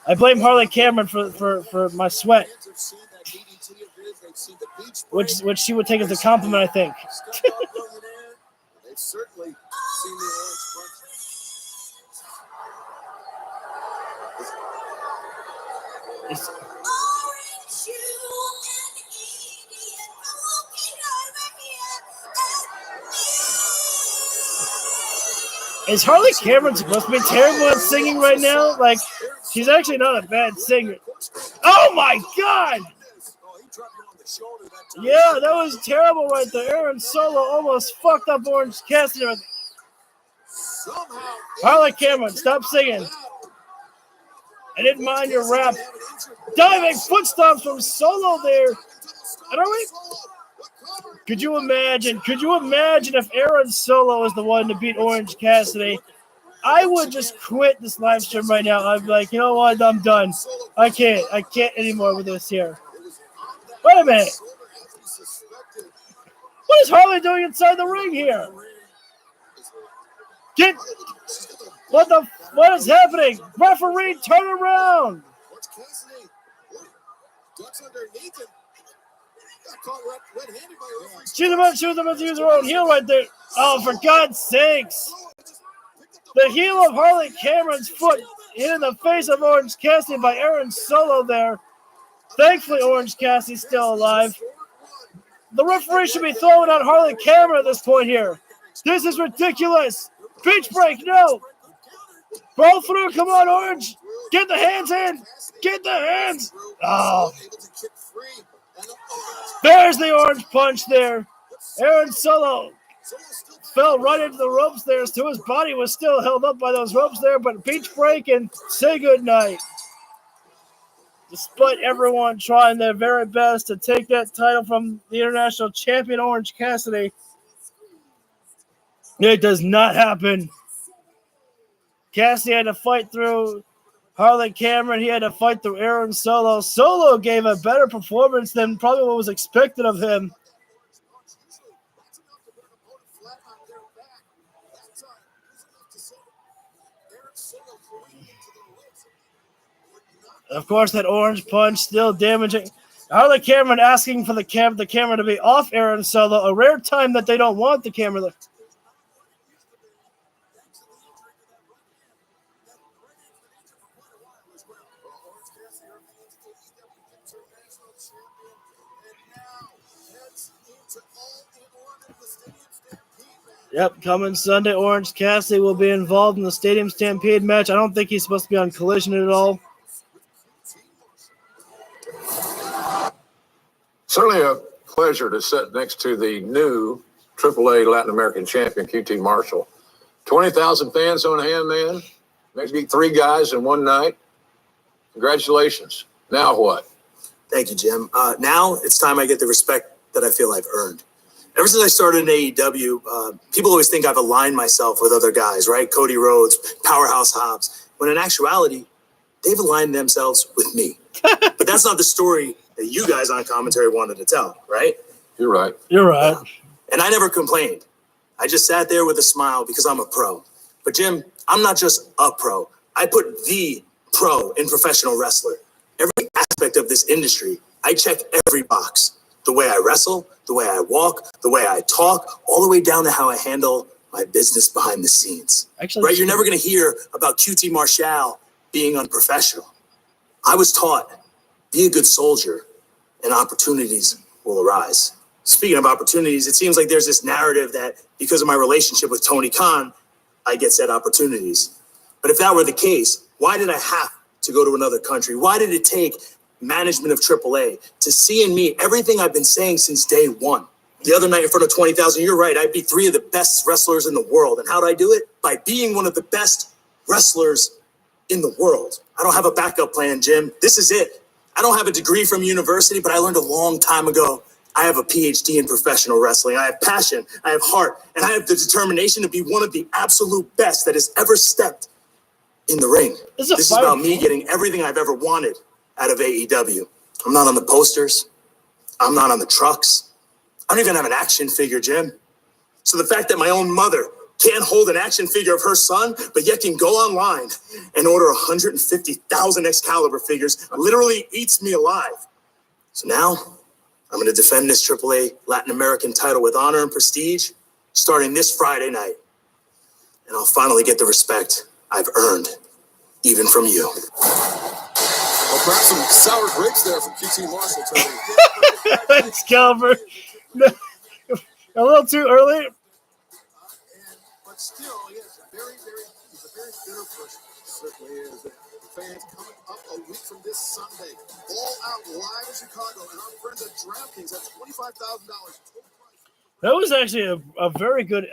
I blame Harley Cameron for my sweat, which she would take as a compliment, I think. They've certainly seen the Orange punch. Is Harley Cameron supposed to be terrible at singing right now? Like, she's actually not a bad singer. Oh my God! Yeah, that was terrible right there. Aaron Solo almost fucked up Orange Cassidy. Harley Cameron, stop singing. I didn't mind your rap. Diving foot stomps from Solo there. I don't Could you imagine if Aaron Solo is the one to beat Orange Cassidy? I would just quit this live stream right now. I'd be like, you know what? I'm done. I can't anymore with this here. Wait a minute. What is Harley doing inside the ring here? What is happening? Referee, turn around. She's about to use her own heel right there. Oh, for God's sakes. The heel of Harley Cameron's foot hit in the face of Orange Cassidy by Aaron Solo there. Thankfully, Orange Cassidy's still alive. The referee should be throwing out Harley Cameron at this point here. This is ridiculous. Beach break, no. Roll through, come on, Orange. Get the hands in. Get the hands. Oh. There's the orange punch there. Aaron Solo fell right into the ropes there, so his body was still held up by those ropes there, but beach break and say goodnight. Despite everyone trying their very best to take that title from the International Champion Orange Cassidy, it does not happen. Cassidy had to fight through Harley Cameron. He had to fight through Aaron Solo. Solo gave a better performance than probably what was expected of him. Of course, that orange punch still damaging. Harley Cameron asking for the camera to be off Aaron Solo. A rare time that they don't want the camera. Yep, coming Sunday, Orange Cassidy will be involved in the Stadium Stampede match. I don't think he's supposed to be on Collision at all. Certainly a pleasure to sit next to the new AAA Latin American champion, QT Marshall. 20,000 fans on hand, man. Maybe 3 guys in one night. Congratulations. Now what? Thank you, Jim. Now it's time I get the respect that I feel I've earned. Ever since I started in AEW, people always think I've aligned myself with other guys, right? Cody Rhodes, Powerhouse Hobbs. When in actuality, they've aligned themselves with me. But that's not the story that you guys on commentary wanted to tell, right? You're right. You're right. Yeah. And I never complained. I just sat there with a smile because I'm a pro. But Jim, I'm not just a pro. I put the pro in professional wrestler. Every aspect of this industry, I check every box. The way I wrestle, the way I walk, the way I talk, all the way down to how I handle my business behind the scenes. Actually, right? You're never going to hear about QT Marshall being unprofessional. I was taught, be a good soldier and opportunities will arise. Speaking of opportunities, it seems like there's this narrative that because of my relationship with Tony Khan, I get said opportunities. But if that were the case, why did I have to go to another country? Why did it take management of AAA to see in me everything I've been saying since day one? The other night in front of 20,000, you're right, I beat 3 of the best wrestlers in the world. And how do I do it? By being one of the best wrestlers in the world. I don't have a backup plan, Jim. This is it. I don't have a degree from university, but I learned a long time ago. I have a PhD in professional wrestling. I have passion, I have heart, and I have the determination to be one of the absolute best that has ever stepped in the ring. This is about me getting everything I've ever wanted out of AEW. I'm not on the posters. I'm not on the trucks. I don't even have an action figure, Jim. So the fact that my own mother can't hold an action figure of her son, but yet can go online and order 150,000 Excalibur figures literally eats me alive. So now I'm going to defend this AAA Latin American title with honor and prestige starting this Friday night. And I'll finally get the respect I've earned, even from you. Well, perhaps some sour grapes there from QT Marshall, Tony. Excalibur. A little too early. But still, he's a very bitter person. Certainly is. The fans coming up a week from this Sunday. All Out live in Chicago, and our friends at DraftKings have $25,000. That was actually a very good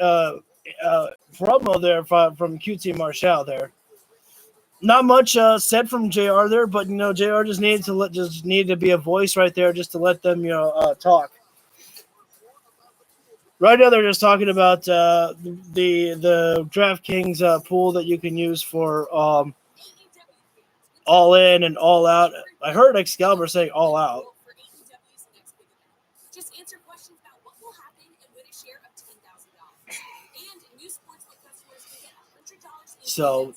promo there from QT Marshall there. Not much said from JR there, but JR just needed to be a voice right there just to let them talk. Right now they're just talking about the DraftKings pool that you can use for All In and All Out. I heard Excalibur saying All Out. Just answer questions about what will happen and win a share of $10,000. And new sportsbook customers can get $100 in So,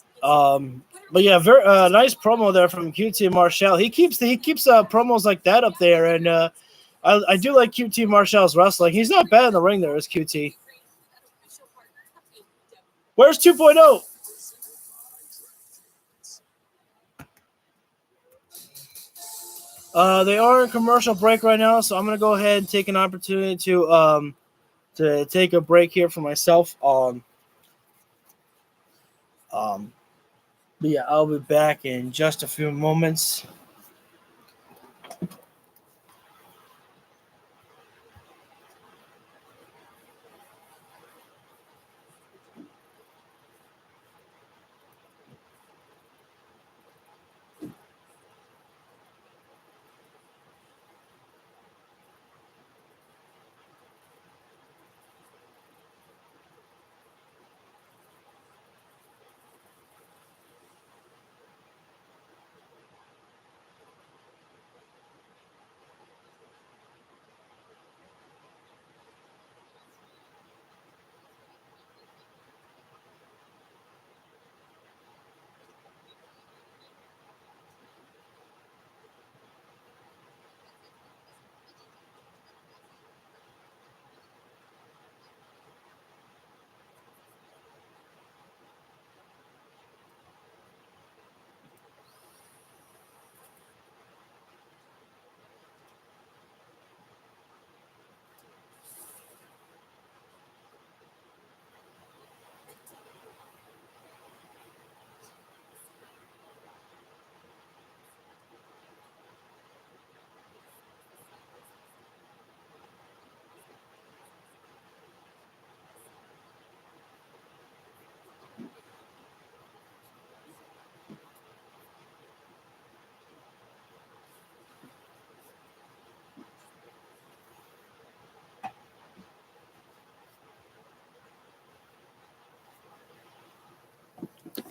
but yeah, very nice promo there from QT Marshall. He keeps promos like that up there, and I do like QT Marshall's wrestling. He's not bad in the ring there, is QT. Where's 2.0? They are in commercial break right now, so I'm gonna go ahead and take an opportunity to take a break here for myself. But yeah, I'll be back in just a few moments.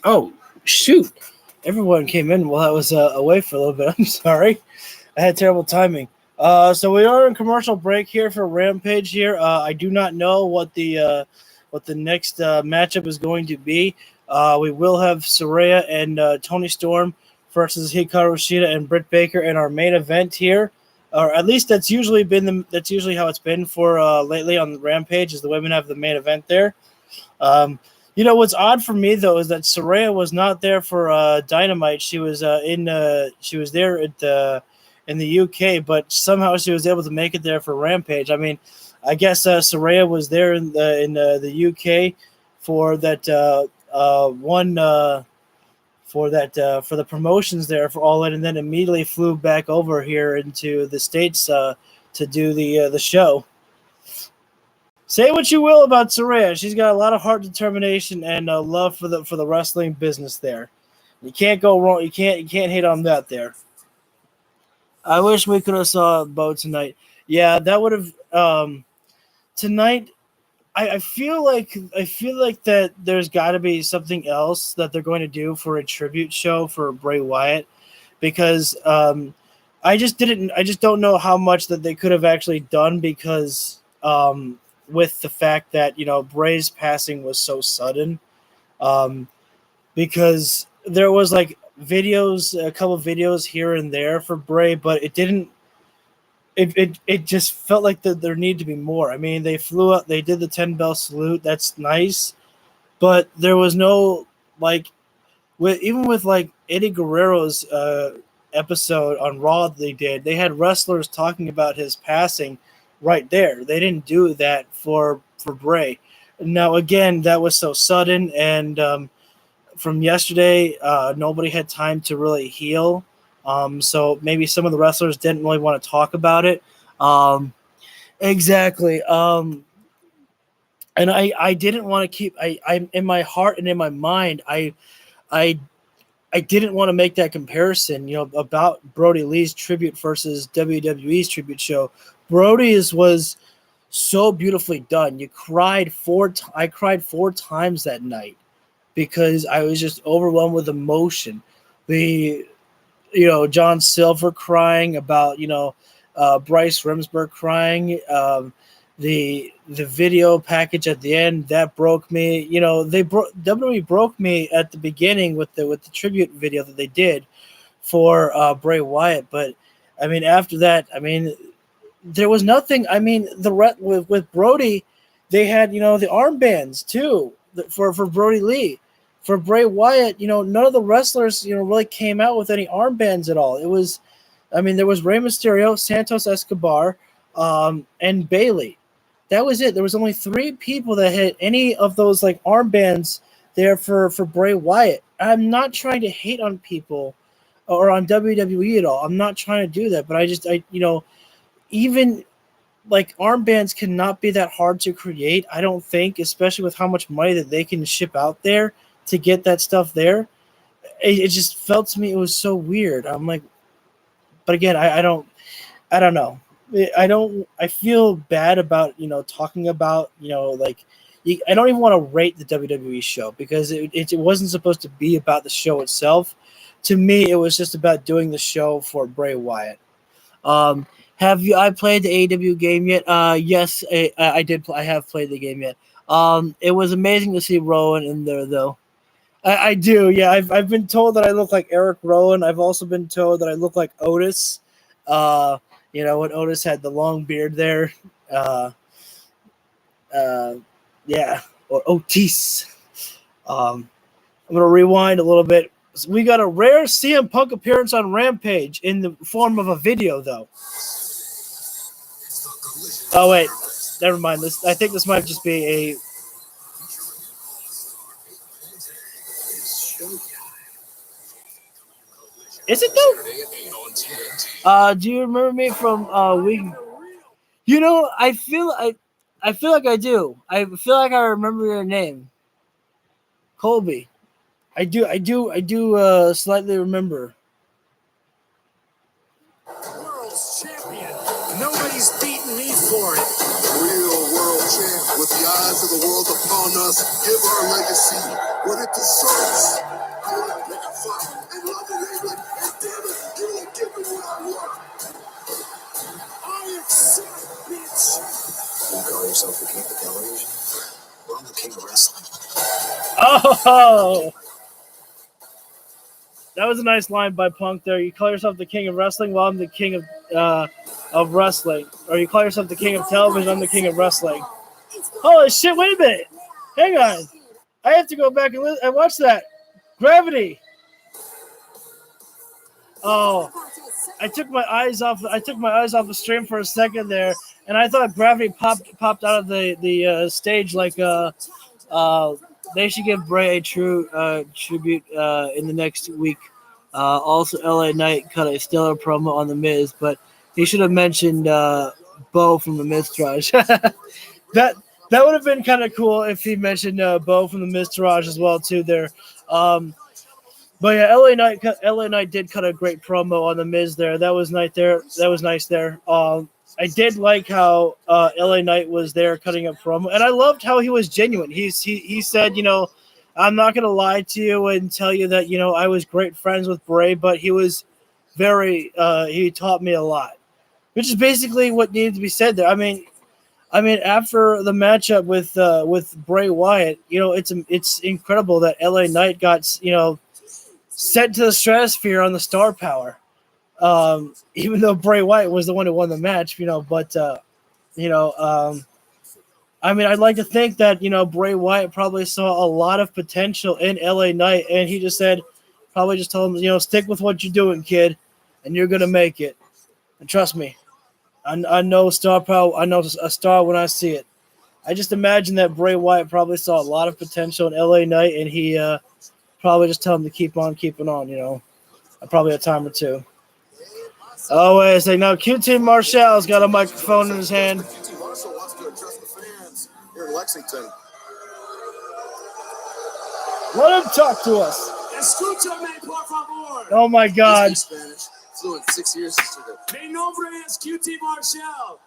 Oh, shoot. Everyone came in while I was away for a little bit. I'm sorry. I had terrible timing. So we are in commercial break here for Rampage here. I do not know what the next matchup is going to be. We will have Saraya and Toni Storm versus Hikaru Shida and Britt Baker in our main event here. Or at least that's usually how it's been for lately on Rampage, is the women have the main event there. What's odd for me though is that Saraya was not there for Dynamite. She was there in the UK, but somehow she was able to make it there for Rampage. I mean, I guess Saraya was there in the UK for that for the promotions there for All In, and then immediately flew back over here into the States to do the show. Say what you will about Saraya, she's got a lot of heart, determination, and love for the wrestling business there. You can't go wrong. You can't hate on that there. I wish we could have saw Bo tonight. Yeah, that would have tonight. I feel like that there's got to be something else that they're going to do for a tribute show for Bray Wyatt, because I just don't know how much that they could have actually done, because with the fact that Bray's passing was so sudden, because there was like a couple of videos here and there for Bray, but it didn't. It just felt like there needed to be more. I mean, they flew out, they did the 10-bell salute. That's nice, but there was no even with Eddie Guerrero's episode on Raw. They had wrestlers talking about his passing right there. They didn't do that for Bray. Now again, that was so sudden, and from yesterday, nobody had time to really heal. So maybe some of the wrestlers didn't really want to talk about it. Exactly. And I didn't want to keep. I in my heart and in my mind, I didn't want to make that comparison. About Brody Lee's tribute versus WWE's tribute show. Brody's was so beautifully done. I cried 4 times that night because I was just overwhelmed with emotion. John Silver crying, about Bryce Remsburg crying, the video package at the end that broke me. WWE broke me at the beginning with the tribute video that they did for Bray Wyatt, but I mean after that, I mean there was nothing. I mean with Brody, they had the armbands too for Brody Lee. For Bray Wyatt, none of the wrestlers, really came out with any armbands at all. It was, there was Rey Mysterio, Santos Escobar, and Bayley. That was it. There was only 3 people that had any of those armbands there for Bray Wyatt. I'm not trying to hate on people or on WWE at all. I'm not trying to do that, but even armbands cannot be that hard to create. I don't think, especially with how much money that they can ship out there to get that stuff there. It just felt to me it was so weird. I'm like, but again, I don't know. I feel bad about talking about I don't even want to rate the WWE show, because it wasn't supposed to be about the show itself. To me, it was just about doing the show for Bray Wyatt. I played the AEW game yet? Yes, I did. I have played the game yet. It was amazing to see Rowan in there, though. I do, yeah. I've been told that I look like Eric Rowan. I've also been told that I look like Otis. When Otis had the long beard there. Yeah, or Otis. I'm gonna rewind a little bit. So we got a rare CM Punk appearance on Rampage in the form of a video, though. Oh wait, never mind. I think this might just be a. Is it though? Do you remember me from week? I feel like I do. I feel like I remember your name, Colby. I do slightly remember. World's champion. Nobody's beaten me for it. Real world champ, with the eyes of the world upon us, give our legacy what it deserves. Oh, that was a nice line by Punk there. You call yourself the king of wrestling? Well, I'm the king of wrestling. Or you call yourself the king of television? I'm the king of wrestling. Holy shit, wait a minute. Hang on. I have to go back and watch that. Gravity. Oh, I took my eyes off the stream for a second there, and I thought Gravity popped out of the stage like they should give Bray a true tribute in the next week. Also, LA Knight cut a stellar promo on The Miz, but he should have mentioned Bo from The Miztourage. that would have been kind of cool if he mentioned Bo from The Miztourage as well too there. But yeah, LA Knight did cut a great promo on The Miz there. That was nice there. I did like how LA Knight was there cutting a promo, and I loved how he was genuine. He said, I'm not going to lie to you and tell you that, I was great friends with Bray, but he was he taught me a lot, which is basically what needed to be said there. I mean, after the matchup with Bray Wyatt, it's incredible that LA Knight got, sent to the stratosphere on the star power. Even though Bray Wyatt was the one who won the match, I'd like to think that, Bray Wyatt probably saw a lot of potential in LA Knight, and he just told him, stick with what you're doing, kid, and you're going to make it. And trust me, I know star power. I know a star when I see it. I just imagine that Bray Wyatt probably saw a lot of potential in LA Knight, and he probably just tell him to keep on keeping on, probably a time or two. Oh, wait a second. Now, QT Marshall's got a microphone in his hand. QT Marshall wants to address the fans here in Lexington. Let him talk to us. Escúchame, por favor. Oh, my God. Spanish. Fluent 6 years yesterday. Mi nombre es QT Marshall.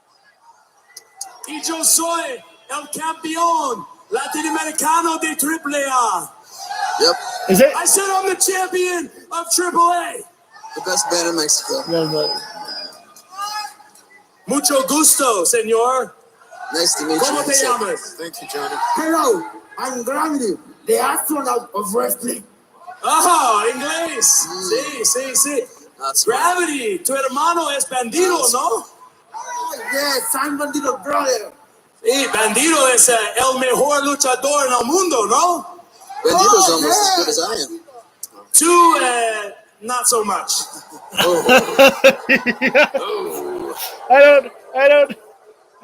Y yo soy el campeón latinoamericano de AAA. Yep. Is it? I said I'm the champion of AAA. The best band in Mexico. Mucho gusto, señor. Nice to meet you. ¿Cómo te llamas? Thank you, Johnny. Hello, I'm Gravity, the astronaut of wrestling. Oh, inglés. Sí. That's Gravity, tu hermano es Bandido, ¿no? Oh, yes, I'm Bandido's brother. Sí, Bandido es el mejor luchador en el mundo, ¿no? Bandido's almost as good as I am. Two, not so much. I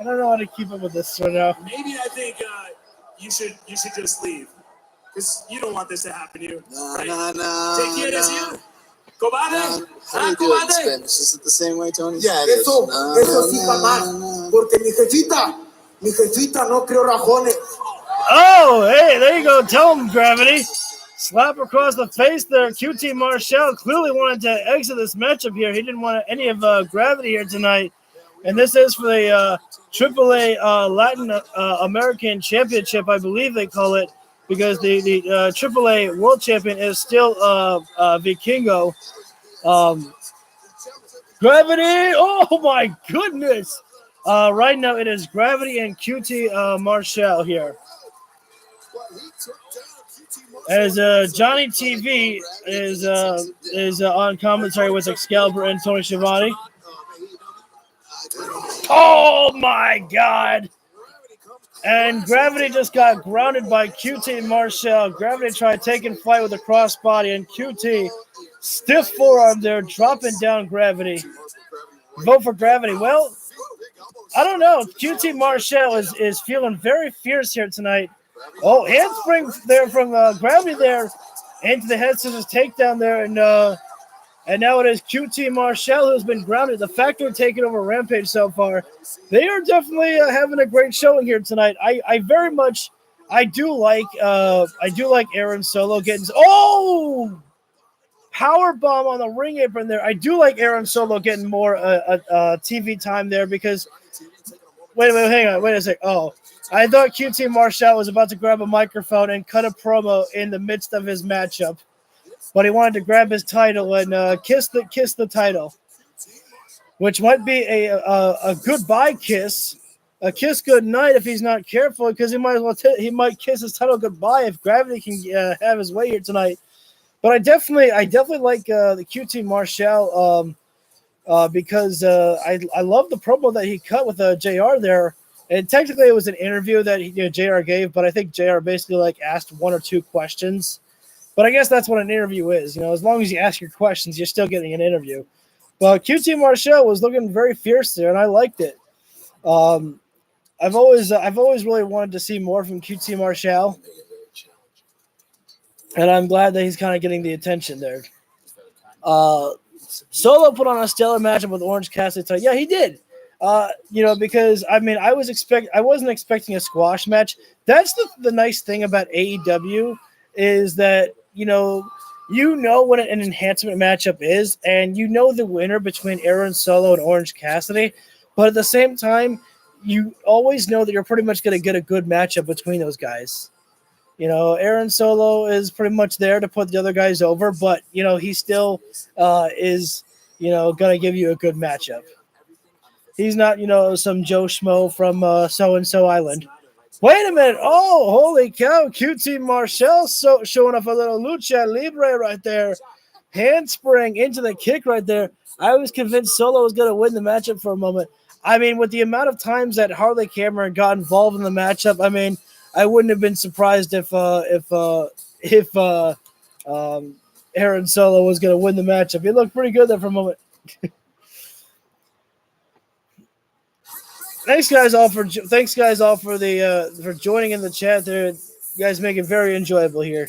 don't know how to keep up with this right now. Maybe I think you should just leave, because you don't want this to happen to you. No. ¿Te quieres ir? ¿Cobarde? How do you do it in ¿Cobarde? Spanish? Is it the same way, Tony? Yeah, eso sí está mal, porque mi jefita no crió rajones. Oh, hey, there you go. Tell him, Gravity. Slap across the face there. QT Marshall clearly wanted to exit this matchup here. He didn't want any of Gravity here tonight. And this is for the AAA Latin American Championship, I believe they call it, because the AAA World Champion is still Vikingo. Gravity, oh my goodness. Right now it is Gravity and QT Marshall here. As Johnny TV is on commentary with Excalibur and Tony Schiavone. Oh my God! And Gravity just got grounded by QT Marshall. Gravity tried taking flight with a crossbody, and QT stiff forearm there, dropping down Gravity. Vote for Gravity. Well, I don't know. QT Marshall is feeling very fierce here tonight. Oh, handspring there from Gravity there into the head scissors takedown there, and now it is QT Marshall who's been grounded. The Factory taking over Rampage so far. They are definitely having a great showing here tonight. I do like Aaron Solo getting power bomb on the ring apron there. I do like Aaron Solo getting more TV time there because wait a sec. Oh, I thought QT Marshall was about to grab a microphone and cut a promo in the midst of his matchup, but he wanted to grab his title and kiss the title, which might be a goodbye kiss a kiss goodnight if he's not careful, because he might as well he might kiss his title goodbye if Gravity can have his way here tonight. But I definitely like the QT Marshall because I love the promo that he cut with JR there. And technically it was an interview that JR gave, but I think JR basically like asked one or two questions. But I guess that's what an interview is. As long as you ask your questions, you're still getting an interview. But QT Marshall was looking very fierce there, and I liked it. I've always really wanted to see more from QT Marshall, and I'm glad that he's kind of getting the attention there. Solo put on a stellar matchup with Orange Cassidy. Yeah, he did. Because I wasn't expecting a squash match. That's the nice thing about AEW is that what an enhancement matchup is, and the winner between Aaron Solo and Orange Cassidy. But at the same time, you always know that you're pretty much going to get a good matchup between those guys. Aaron Solo is pretty much there to put the other guys over, but he still is going to give you a good matchup. He's not some Joe Schmo from so-and-so island. Wait a minute. Oh, holy cow. QT Marshall showing off a little lucha libre right there. Handspring into the kick right there. I was convinced Solo was going to win the matchup for a moment. I mean, with the amount of times that Harley Cameron got involved in the matchup, I wouldn't have been surprised if Aaron Solo was going to win the matchup. He looked pretty good there for a moment. Thanks guys all for for joining in the chat there. You guys make it very enjoyable here.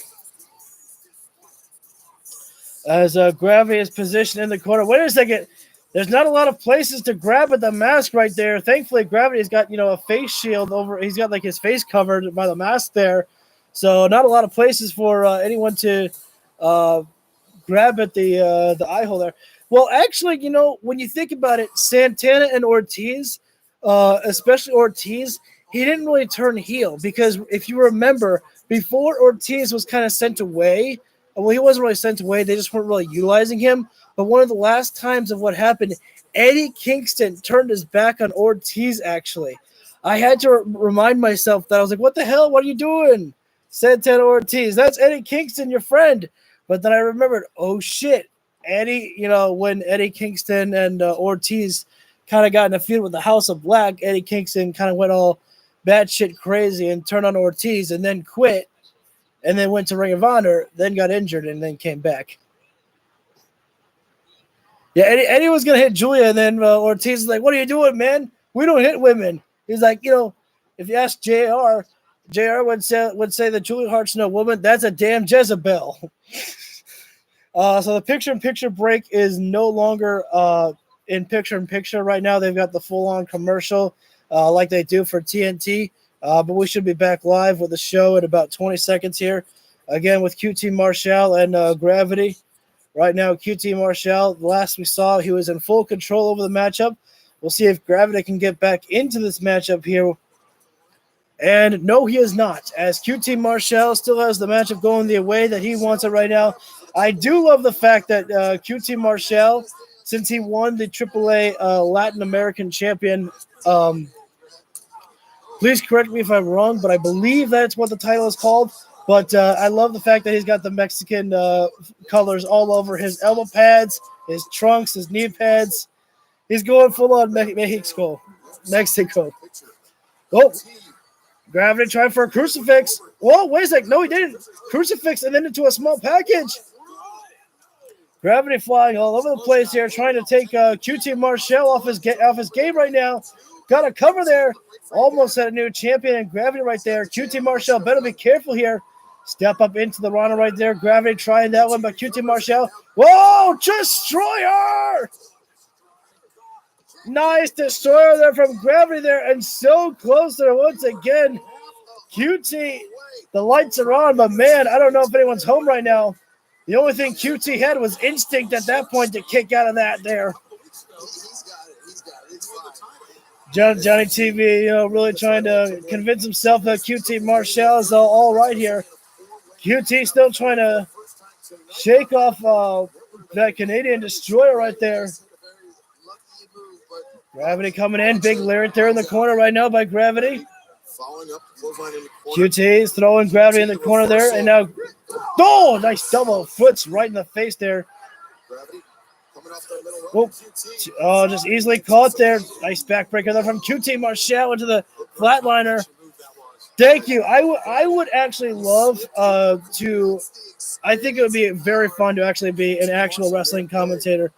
As Gravity is positioned in the corner. Wait a second. There's not a lot of places to grab at the mask right there. Thankfully, Gravity's got a face shield over. He's got like his face covered by the mask there, so not a lot of places for anyone to grab at the eye hole there. Well, actually, when you think about it, Santana and Ortiz. Especially Ortiz, he didn't really turn heel because if you remember, before Ortiz was kind of sent away, well, he wasn't really sent away. They just weren't really utilizing him. But one of the last times of what happened, Eddie Kingston turned his back on Ortiz, actually. I had to remind myself that I was like, what the hell? What are you doing? Santana Ortiz. That's Eddie Kingston, your friend. But then I remembered, oh, shit. Eddie, when Eddie Kingston and Ortiz kind of got in a feud with the House of Black, Eddie Kingston kind of went all batshit crazy and turned on Ortiz and then quit and then went to Ring of Honor, then got injured and then came back. Yeah, Eddie was going to hit Julia, and then Ortiz is like, what are you doing, man? We don't hit women. He's like, if you ask JR would say that Julia Hart's no woman. That's a damn Jezebel. So the picture-in-picture break is no longer in picture-in-picture right now. They've got the full-on commercial like they do for TNT. But we should be back live with the show in about 20 seconds here. Again, with QT Marshall and Gravity. Right now, QT Marshall, the last we saw, he was in full control over the matchup. We'll see if Gravity can get back into this matchup here. And no, he is not, as QT Marshall still has the matchup going the way that he wants it right now. I do love the fact that QT Marshall, since he won the AAA Latin American champion, please correct me if I'm wrong, but I believe that's what the title is called. But I love the fact that he's got the Mexican colors all over his elbow pads, his trunks, his knee pads. He's going full on Mexico. Oh, Gravity trying for a crucifix. Whoa, wait a sec. No, he didn't. Crucifix and then into a small package. Gravity flying all over the place here, trying to take QT Marshall off his game right now. Got a cover there. Almost had a new champion and Gravity right there. QT Marshall better be careful here. Step up into the Rana right there. Gravity trying that one, but QT Marshall. Whoa, Destroyer! Nice Destroyer there from Gravity there, and so close there once again. QT, the lights are on, but man, I don't know if anyone's home right now. The only thing QT had was instinct at that point to kick out of that there. Johnny TV, really trying to convince himself that QT Marshall is all right here. QT still trying to shake off that Canadian Destroyer right there. Gravity coming in. Big lyric there in the corner right now by Gravity. Following up the clothesline in the corner. QT is throwing Gravity in the corner there. And now, oh, nice double foots right in the face there. Gravity coming off that little Oh, run. QT. oh, just easily caught there. Nice backbreaker there from QT Marshall into the flatliner. Thank you. I would actually love to. I think it would be very fun to actually be an actual wrestling commentator.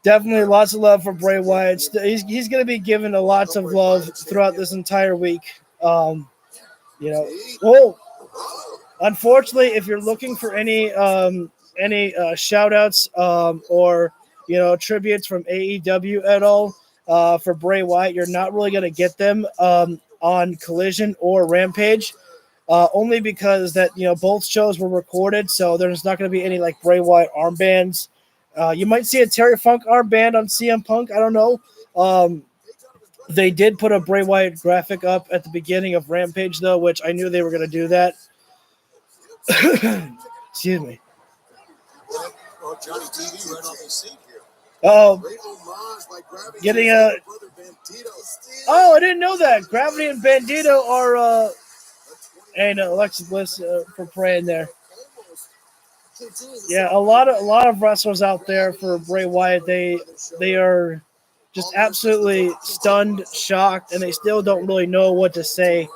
Definitely lots of love for Bray Wyatt. He's going to be given lots of love throughout this entire week. Unfortunately, if you're looking for any shout outs or tributes from AEW at all for Bray Wyatt, you're not really going to get them on Collision or Rampage, only because that both shows were recorded, so there's not going to be any like Bray Wyatt armbands. You might see a Terry Funk armband on CM Punk. I don't know. They did put a Bray Wyatt graphic up at the beginning of Rampage, though, which I knew they were going to do that. Excuse me. Oh, Johnny TV right off his seat here. Oh, Great homage by Gravity. getting a. Brother Bandito. Oh, I didn't know that. Gravity and Bandito are. And Alexa Bliss for praying there. Yeah, a lot of wrestlers out there for Bray Wyatt. They are just absolutely stunned, shocked, and they still don't really know what to say.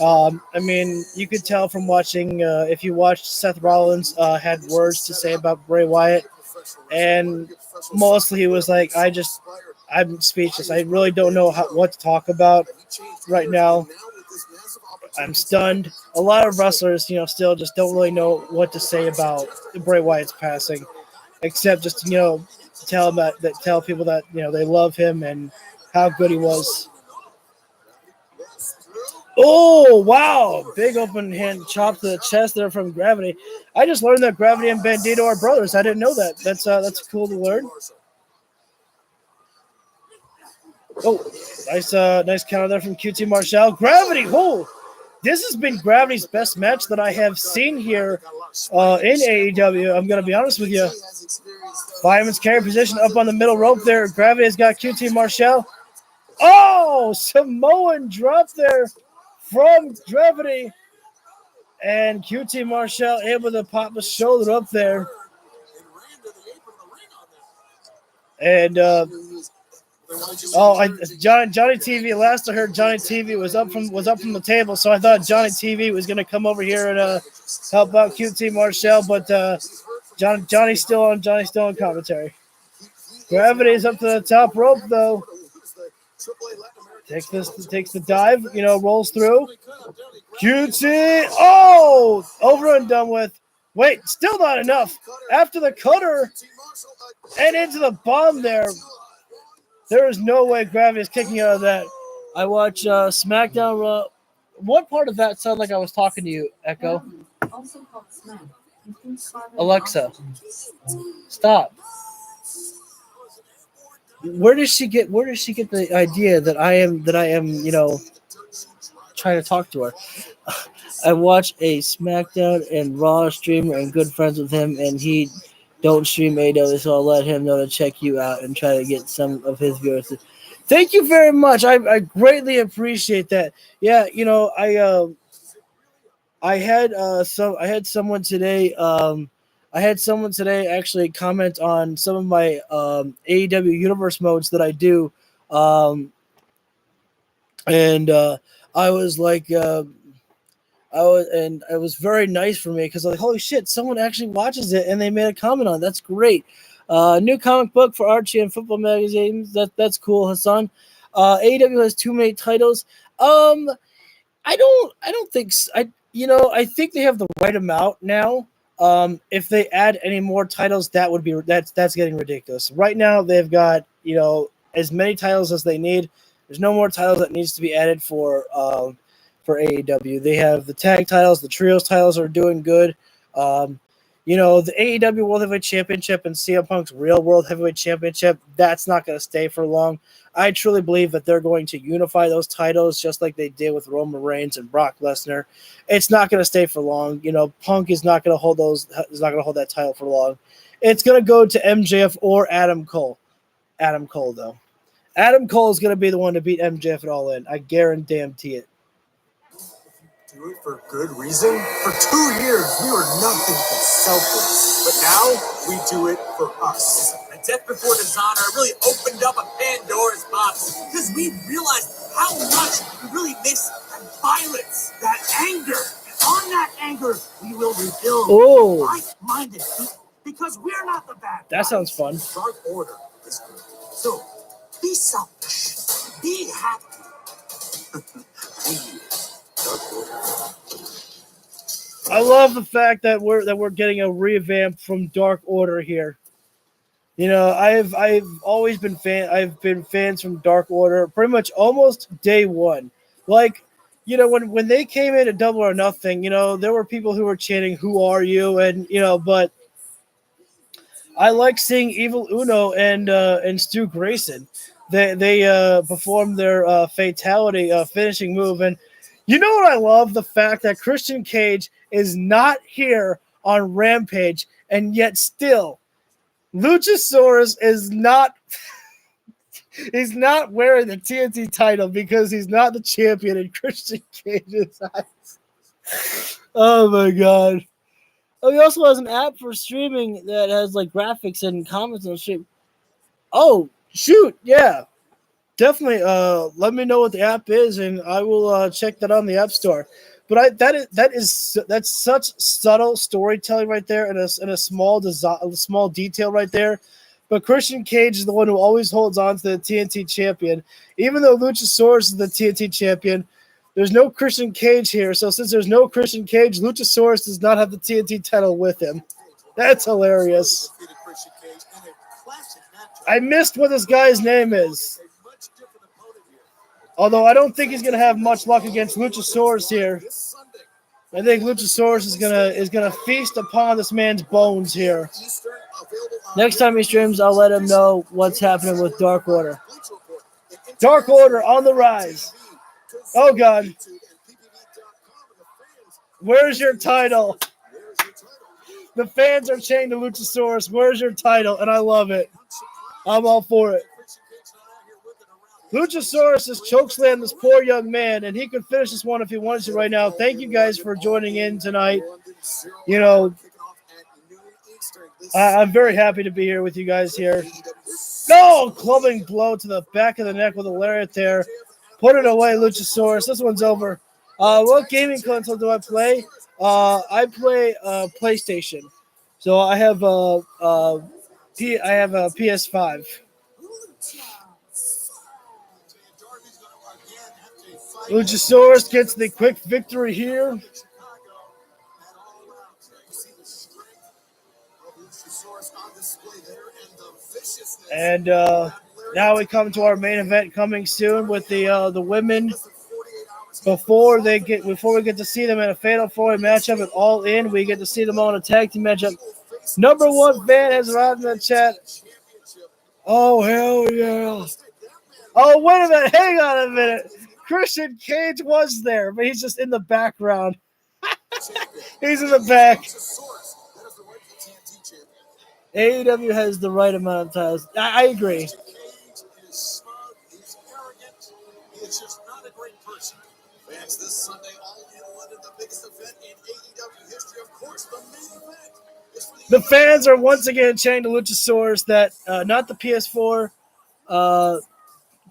I mean, you could tell from watching. If you watched, Seth Rollins had words to say about Bray Wyatt, and mostly he was like, I'm speechless. I really don't know what to talk about right now. I'm stunned. A lot of wrestlers, still just don't really know what to say about Bray Wyatt's passing, except just tell people that they love him and how good he was. Oh wow! Big open hand chop to the chest there from Gravity. I just learned that Gravity and Bandito are brothers. I didn't know that. That's cool to learn. Oh, nice counter there from QT Marshall. Gravity, this has been Gravity's best match that I have seen here in AEW. I'm going to be honest with you. Fireman's carry position up on the middle rope there. Gravity has got QT Marshall. Oh, Samoan drop there from Gravity. And QT Marshall able to pop a shoulder up there. And Johnny TV. Last I heard, Johnny TV was up from the table, so I thought Johnny TV was going to come over here and help out QT Marshall, but Johnny's still on commentary. Gravity is up to the top rope though. Takes the dive, rolls through. QT, over and done with. Wait, still not enough. After the cutter and into the bomb there. There is no way Gravity is kicking out of that. I watch SmackDown. What part of that sounded like I was talking to you, Echo? Alexa, stop. Where does she get the idea that I am trying to talk to her? I watch a SmackDown and Raw streamer and good friends with him, and he don't stream AEW, so I'll let him know to check you out and try to get some of his viewers. Thank you very much. I greatly appreciate that. Yeah, I had someone today. I had someone today actually comment on some of my AEW Universe modes that I do, and I was like. It was very nice for me because I was like, holy shit, someone actually watches it and they made a comment on it. That's great. New comic book for Archie and football magazines. That's cool, Hassan. AEW has too many titles. I don't think I think they have the right amount now. If they add any more titles, that's getting ridiculous. Right now they've got as many titles as they need. There's no more titles that needs to be added for AEW. They have the tag titles, the trios titles are doing good. The AEW World Heavyweight Championship and CM Punk's Real World Heavyweight Championship, that's not going to stay for long. I truly believe that they're going to unify those titles just like they did with Roman Reigns and Brock Lesnar. It's not going to stay for long. Punk is not going to hold that title for long. It's going to go to MJF or Adam Cole. Adam Cole, though. Adam Cole is going to be the one to beat MJF at All In. I guarantee it. Do it for good reason. For 2 years, we were nothing but selfless. But now, we do it for us. And Death Before Dishonor really opened up a Pandora's box because we realized how much we really miss that violence, that anger. And on that anger, we will rebuild like-minded people because we're not the bad guys. That sounds fun. Dark Order is good. So, be selfish. Be happy. I love the fact that we're getting a revamp from Dark Order here. You know, I've always been fans from Dark Order pretty much almost day one. Like, you know, when they came in at Double or Nothing, you know, there were people who were chanting "Who are you?" and you know, but I like seeing Evil Uno and Stu Grayson. They performed their fatality finishing move, and you know what I love? The fact that Christian Cage is not here on Rampage, and yet still Luchasaurus is not he's not wearing the TNT title because he's not the champion in Christian Cage's eyes. Oh my god. Oh, he also has an app for streaming that has like graphics and comments on stream. Oh, shoot, yeah. Definitely let me know what the app is and I will check that on the App Store. But that's such subtle storytelling right there and a small detail right there. But Christian Cage is the one who always holds on to the TNT champion. Even though Luchasaurus is the TNT champion, there's no Christian Cage here. So since there's no Christian Cage, Luchasaurus does not have the TNT title with him. That's hilarious. I missed what this guy's name is. Although I don't think he's gonna have much luck against Luchasaurus here. I think Luchasaurus is gonna feast upon this man's bones here. Next time he streams, I'll let him know what's happening with Dark Order. Dark Order on the rise. Oh god. Where's your title? The fans are chained to Luchasaurus. Where's your title? And I love it. I'm all for it. Luchasaurus is chokeslammed this poor young man, and he could finish this one if he wanted to right now. Thank you guys for joining in tonight. You know, I'm very happy to be here with you guys here. No! Clubbing blow to the back of the neck with a lariat there. Put it away, Luchasaurus. This one's over. What gaming console do I play? I play PlayStation. So I have a PS5. Luchasaurus gets the quick victory here. And now we come to our main event coming soon with the women. Before we get to see them in a Fatal 4-Way matchup at All In, we get to see them on a tag team matchup. Number one fan has arrived in the chat. Oh, hell yeah. Oh, wait a minute. Hang on a minute. Christian Cage was there, but he's just in the background. He's in the back. AEW has the right amount of titles. I agree. He's just not a great person. Fans, this Sunday, All In London, the biggest event in AEW history. Of course, the main event is for the fans are once again chained to Luchasaurus. That not the PS4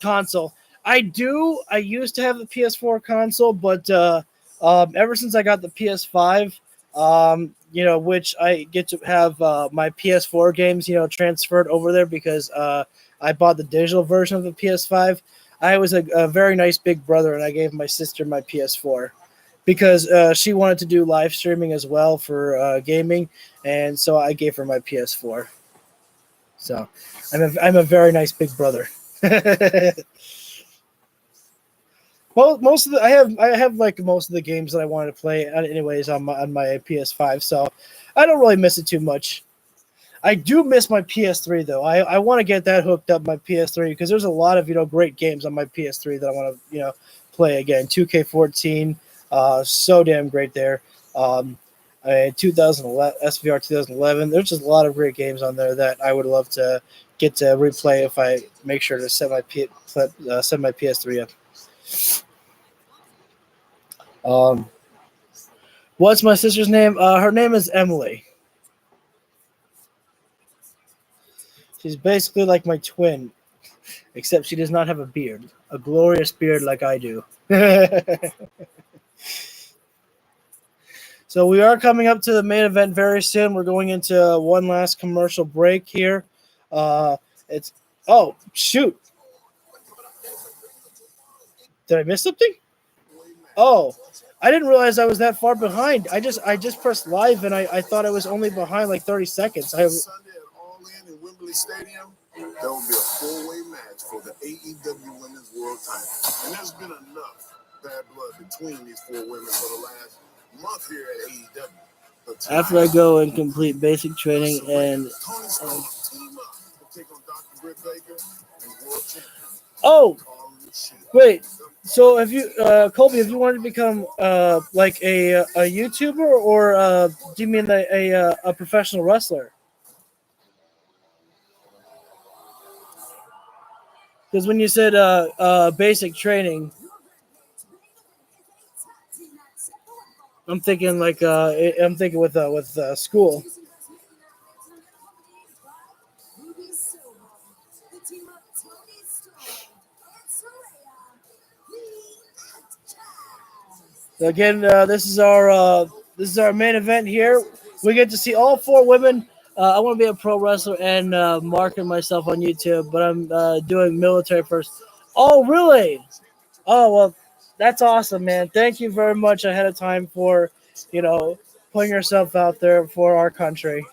console. I used to have the PS4 console, but ever since I got the PS5, which I get to have my PS4 games, transferred over there because I bought the digital version of the PS5. I was a very nice big brother, and I gave my sister my PS4 because she wanted to do live streaming as well for gaming, and so I gave her my PS4. So I'm a very nice big brother. Well, I have like most of the games that I wanted to play anyways on my PS5, so I don't really miss it too much. I do miss my PS3 though. I want to get that hooked up my PS3 because there's a lot of great games on my PS3 that I want to play again. 2K14, so damn great there. 2011 SVR 2011. There's just a lot of great games on there that I would love to get to replay if I make sure to set my PS3 up. What's my sister's name? Her name is Emily. She's basically like my twin, except she does not have a beard, a glorious beard like I do. So we are coming up to the main event very soon. We're going into one last commercial break here. Oh shoot! Did I miss something? Oh, I didn't realize I was that far behind. I just pressed live and I thought I was only behind like 30 seconds. Sunday at All In Wembley Stadium, there will be a four-way match for the AEW Women's World Title. And there's been enough bad blood between these four women for the last month here at AEW. But After I go and complete basic training and Tony Storm team up to take on Dr. Britt Baker and World Champion. oh wait, so have you Colby, have you wanted to become like a YouTuber or do you mean a professional wrestler? Because when you said basic training, I'm thinking like with school. Again, this is our main event here. We get to see all four women. I want to be a pro wrestler and market myself on YouTube, but I'm doing military first. Oh, really? Oh, well, that's awesome, man. Thank you very much ahead of time for, putting yourself out there for our country.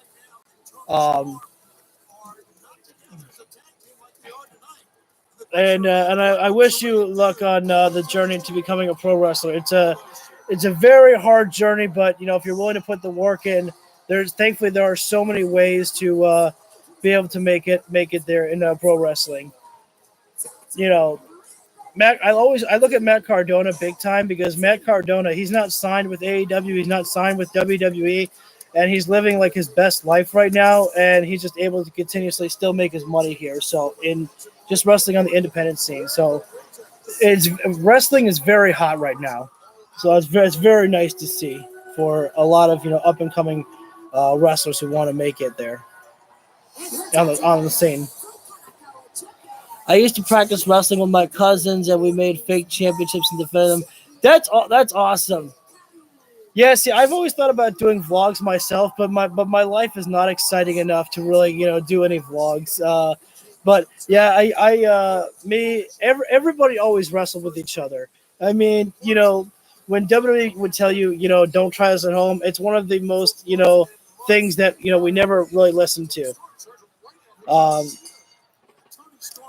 And I wish you luck on the journey to becoming a pro wrestler. It's a very hard journey, but if you're willing to put the work in, thankfully there are so many ways to be able to make it there in pro wrestling. I look at Matt Cardona big time because Matt Cardona, he's not signed with AEW, he's not signed with WWE, and he's living like his best life right now, and he's just able to continuously still make his money here. So in just wrestling on the independent scene, so wrestling is very hot right now. So it's very nice to see for a lot of up and coming wrestlers who want to make it there on the scene. I used to practice wrestling with my cousins, and we made fake championships and defended them. That's awesome. Yeah, see, I've always thought about doing vlogs myself, but my life is not exciting enough to really do any vlogs. But yeah, everybody always wrestled with each other. I mean, when WWE would tell you, don't try this at home, it's one of the most things that we never really listened to.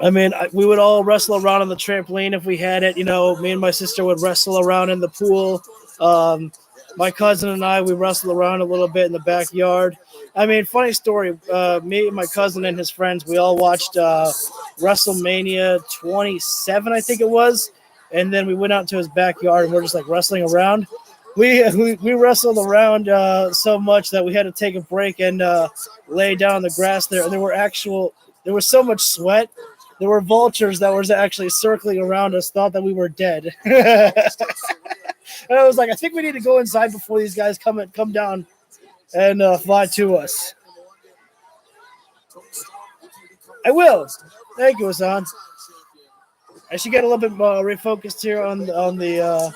I mean, we would all wrestle around on the trampoline if we had it. Me and my sister would wrestle around in the pool. My cousin and I, we wrestled around a little bit in the backyard. I mean, funny story. Me and my cousin and his friends, we all watched WrestleMania 27, I think it was. And then we went out to his backyard and we're just like wrestling around. We wrestled around so much that we had to take a break and lay down on the grass there. And there was so much sweat. There were vultures that were actually circling around us, thought that we were dead. And I was like, I think we need to go inside before these guys come down and fly to us. I will. Thank you, Hassan. I should get a little bit more refocused here on the.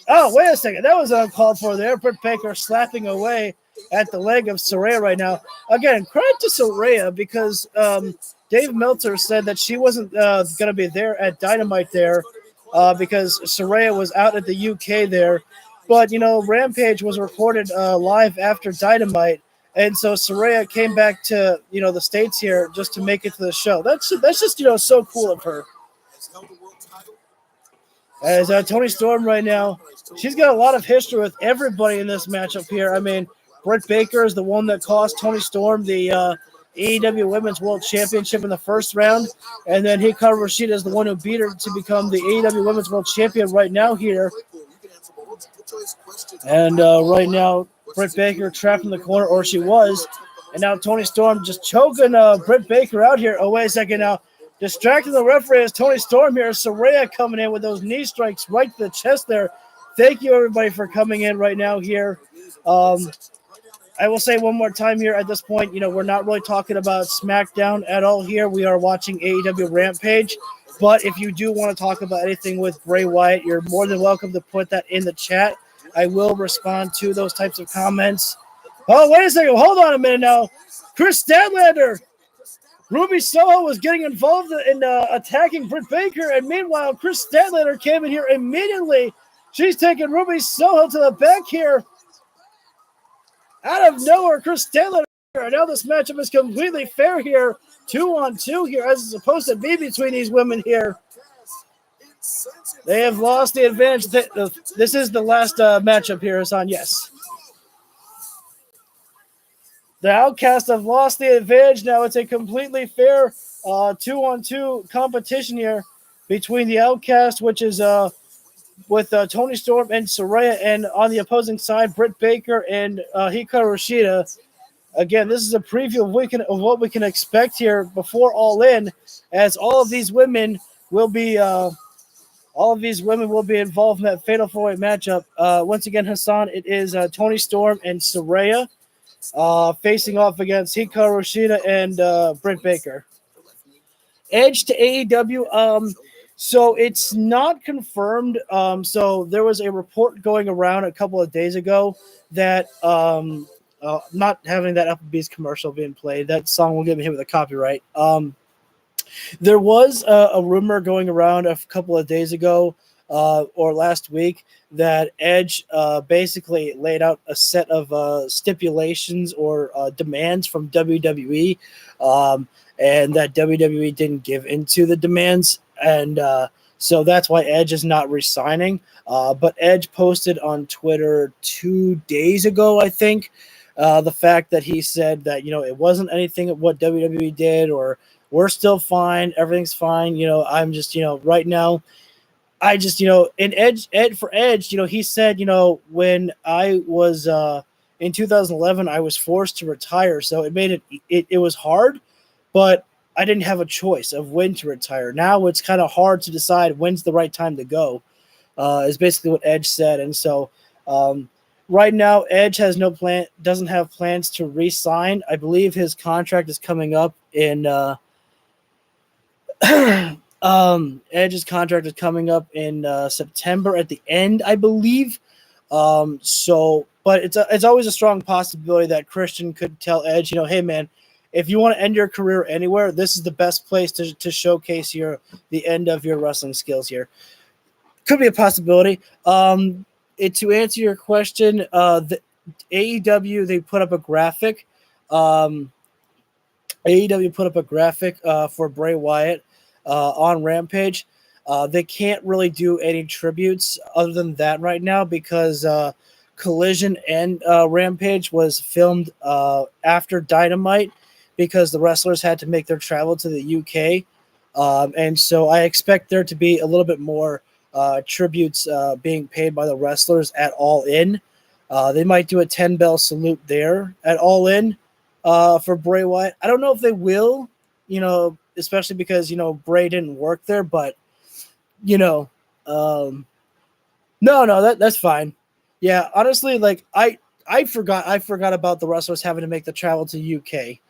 Oh, wait a second. That was uncalled for there. Britt Baker slapping away at the leg of Saraya right now. Again, credit to Saraya because Dave Meltzer said that she wasn't going to be there at Dynamite there because Saraya was out at the UK there. But, Rampage was recorded live after Dynamite. And so Saraya came back to, the States here just to make it to the show. That's just, so cool of her. As Tony Storm right now, she's got a lot of history with everybody in this matchup here. I mean, Britt Baker is the one that cost Tony Storm the AEW Women's World Championship in the first round. And then Hikaru Rashida is the one who beat her to become the AEW Women's World Champion right now here. And right now, Britt Baker trapped in the corner, or she was. And now Toni Storm just choking Britt Baker out here. Oh, wait a second now. Distracting the referee is Toni Storm here. Saraya coming in with those knee strikes right to the chest there. Thank you, everybody, for coming in right now here. I will say one more time here at this point, we're not really talking about SmackDown at all here. We are watching AEW Rampage. But if you do want to talk about anything with Bray Wyatt, you're more than welcome to put that in the chat. I will respond to those types of comments. Oh, wait a second. Hold on a minute now. Chris Statlander. Ruby Soho was getting involved in attacking Britt Baker, and meanwhile, Chris Statlander came in here immediately. She's taking Ruby Soho to the back here. Out of nowhere, Chris Statlander. Now this matchup is completely fair here. 2-on-2 here, as it's supposed to be between these women here. They have lost the advantage. This is the last matchup here, Hassan. Yes. The Outcasts have lost the advantage. Now it's a completely fair 2-on-2 competition here between the Outcasts, which is with Toni Storm and Saraya, and on the opposing side, Britt Baker and Hikaru Shida. Again, this is a preview of what we can expect here before All In, as all of these women will be involved in that Fatal 4-Way matchup. Once again, Hassan, it is Toni Storm and Saraya facing off against Hikaru Shida and Britt Baker. Edge to AEW. So it's not confirmed. So there was a report going around a couple of days ago that not having that Applebee's commercial being played, that song will get me hit with a copyright. There was a rumor going around a couple of days ago or last week that Edge basically laid out a set of stipulations or demands from WWE, and that WWE didn't give into the demands. And so that's why Edge is not re-signing. But Edge posted on Twitter 2 days ago, I think, the fact that he said that, it wasn't anything of what WWE did, or we're still fine, everything's fine. I'm just, right now, I just, in Ed for Edge, he said, when I was in 2011, I was forced to retire. So it made it was hard, but I didn't have a choice of when to retire. Now it's kind of hard to decide when's the right time to go, is basically what Edge said. And so right now, Edge has doesn't have plans to re-sign. I believe his contract is coming up in Edge's contract is coming up in September at the end, I believe. But it's always a strong possibility that Christian could tell Edge, hey man, if you want to end your career anywhere, this is the best place to showcase the end of your wrestling skills here. Could be a possibility. To answer your question, the AEW, they put up a graphic. AEW put up a graphic for Bray Wyatt on Rampage. They can't really do any tributes other than that right now because Collision and Rampage was filmed after Dynamite because the wrestlers had to make their travel to the UK. And so I expect there to be a little bit more tributes being paid by the wrestlers at All In. They might do a 10-bell salute there at All In for Bray Wyatt. I don't know if they will, especially because, Bray didn't work there, but, no, that's fine. Yeah, honestly, I forgot about the wrestlers having to make the travel to UK.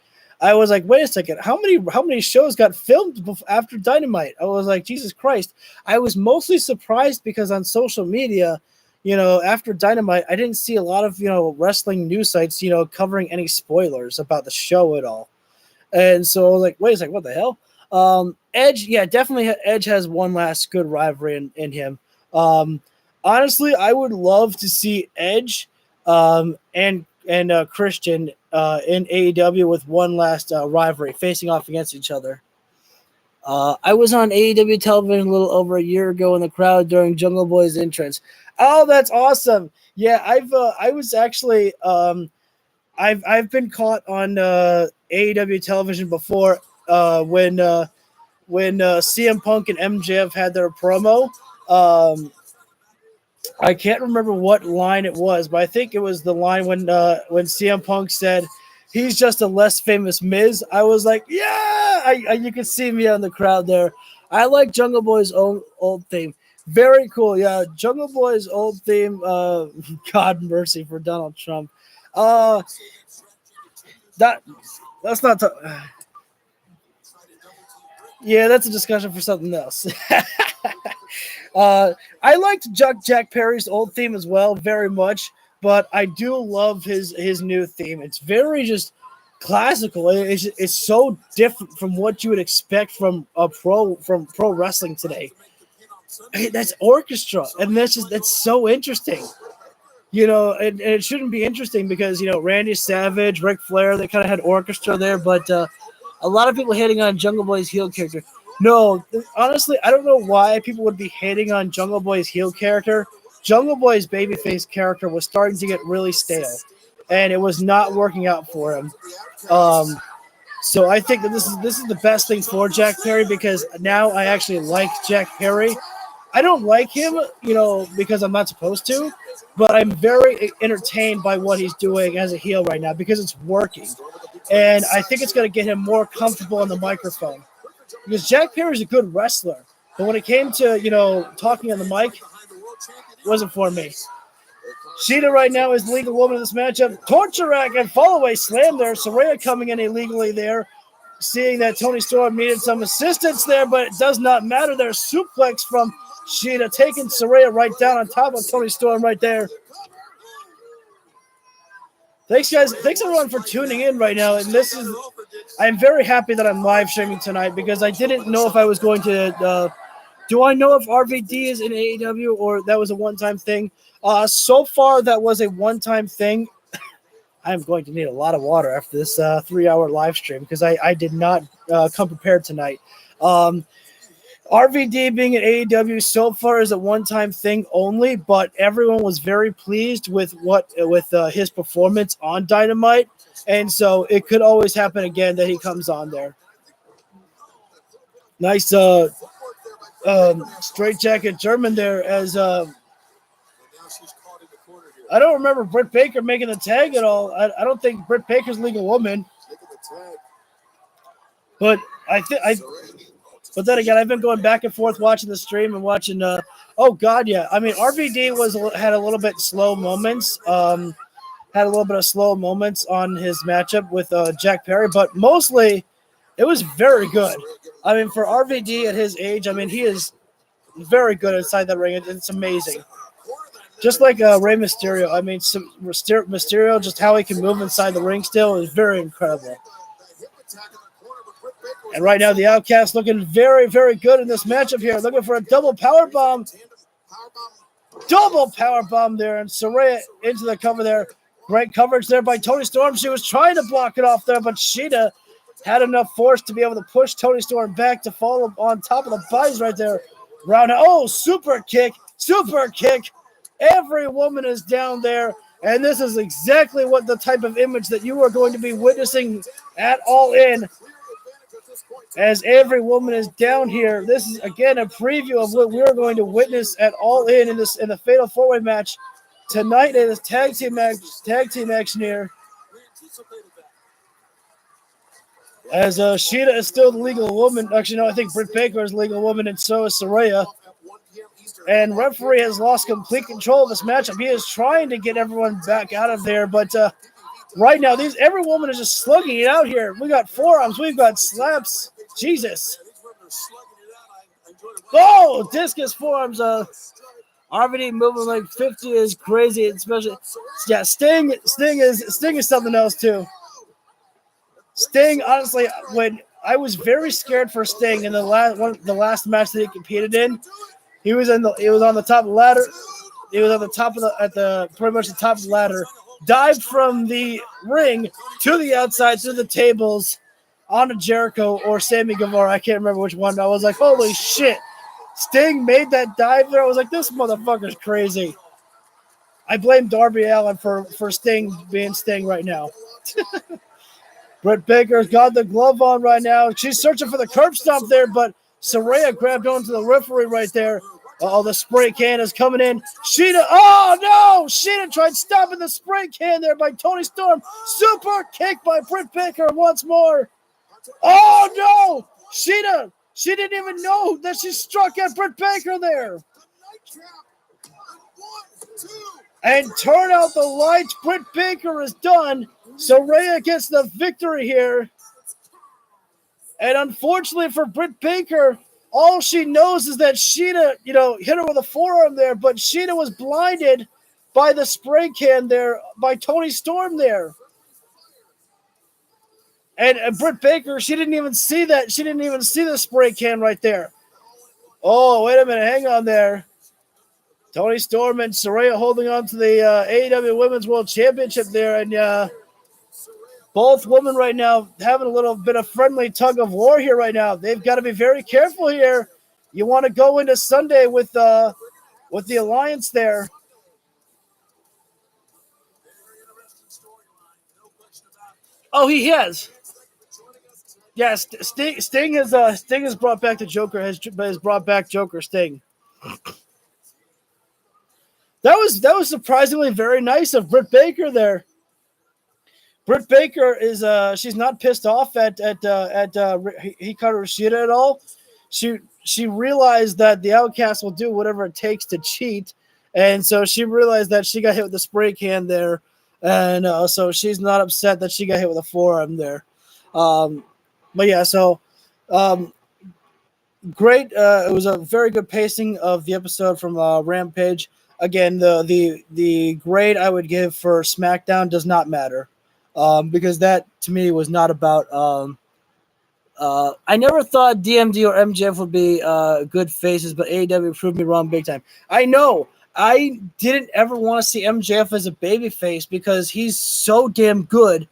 I was like, wait a second, how many shows got filmed after Dynamite? I was like, Jesus Christ. I was mostly surprised because on social media, after Dynamite, I didn't see a lot of, wrestling news sites, covering any spoilers about the show at all. And so I was like, wait a second, what the hell? Edge, yeah, definitely Edge has one last good rivalry in him. Honestly, I would love to see Edge and Christian in AEW with one last rivalry facing off against each other. I was on AEW television a little over a year ago in the crowd during Jungle Boy's entrance. Oh, that's awesome! Yeah, I was actually I've been caught on AEW television before when CM Punk and MJF had their promo. I can't remember what line it was, but I think it was the line when CM Punk said he's just a less famous Miz. I was like, yeah! You can see me on the crowd there. I like Jungle Boy's old theme. Very cool, yeah. Jungle Boy's old theme. God mercy for Donald Trump. That's not. Yeah, that's a discussion for something else. I liked Jack Perry's old theme as well, very much, but I do love his new theme. It's very just classical. It's so different from what you would expect from pro wrestling today. Hey, that's orchestra, and that's so interesting. And it shouldn't be interesting because Randy Savage, Ric Flair, they kind of had orchestra there, but a lot of people hating on Jungle Boy's heel character. No, honestly, I don't know why people would be hating on Jungle Boy's heel character. Jungle Boy's babyface character was starting to get really stale, and it was not working out for him. So I think that this is the best thing for Jack Perry because now I actually like Jack Perry. I don't like him, because I'm not supposed to, but I'm very entertained by what he's doing as a heel right now because it's working. And I think it's going to get him more comfortable on the microphone. Because Jack Perry's a good wrestler. But when it came to, talking on the mic, it wasn't for me. Sheeta right now is the legal woman in this matchup. Torture rack and fallaway slam there. Saraya coming in illegally there. Seeing that Tony Storm needed some assistance there, but it does not matter. There's suplex from Sheeta taking Saraya right down on top of Tony Storm right there. Thanks, guys. Thanks, everyone, for tuning in right now. And I'm very happy that I'm live streaming tonight because I didn't know if I was going to. Do I know if RVD is in AEW or that was a one-time thing? So far, that was a one-time thing. I'm going to need a lot of water after this 3-hour live stream because I did not come prepared tonight. RVD being at AEW so far is a one-time thing only, but everyone was very pleased with his performance on Dynamite, and so it could always happen again that he comes on there. Nice straight jacket German there as I don't remember Britt Baker making the tag at all. I don't think Britt Baker's legal woman, but But then again, I've been going back and forth watching the stream and watching. Oh God, yeah. I mean, RVD had a little bit slow moments. Had a little bit of slow moments on his matchup with Jack Perry, but mostly it was very good. I mean, for RVD at his age, I mean, he is very good inside that ring. It's amazing. Just like Rey Mysterio. I mean, Mysterio, just how he can move inside the ring still is very incredible. And right now, the Outcast looking very, very good in this matchup here. Looking for a double power bomb. Double power bomb there. And Saraya into the cover there. Great coverage there by Toni Storm. She was trying to block it off there, but Sheeta had enough force to be able to push Toni Storm back to fall on top of the bodies right there. Super kick. Super kick. Every woman is down there. And this is exactly what the type of image that you are going to be witnessing at All In. As every woman is down here, this is again a preview of what we're going to witness at All In the Fatal 4-Way match tonight. It is tag team action here. As Sheeta is still the legal woman. Actually, no, I think Britt Baker is legal woman, and so is Saraya. And referee has lost complete control of this matchup. He is trying to get everyone back out of there, but right now, every woman is just slugging it out here. We got forearms. We've got slaps. Jesus. Oh, discus forearms. RVD moving like 50 is crazy. Especially, yeah, Sting is something else too. Sting, honestly, when I was very scared for Sting in the last match that he competed in, he was on the top of the ladder. He was on the top of pretty much the top of the ladder. Dived from the ring to the outside, to the tables, onto Jericho or Sammy Guevara. I can't remember which one. I was like, holy shit. Sting made that dive there. I was like, this motherfucker's crazy. I blame Darby Allin for Sting being Sting right now. Britt Baker's got the glove on right now. She's searching for the curb stomp there, but Saraya grabbed onto the referee right there. Oh, the spray can is coming in. Sheeta. Oh, no. Sheeta tried stopping the spray can there by Tony Storm. Super kick by Britt Baker once more. Oh, no. Sheeta. She didn't even know that she struck at Britt Baker there. And turn out the lights. Britt Baker is done. Saraya gets the victory here. And unfortunately for Britt Baker, all she knows is that Sheeta, hit her with a forearm there, but Sheeta was blinded by the spray can there, by Tony Storm there. And Britt Baker, she didn't even see that. She didn't even see the spray can right there. Oh, wait a minute. Hang on there. Tony Storm and Saraya holding on to the AEW Women's World Championship there. And both women right now having a little bit of friendly tug of war here right now. They've got to be very careful here. You want to go into Sunday with the alliance there. Oh, he has. Yes, Sting has brought back the Joker. Has brought back Joker Sting. That was surprisingly very nice of Britt Baker there. Britt Baker is she's not pissed off at Hikaru Shida at all. She realized that the Outcast will do whatever it takes to cheat, and so she realized that she got hit with the spray can there, and so she's not upset that she got hit with a forearm there. But yeah, so great. It was a very good pacing of the episode from Rampage. Again, the grade I would give for SmackDown does not matter, because that to me was not about. I never thought DMD or MJF would be good faces, but AEW proved me wrong big time. I know. I didn't ever want to see MJF as a babyface because he's so damn good.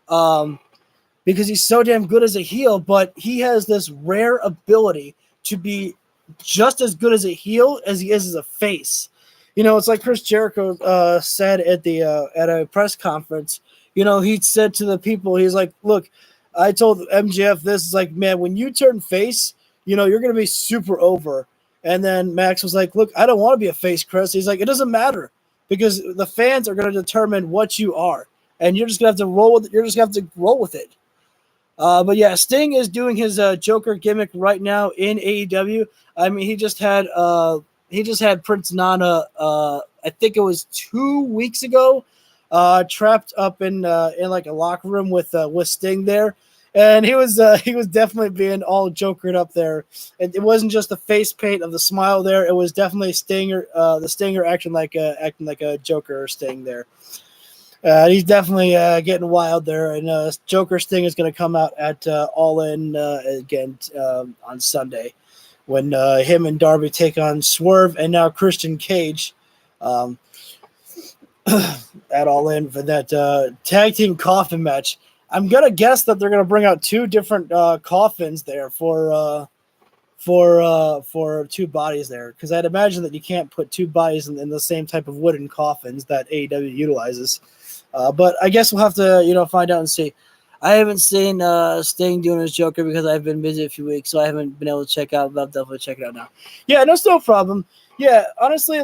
Because he's so damn good as a heel, but he has this rare ability to be just as good as a heel as he is as a face. It's like Chris Jericho said at a press conference. He said to the people, he's like, look, I told MJF this is like, man, when you turn face, you're going to be super over. And then Max was like, look, I don't want to be a face, Chris. He's like, it doesn't matter because the fans are going to determine what you are. And you're just going to have to roll with it. You're just going to have to roll with it. But yeah, Sting is doing his Joker gimmick right now in AEW. I mean, he just had Prince Nana. I think it was 2 weeks ago, trapped up in like a locker room with Sting there, and he was definitely being all jokered up there. It wasn't just the face paint of the smile there; it was definitely the Stinger acting like a Joker Sting there. He's definitely getting wild there, and Joker Sting is going to come out at All In again on Sunday when him and Darby take on Swerve and now Christian Cage at All In for that tag team coffin match. I'm going to guess that they're going to bring out two different coffins there for two bodies there, because I'd imagine that you can't put two bodies in the same type of wooden coffins that AEW utilizes. But I guess we'll have to, find out and see. I haven't seen Sting doing his Joker because I've been busy a few weeks, so I haven't been able to check out. But I'll definitely check it out now. Yeah, no, it's no problem. Yeah, honestly,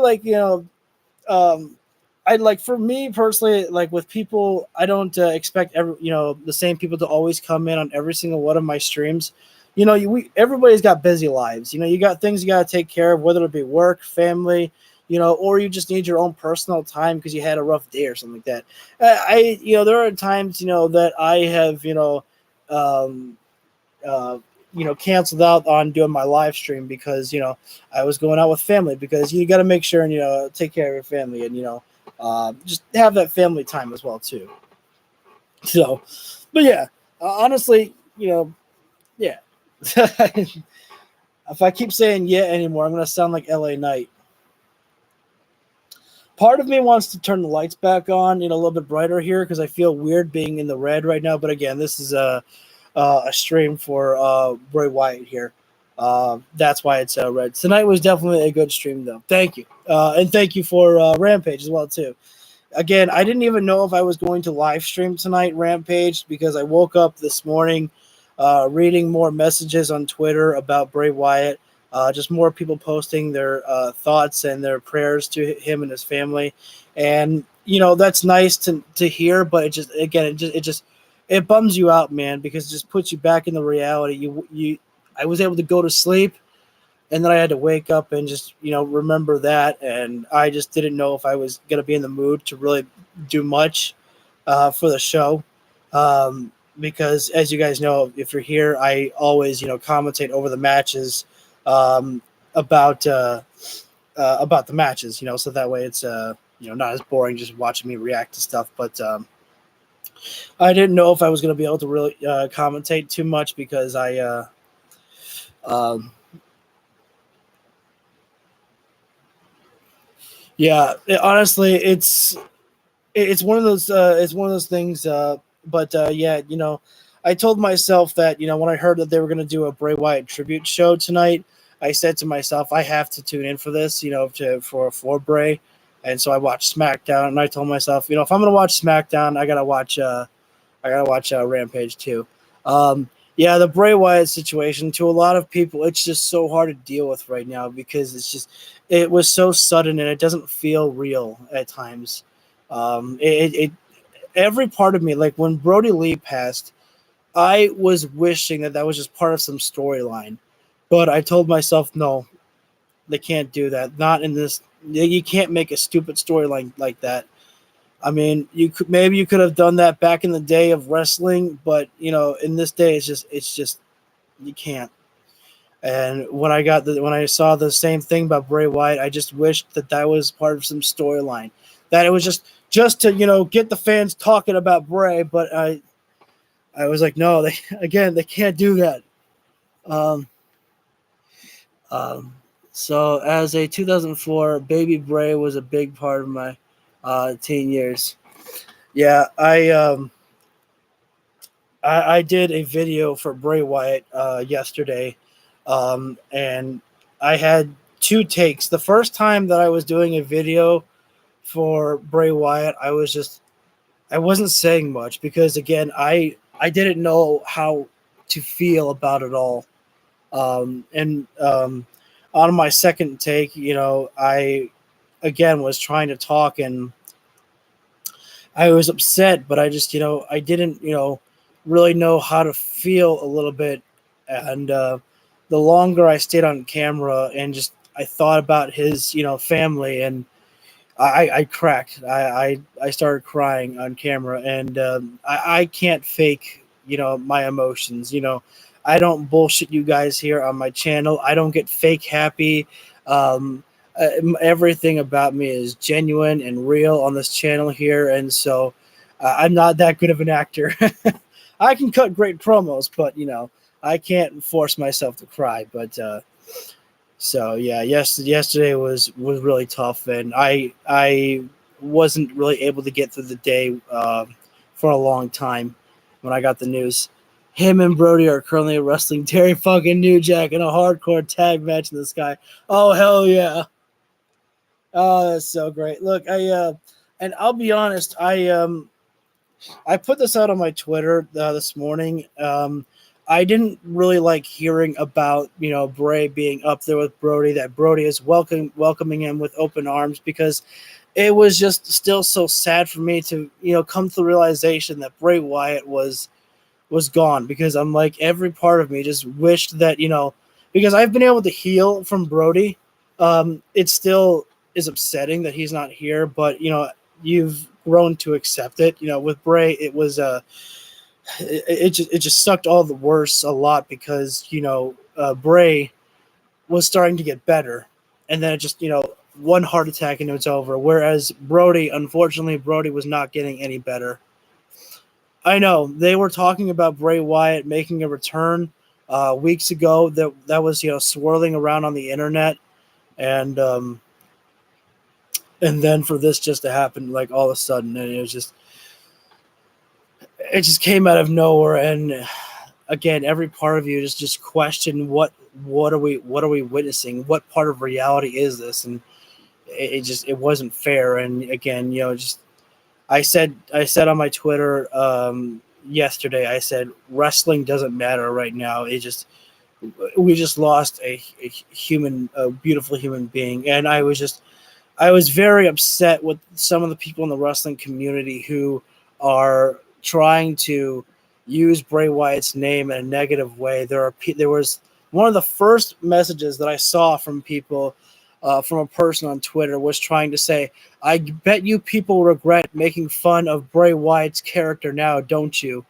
I like, for me personally, like with people, I don't expect the same people to always come in on every single one of my streams. Everybody's got busy lives. You got things you got to take care of, whether it be work, family, or you just need your own personal time because you had a rough day or something like that. There are times, that I have, canceled out on doing my live stream because, I was going out with family, because you got to make sure and, take care of your family and, just have that family time as well too. So, but yeah, honestly, yeah. If I keep saying yeah anymore, I'm going to sound like LA Knight. Part of me wants to turn the lights back on, a little bit brighter here because I feel weird being in the red right now. But again, this is a stream for Bray Wyatt here. That's why it's red. Tonight was definitely a good stream, though. Thank you. And thank you for Rampage as well, too. Again, I didn't even know if I was going to live stream tonight, Rampage, because I woke up this morning reading more messages on Twitter about Bray Wyatt. just more people posting their thoughts and their prayers to him and his family, and that's nice to hear. But it bums you out, man, because it just puts you back in the reality. I was able to go to sleep, and then I had to wake up and just remember that, and I just didn't know if I was gonna be in the mood to really do much for the show. Because as you guys know, if you're here, I always commentate over the matches, um, about the matches, so that way it's not as boring just watching me react to stuff. But I didn't know if I was going to be able to really commentate too much because honestly, it's one of those things. But I told myself that when I heard that they were going to do a Bray Wyatt tribute show tonight, I said to myself, I have to tune in for this, for Bray. And so I watched SmackDown, and I told myself, if I'm going to watch SmackDown, I gotta watch Rampage too. The Bray Wyatt situation, to a lot of people, it's just so hard to deal with right now because it was so sudden and it doesn't feel real at times. Every part of me, like when Brody Lee passed, I was wishing that was just part of some storyline, but I told myself, no, they can't do that. Not in this. You can't make a stupid storyline like that. I mean, you could have done that back in the day of wrestling, but in this day, it's just you can't. And when I saw the same thing about Bray Wyatt, I just wished that was part of some storyline, that it was just to get the fans talking about Bray. But I was like, no, they can't do that. So as a 2004 baby, Bray was a big part of my teen years. Yeah, I did a video for Bray Wyatt yesterday, and I had two takes. The first time that I was doing a video for Bray Wyatt, I wasn't saying much because, again, I didn't know how to feel about it all. On my second take, I again was trying to talk, and I was upset, but I just, I didn't, really know how to feel a little bit. And the longer I stayed on camera and just I thought about his, family, and I cracked. I started crying on camera, and I can't fake, my emotions. I don't bullshit you guys here on my channel. I don't get fake happy. Everything about me is genuine and real on this channel here, and so I'm not that good of an actor. I can cut great promos, but I can't force myself to cry. But so yeah, yesterday was really tough, and I wasn't really able to get through the day for a long time when I got the news. Him and Brody are currently wrestling Terry fucking New Jack in a hardcore tag match in the sky. Oh hell yeah! Oh, that's so great. Look, and I'll be honest, I put this out on my Twitter this morning. I didn't really like hearing about Bray being up there with Brody, that Brody is welcoming him with open arms, because it was just still so sad for me to come to the realization that Bray Wyatt was gone, because I'm like, every part of me just wished that because I've been able to heal from Brody. It still is upsetting that he's not here, but you've grown to accept it. With Bray, it was it just sucked all the worse a lot, because Bray was starting to get better, and then it just one heart attack and it's over. Whereas Brody, unfortunately, Brody was not getting any better. I know they were talking about Bray Wyatt making a return weeks ago. That was swirling around on the internet, and then for this just to happen like all of a sudden, and it just came out of nowhere. And again, every part of you just question what are we witnessing? What part of reality is this? And it wasn't fair. And again, just I said on my Twitter yesterday, I said wrestling doesn't matter right now. we just lost a beautiful human being, and I was very upset with some of the people in the wrestling community who are trying to use Bray Wyatt's name in a negative way. There was one of the first messages that I saw from people, from a person on Twitter, was trying to say, "I bet you people regret making fun of Bray Wyatt's character now, don't you?"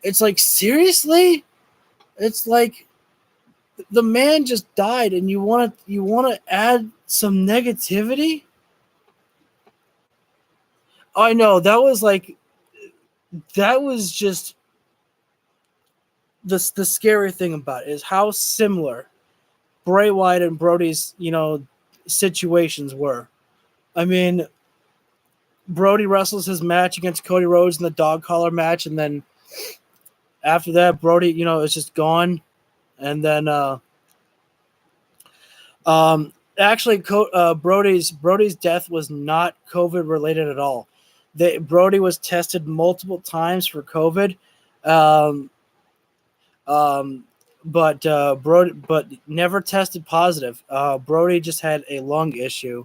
It's like, seriously? It's like, the man just died, and you want to add some negativity? I know that was just the scary thing about it, is how similar Bray Wyatt and Brody's situations were. I mean, Brody wrestles his match against Cody Rhodes in the dog collar match, and then after that, Brody is just gone, and then actually, Brody's death was not COVID related at all. Brody was tested multiple times for COVID, but never tested positive. Brody just had a lung issue.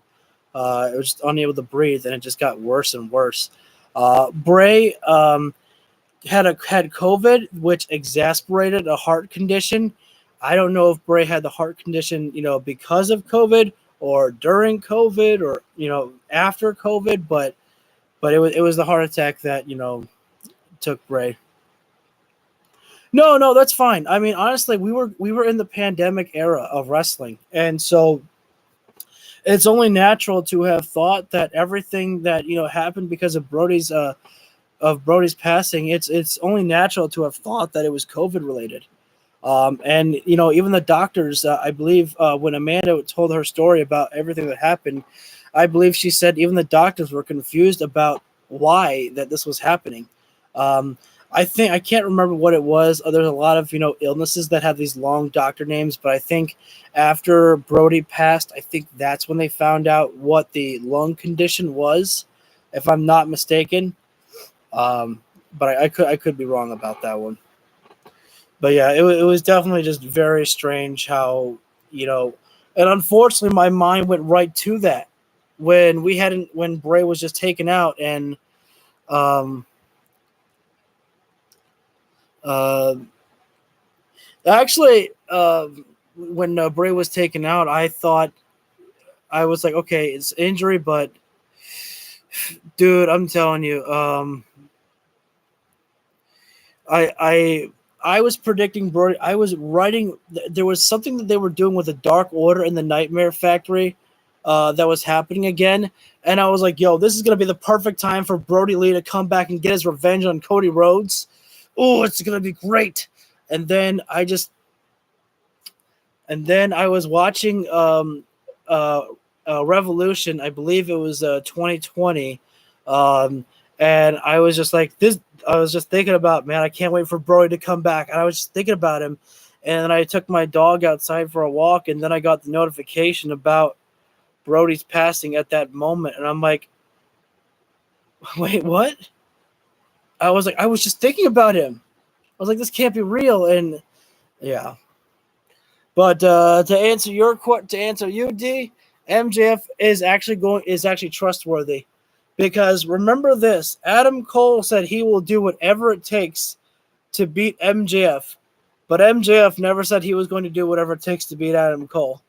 It was just unable to breathe, and it just got worse and worse. Bray had COVID, which exacerbated a heart condition. I don't know if Bray had the heart condition, because of COVID or during COVID or after COVID, but it was the heart attack that took Bray. No, that's fine. I mean, honestly, we were in the pandemic era of wrestling, and so it's only natural to have thought that everything that happened because of Brody's passing. It's only natural to have thought that it was COVID related. And even the doctors, I believe, when Amanda told her story about everything that happened, I believe she said even the doctors were confused about why that this was happening. I can't remember what it was. There's a lot of illnesses that have these long doctor names, but I think after Brody passed, I think that's when they found out what the lung condition was, if I'm not mistaken. But I could be wrong about that one. But yeah, it was definitely just very strange how, and unfortunately my mind went right to that when Bray was just taken out, and when Bray was taken out, I was like, okay, it's injury, but dude, I'm telling you, I was predicting Brody. I was writing. There was something that they were doing with the Dark Order in the Nightmare Factory that was happening again. And I was like, yo, this is going to be the perfect time for Brody Lee to come back and get his revenge on Cody Rhodes. Oh, it's going to be great. And then I was watching Revolution. I believe it was 2020. And I was just like, this. I was just thinking about, man, I can't wait for Brody to come back. And I was just thinking about him. And I took my dog outside for a walk, and then I got the notification about Brody's passing at that moment. And I'm like, wait, what? I was just thinking about him. I was like, this can't be real. And yeah. But to answer you, D, MJF is actually trustworthy. Because remember this, Adam Cole said he will do whatever it takes to beat MJF, but MJF never said he was going to do whatever it takes to beat Adam Cole.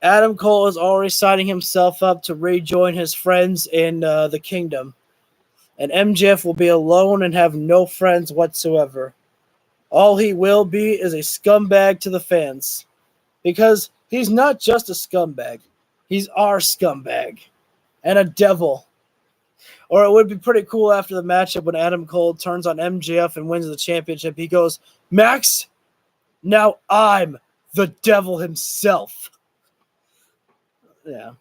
Adam Cole is already signing himself up to rejoin his friends in the Kingdom, and MJF will be alone and have no friends whatsoever. All he will be is a scumbag to the fans, because he's not just a scumbag, he's our scumbag. And a devil. Or it would be pretty cool after the matchup when Adam Cole turns on MJF and wins the championship. He goes, Max, now I'm the devil himself. Yeah.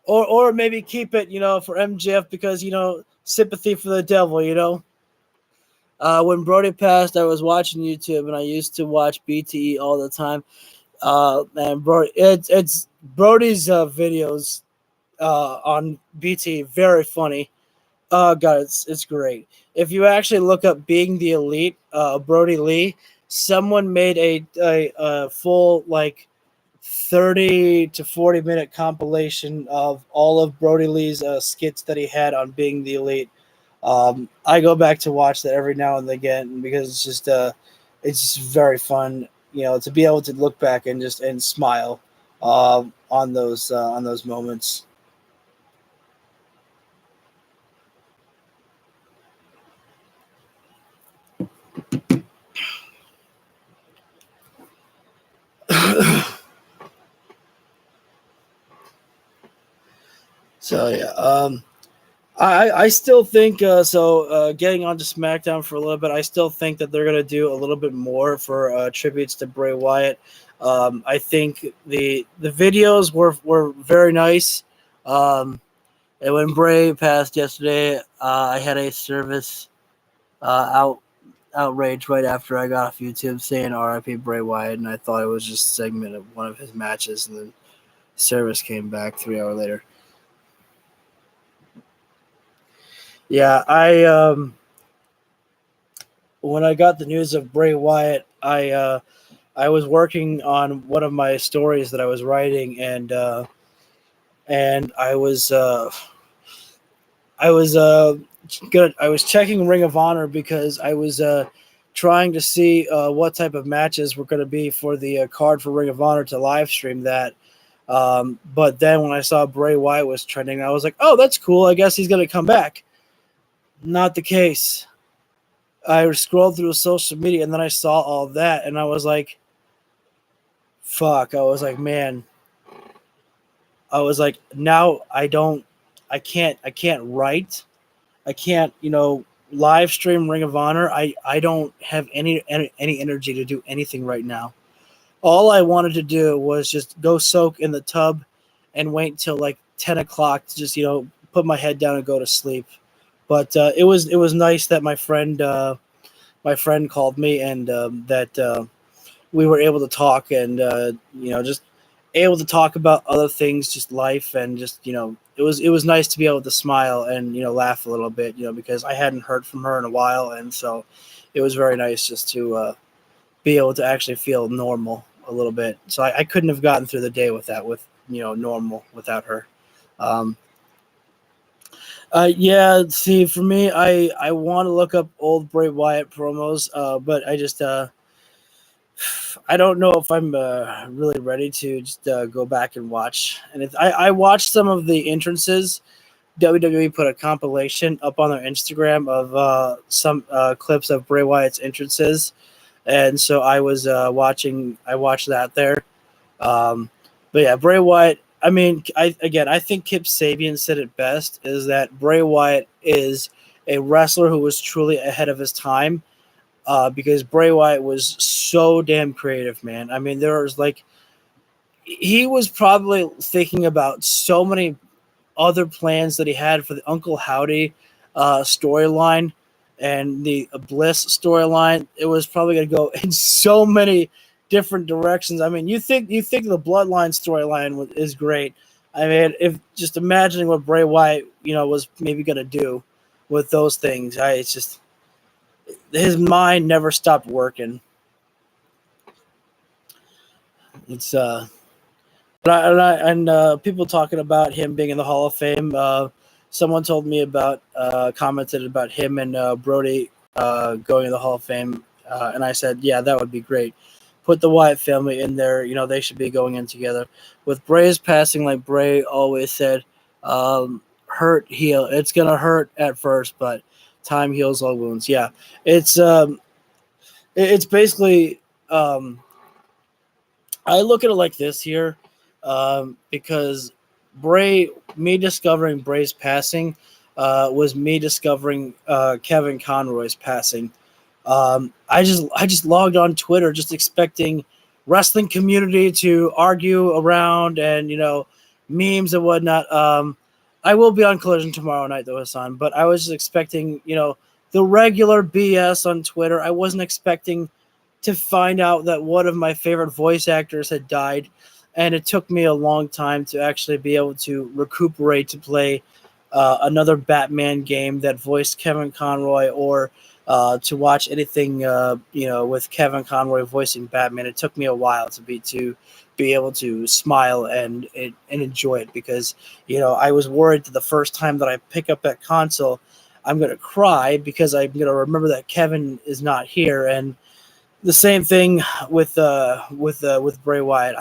Or maybe keep it, for MJF because, sympathy for the devil, When Brody passed, I was watching YouTube, and I used to watch BTE all the time. And it's Brody's videos on BT, very funny. Oh god, it's great. If you actually look up Being the Elite, Brody Lee, someone made a full like 30 to 40-minute compilation of all of Brody Lee's skits that he had on Being the Elite. I go back to watch that every now and again because it's just very fun, to be able to look back and smile on those moments. So yeah, I still think getting onto SmackDown for a little bit, I still think that they're gonna do a little bit more for tributes to Bray Wyatt. I think the videos were very nice. And when Bray passed yesterday, I had a service outrage right after I got off YouTube saying "R.I.P. Bray Wyatt," and I thought it was just a segment of one of his matches, and then service came back 3 hours later. Yeah, when I got the news of Bray Wyatt, I was working on one of my stories that I was writing, and I was checking Ring of Honor because I was trying to see what type of matches were going to be for the card for Ring of Honor to live stream that. But then when I saw Bray Wyatt was trending, I was like, oh, that's cool. I guess he's going to come back. Not the case. I scrolled through social media and then I saw all that and I was like, fuck. I was like, man. I was like, now I can't write. I can't, live stream Ring of Honor. I don't have any energy to do anything right now. All I wanted to do was just go soak in the tub and wait till like 10 o'clock to just, put my head down and go to sleep. But it was nice that my friend called me and that we were able to talk and just able to talk about other things, just life, and just it was nice to be able to smile and laugh a little bit, because I hadn't heard from her in a while, and so it was very nice just to be able to actually feel normal a little bit. So I couldn't have gotten through the day with normal without her. Yeah, see, for me, I want to look up old Bray Wyatt promos, but I just I don't know if I'm really ready to just go back and watch. And I watched some of the entrances. WWE put a compilation up on their Instagram of some clips of Bray Wyatt's entrances, and so I was watching. I watched that there. But yeah, Bray Wyatt. I mean, I think Kip Sabian said it best, is that Bray Wyatt is a wrestler who was truly ahead of his time, because Bray Wyatt was so damn creative, man. I mean, he was probably thinking about so many other plans that he had for the Uncle Howdy storyline and the Bliss storyline. It was probably going to go in so many different directions. I mean, you think the Bloodline storyline is great. I mean, if just imagining what Bray Wyatt, was maybe going to do with those things, it's just his mind never stopped working. It's people talking about him being in the Hall of Fame. Someone told me commented about him and Brody going to the Hall of Fame, and I said, yeah, that would be great. Put the Wyatt family in there. They should be going in together. With Bray's passing, like Bray always said, hurt, heal. It's going to hurt at first, but time heals all wounds. Yeah, it's basically, I look at it like this here, because me discovering Bray's passing was me discovering Kevin Conroy's passing. I just logged on Twitter just expecting wrestling community to argue around and memes and whatnot. I will be on Collision tomorrow night though, Hassan, but I was just expecting the regular BS on Twitter. I wasn't expecting to find out that one of my favorite voice actors had died, and it took me a long time to actually be able to recuperate to play another Batman game that voiced Kevin Conroy or to watch anything, with Kevin Conroy voicing Batman. It took me a while to be able to smile and enjoy it because, I was worried that the first time that I pick up that console, I'm going to cry because I'm going to remember that Kevin is not here. And the same thing with Bray Wyatt.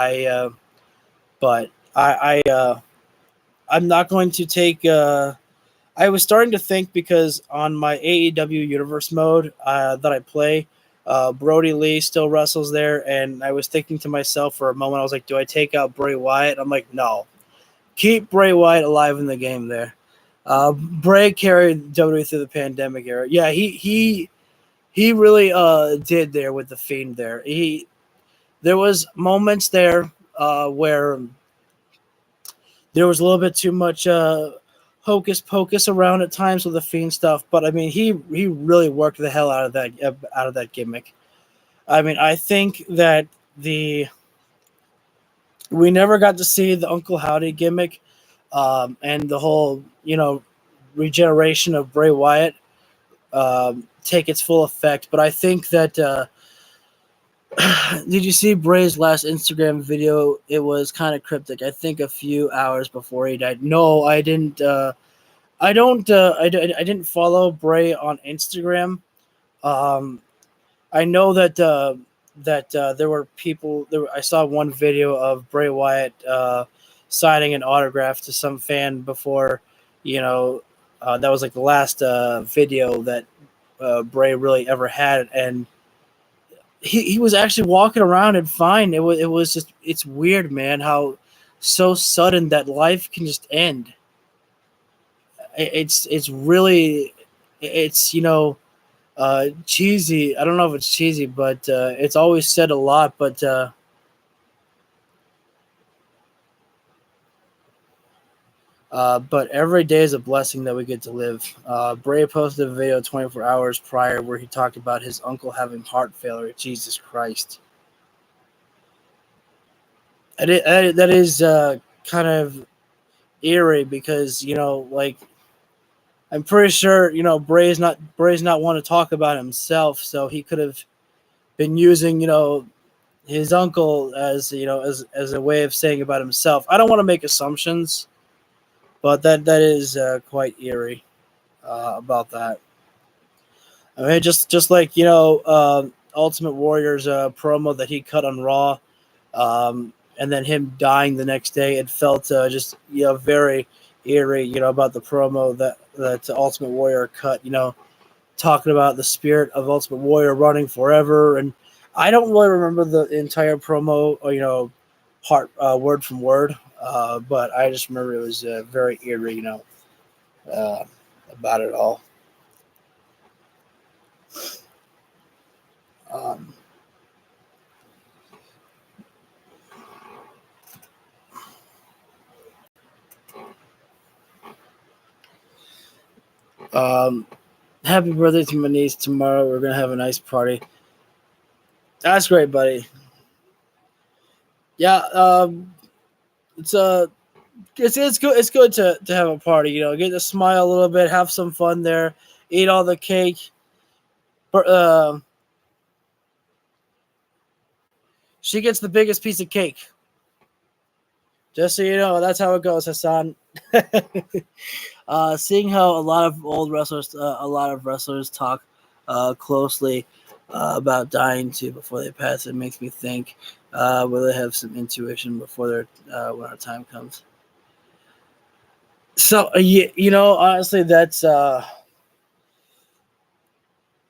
I'm not going to take. I was starting to think because on my AEW Universe mode that I play, Brody Lee still wrestles there, and I was thinking to myself for a moment, I was like, do I take out Bray Wyatt? I'm like, no. Keep Bray Wyatt alive in the game there. Bray carried WWE through the pandemic era. Yeah, he really did there with the Fiend there. There was moments there where there was a little bit too much hocus pocus around at times with the Fiend stuff, but I mean he really worked the hell out of that gimmick. I mean, I think that we never got to see the Uncle Howdy gimmick, and the whole regeneration of Bray Wyatt take its full effect. But I think that did you see Bray's last Instagram video? It was kind of cryptic. I think a few hours before he died. No, I didn't. I didn't follow Bray on Instagram. I know that there were people. I saw one video of Bray Wyatt signing an autograph to some fan before. That was like the last video that Bray really ever had, and he was actually walking around and fine. It was just, it's weird, man, how so sudden that life can just end. It's really cheesy. I don't know if it's cheesy, but it's always said a lot. But every day is a blessing that we get to live. Bray posted a video 24 hours prior where he talked about his uncle having heart failure. Jesus Christ. That is kind of eerie because, I'm pretty sure, Bray's not one to talk about himself, so he could have been using, his uncle as a way of saying about himself. I don't want to make assumptions, but that is quite eerie about that. I mean, just like Ultimate Warrior's promo that he cut on Raw, and then him dying the next day, it felt just very eerie. About the promo that Ultimate Warrior cut. Talking about the spirit of Ultimate Warrior running forever, and I don't really remember the entire promo, word from word. But I just remember it was very eerie, about it all. Happy birthday to my niece tomorrow. We're gonna have a nice party. That's great, buddy. Yeah, it's good. It's good to have a party. Get to smile a little bit, have some fun there, eat all the cake. She gets the biggest piece of cake. Just so you know, that's how it goes, Hassan. Seeing how a lot of wrestlers talk closely about dying too before they pass, it makes me think will they have some intuition before when our time comes. So honestly, that's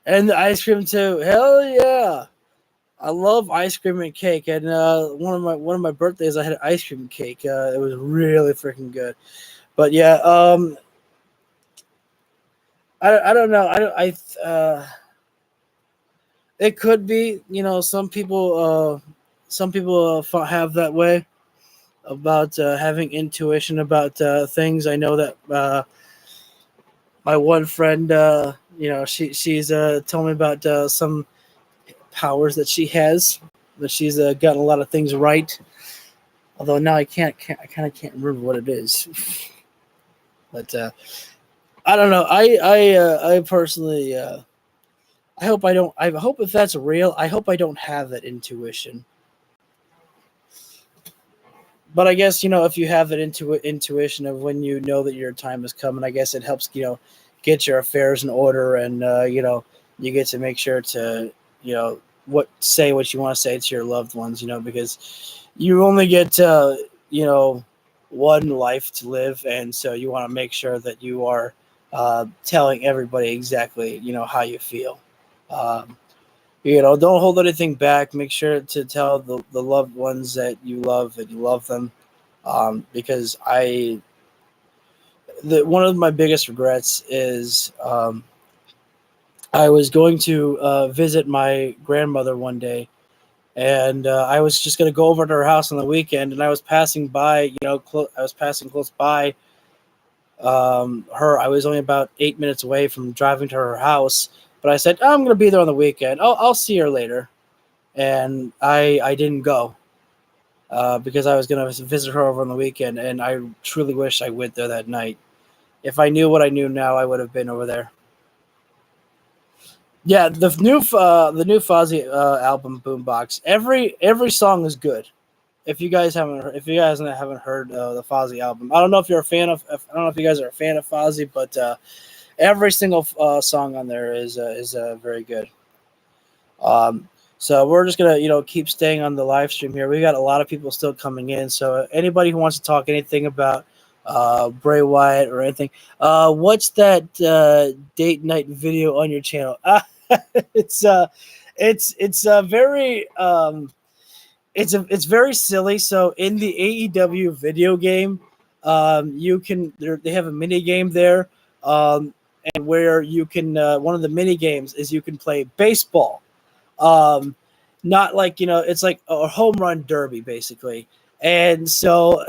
and the ice cream too. Hell yeah! I love ice cream and cake, and one of my birthdays I had ice cream and cake. It was really freaking good. But yeah, I don't know. It could be, some people have that way about having intuition about things. I know that my one friend, she's told me about some powers that she has, that she's gotten a lot of things right. Although now I kind of can't remember what it is. But I don't know. I personally I hope I don't. I hope if that's real, I hope I don't have that intuition. But I guess, if you have that intuition of when you know that your time is coming, I guess it helps, get your affairs in order, and you get to make sure to, say what you want to say to your loved ones, because you only get one life to live, and so you want to make sure that you are telling everybody exactly, how you feel. Don't hold anything back. Make sure to tell the loved ones that you love them. Because one of my biggest regrets is I was going to visit my grandmother one day, and I was just going to go over to her house on the weekend, and I was passing by, I was passing close by her. I was only about 8 minutes away from driving to her house, but I said, I'm going to be there on the weekend. I'll see her later. And I didn't go because I was going to visit her over on the weekend, and I truly wish I went there that night. If I knew what I knew now, I would have been over there. Yeah, the new Fozzy album, Boombox. Every song is good. If you guys haven't heard the Fozzy album, I don't know if you're a fan of. I don't know if you guys are a fan of Fozzy, but every single song on there is very good. So we're just gonna keep staying on the live stream here. We got a lot of people still coming in. So anybody who wants to talk anything about Bray Wyatt or anything, what's that date night video on your channel? It's very it's very silly. So in the AEW video game, they have a mini game there, and where you can one of the mini games is you can play baseball. Not like, it's like a home run derby basically. And so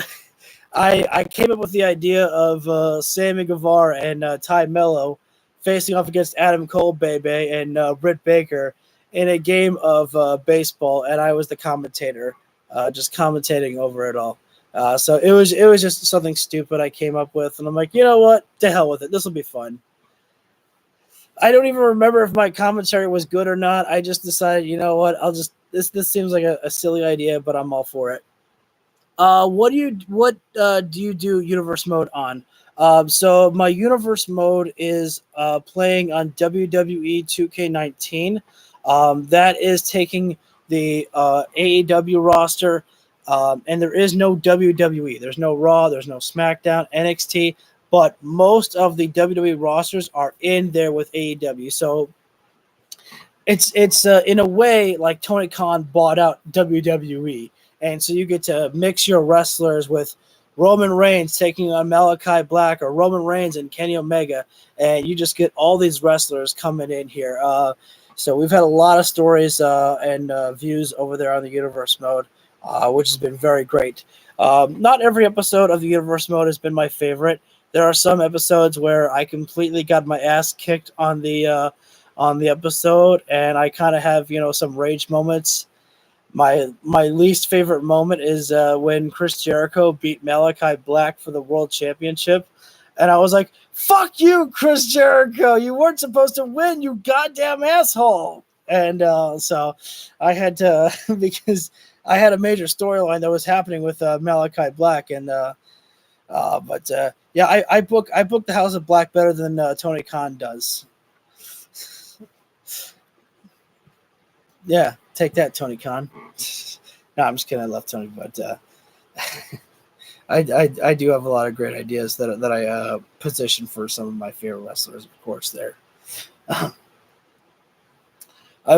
I came up with the idea of Sammy Guevara and Ty Mello facing off against Adam Cole, Bebe, and Britt Baker in a game of baseball, and I was the commentator, just commentating over it all. So it was just something stupid I came up with, and I'm like, you know what? To hell with it. This will be fun. I don't even remember if my commentary was good or not. I just decided, you know what? This seems like a silly idea, but I'm all for it. What do you do universe mode on? So my universe mode is playing on WWE 2K19. That is taking the AEW roster, and there is no WWE. There's no Raw. There's no SmackDown, NXT. But most of the WWE rosters are in there with AEW. So it's in a way like Tony Khan bought out WWE. And so you get to mix your wrestlers with Roman Reigns taking on Malachi Black, or Roman Reigns and Kenny Omega. And you just get all these wrestlers coming in here. So we've had a lot of stories and views over there on the Universe mode, which has been very great. Not every episode of the Universe mode has been my favorite. There are some episodes where I completely got my ass kicked on the episode, and I kind of have some rage moments. My least favorite moment is when Chris Jericho beat Malachi Black for the World Championship, and I was like, "Fuck you, Chris Jericho! You weren't supposed to win, you goddamn asshole!" And so I had to because I had a major storyline that was happening with Malachi Black, and yeah, I book the House of Black better than Tony Khan does. Yeah, take that, Tony Khan. No, I'm just kidding. I love Tony, but I do have a lot of great ideas that I position for some of my favorite wrestlers, of course. There, I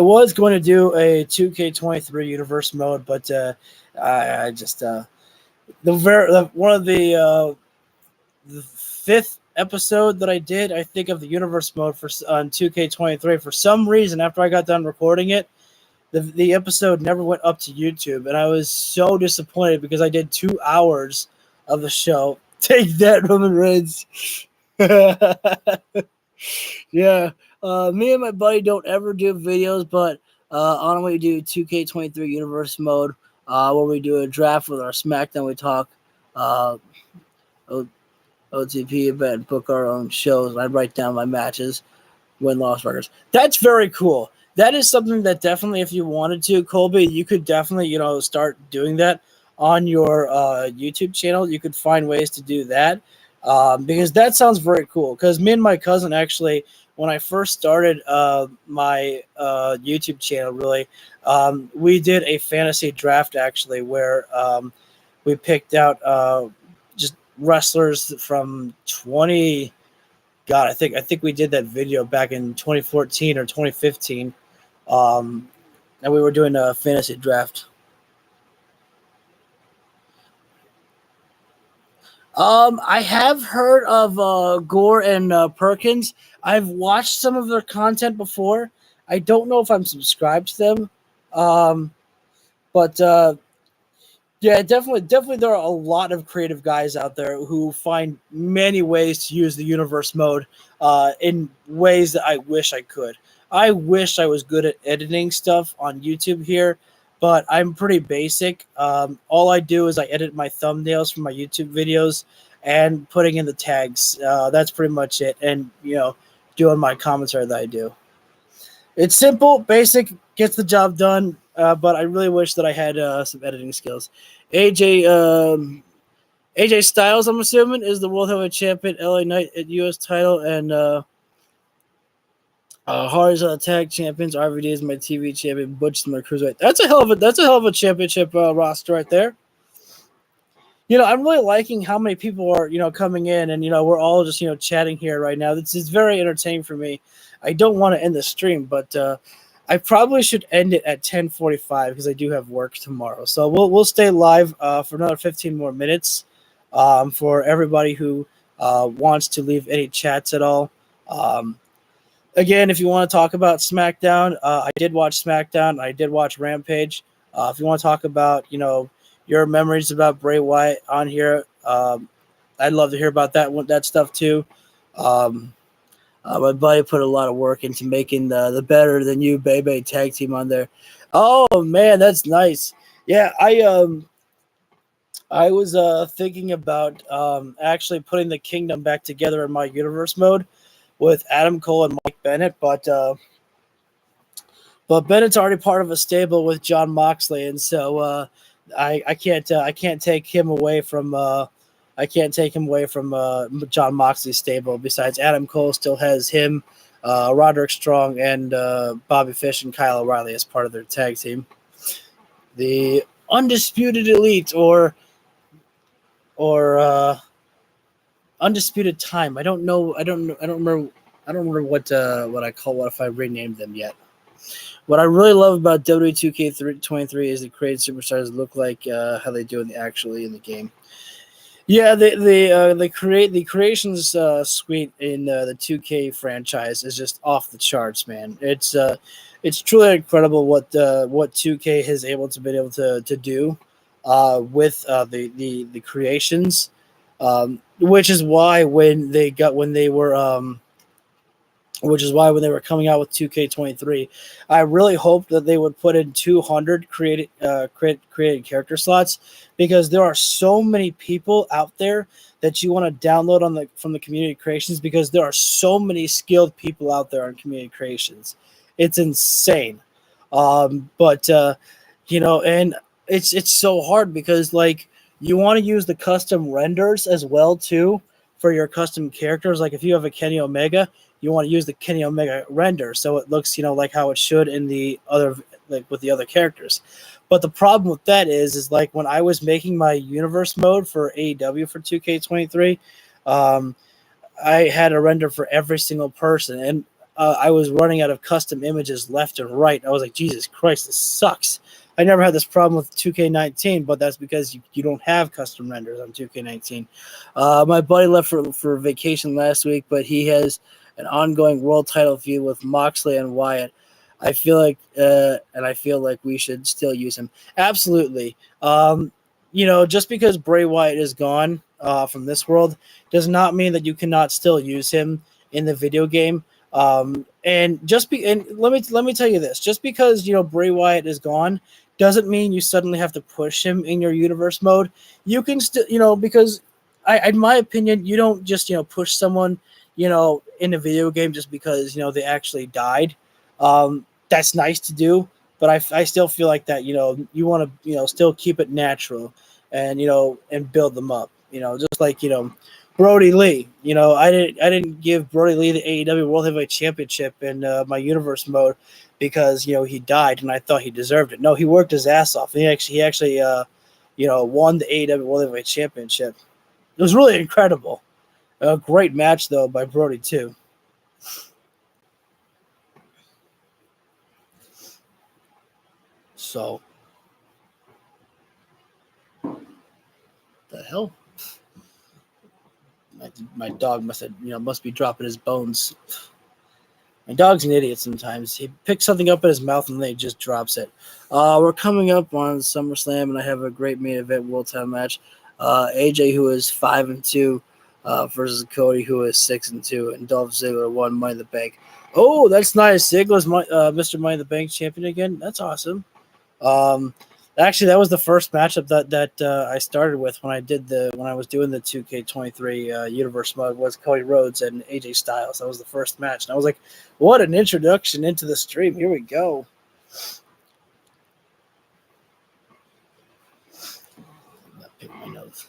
was going to do a 2K23 Universe mode, but I just one of the fifth episode that I did, I think, of the Universe mode on 2K23. For some reason, after I got done recording it, the episode never went up to YouTube, and I was so disappointed because I did 2 hours of the show. Take that, Roman Reigns. Yeah, me and my buddy don't ever do videos, but on we do 2K23 Universe mode, where we do a draft with our SmackDown. We talk OTP event, book our own shows, and I write down my matches. win-loss records. That's very cool. That is something that definitely, if you wanted to, Colby, you could definitely, start doing that on your YouTube channel. You could find ways to do that because that sounds very cool. Because me and my cousin actually, when I first started my YouTube channel, really, we did a fantasy draft actually where we picked out just wrestlers from 20. God, I think we did that video back in 2014 or 2015, and we were doing a fantasy draft. I have heard of Gore and Perkins. I've watched some of their content before. I don't know if I'm subscribed to them, but yeah, definitely there are a lot of creative guys out there who find many ways to use the universe mode in ways that I wish I could. I wish I was good at editing stuff on YouTube here, but I'm pretty basic. All I do is I edit my thumbnails for my YouTube videos and putting in the tags. That's pretty much it. And, doing my commentary that I do. It's simple, basic, gets the job done, but I really wish that I had some editing skills. AJ Styles, I'm assuming, is the World Heavyweight Champion, LA Knight at U.S. title, and Horizontal Tag Champions. RVD is my TV champion. Butch is my cruiserweight. That's a hell of a championship roster right there. I'm really liking how many people are coming in, and we're all just chatting here right now. This is very entertaining for me. I don't want to end the stream, but I probably should end it at 10:45 because I do have work tomorrow. So we'll stay live for another 15 more minutes for everybody who wants to leave any chats at all. Again, if you want to talk about SmackDown, I did watch SmackDown. I did watch Rampage. If you want to talk about your memories about Bray Wyatt on here, I'd love to hear about that stuff too. My buddy put a lot of work into making the Better Than You Bebe tag team on there. Oh man, that's nice. Yeah, I was thinking about actually putting the Kingdom back together in my universe mode with Adam Cole and Mike Bennett, but Bennett's already part of a stable with Jon Moxley, and so I can't take him away from Jon Moxley's stable. Besides, Adam Cole still has him, Roderick Strong, and Bobby Fish and Kyle O'Reilly as part of their tag team. The Undisputed Elite or Undisputed Time. I don't remember what if I renamed them yet. What I really love about WWE 2K23 is the created superstars look like how they do actually in the game. Yeah, the creations suite in the 2K franchise is just off the charts, man. It's truly incredible what 2K has able to do with the creations, which is why when they were coming out with 2K23, I really hoped that they would put in 200 created character slots, because there are so many people out there that you want to download from the community creations, because there are so many skilled people out there on community creations. It's insane. And it's so hard because you want to use the custom renders as well too for your custom characters. Like if you have a Kenny Omega, you want to use the Kenny Omega render so it looks, like how it should in the other, with the other characters. But the problem with that is when I was making my universe mode for AEW for 2K23, I had a render for every single person, and I was running out of custom images left and right. I was like, Jesus Christ, this sucks. I never had this problem with 2K19, but that's because you don't have custom renders on 2K19. My buddy left for vacation last week, but he has an ongoing world title feud with Moxley and Wyatt. I feel like we should still use him. Absolutely. Just because Bray Wyatt is gone from this world does not mean that you cannot still use him in the video game. And let me tell you this: just because Bray Wyatt is gone doesn't mean you suddenly have to push him in your universe mode. You can still, because in my opinion, you don't just push someone in a video game just because, they actually died. That's nice to do, but I still feel like that, you want to, still keep it natural and, and build them up, just like, Brody Lee. I didn't give Brody Lee the AEW World Heavyweight Championship in my universe mode because, he died and I thought he deserved it. No, he worked his ass off. He actually won the AEW World Heavyweight Championship. It was really incredible. A great match, though, by Brody, too. So, the hell? My dog must be dropping his bones. My dog's an idiot sometimes. He picks something up in his mouth and then he just drops it. We're coming up on SummerSlam, and I have a great main event world title match. AJ, who is 5-2, versus Cody, who is 6-2, and Dolph Ziggler won Money in the Bank. Oh, that's nice. Ziggler's Mr. Money in the Bank champion again. That's awesome. Actually, that was the first matchup that I started with when I was doing the 2K23 Universe mode, was Cody Rhodes and AJ Styles. That was the first match, and I was like, "What an introduction into the stream! Here we go." I'm not picking my nose.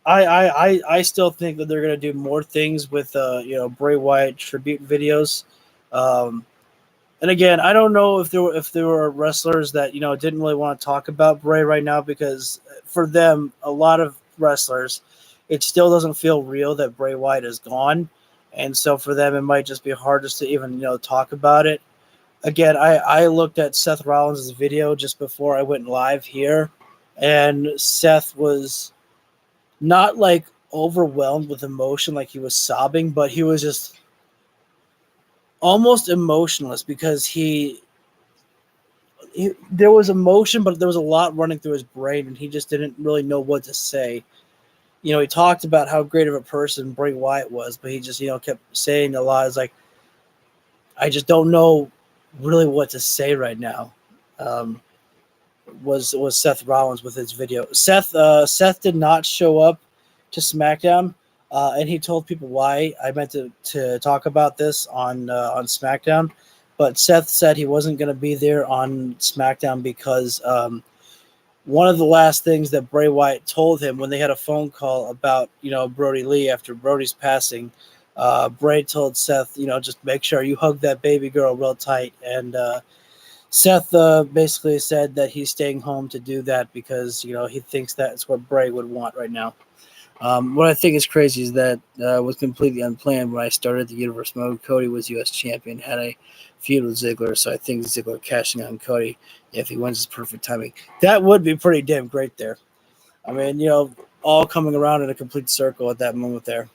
I still think that they're going to do more things with Bray Wyatt tribute videos, and again, I don't know if there were wrestlers that didn't really want to talk about Bray right now, because for them, a lot of wrestlers, it still doesn't feel real that Bray Wyatt is gone, and so for them it might just be hard just to even talk about it. Again, I looked at Seth Rollins' video just before I went live here, and Seth was not like overwhelmed with emotion, like he was sobbing, but he was just almost emotionless because there was emotion, but there was a lot running through his brain, and he just didn't really know what to say. He talked about how great of a person Bray Wyatt was, but he just kept saying a lot. It's like, I just don't know really what to say right now. Was Seth Rollins with his video. Seth did not show up to SmackDown, and he told people why. I meant to talk about this on SmackDown, but Seth said he wasn't going to be there on SmackDown because one of the last things that Bray Wyatt told him when they had a phone call about Brody Lee after Brody's passing, Bray told Seth, just make sure you hug that baby girl real tight, and Seth basically said that he's staying home to do that because, he thinks that's what Bray would want right now. What I think is crazy is that was completely unplanned. When I started the Universe mode, Cody was U.S. champion, had a feud with Ziggler, so I think Ziggler cashing on Cody, if he wins, is perfect timing. That would be pretty damn great there. I mean, all coming around in a complete circle at that moment there.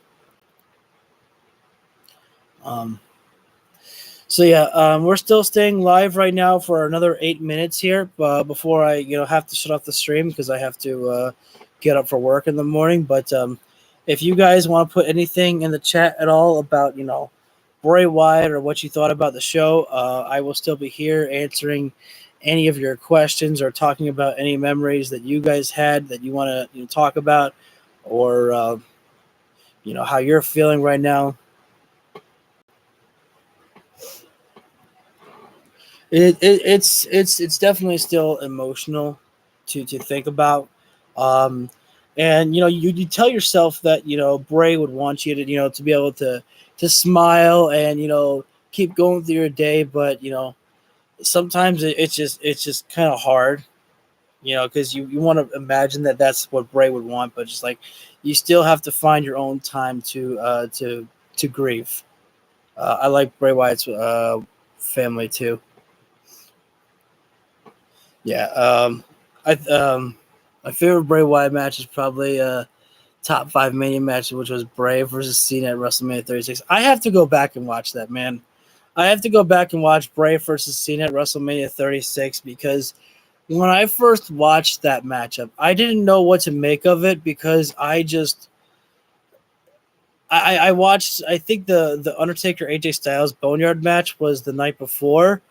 So yeah, we're still staying live right now for another 8 minutes here before I have to shut off the stream because I have to get up for work in the morning. But if you guys want to put anything in the chat at all about Bray Wyatt or what you thought about the show, I will still be here answering any of your questions or talking about any memories that you guys had that you want to talk about, or how you're feeling right now. It's definitely still emotional to think about, and you tell yourself that Bray would want you to to be able to smile and keep going through your day, but sometimes it's just kind of hard, because you want to imagine that that's what Bray would want, but just like you still have to find your own time to grieve. I like Bray Wyatt's family too. Yeah, my favorite Bray Wyatt match is probably top 5 Mania match, which was Bray versus Cena at WrestleMania 36. I have to go back and watch that, man. I have to go back and watch Bray versus Cena at WrestleMania 36 because when I first watched that matchup, I didn't know what to make of it because I watched, I think the Undertaker AJ Styles Boneyard match was the night before.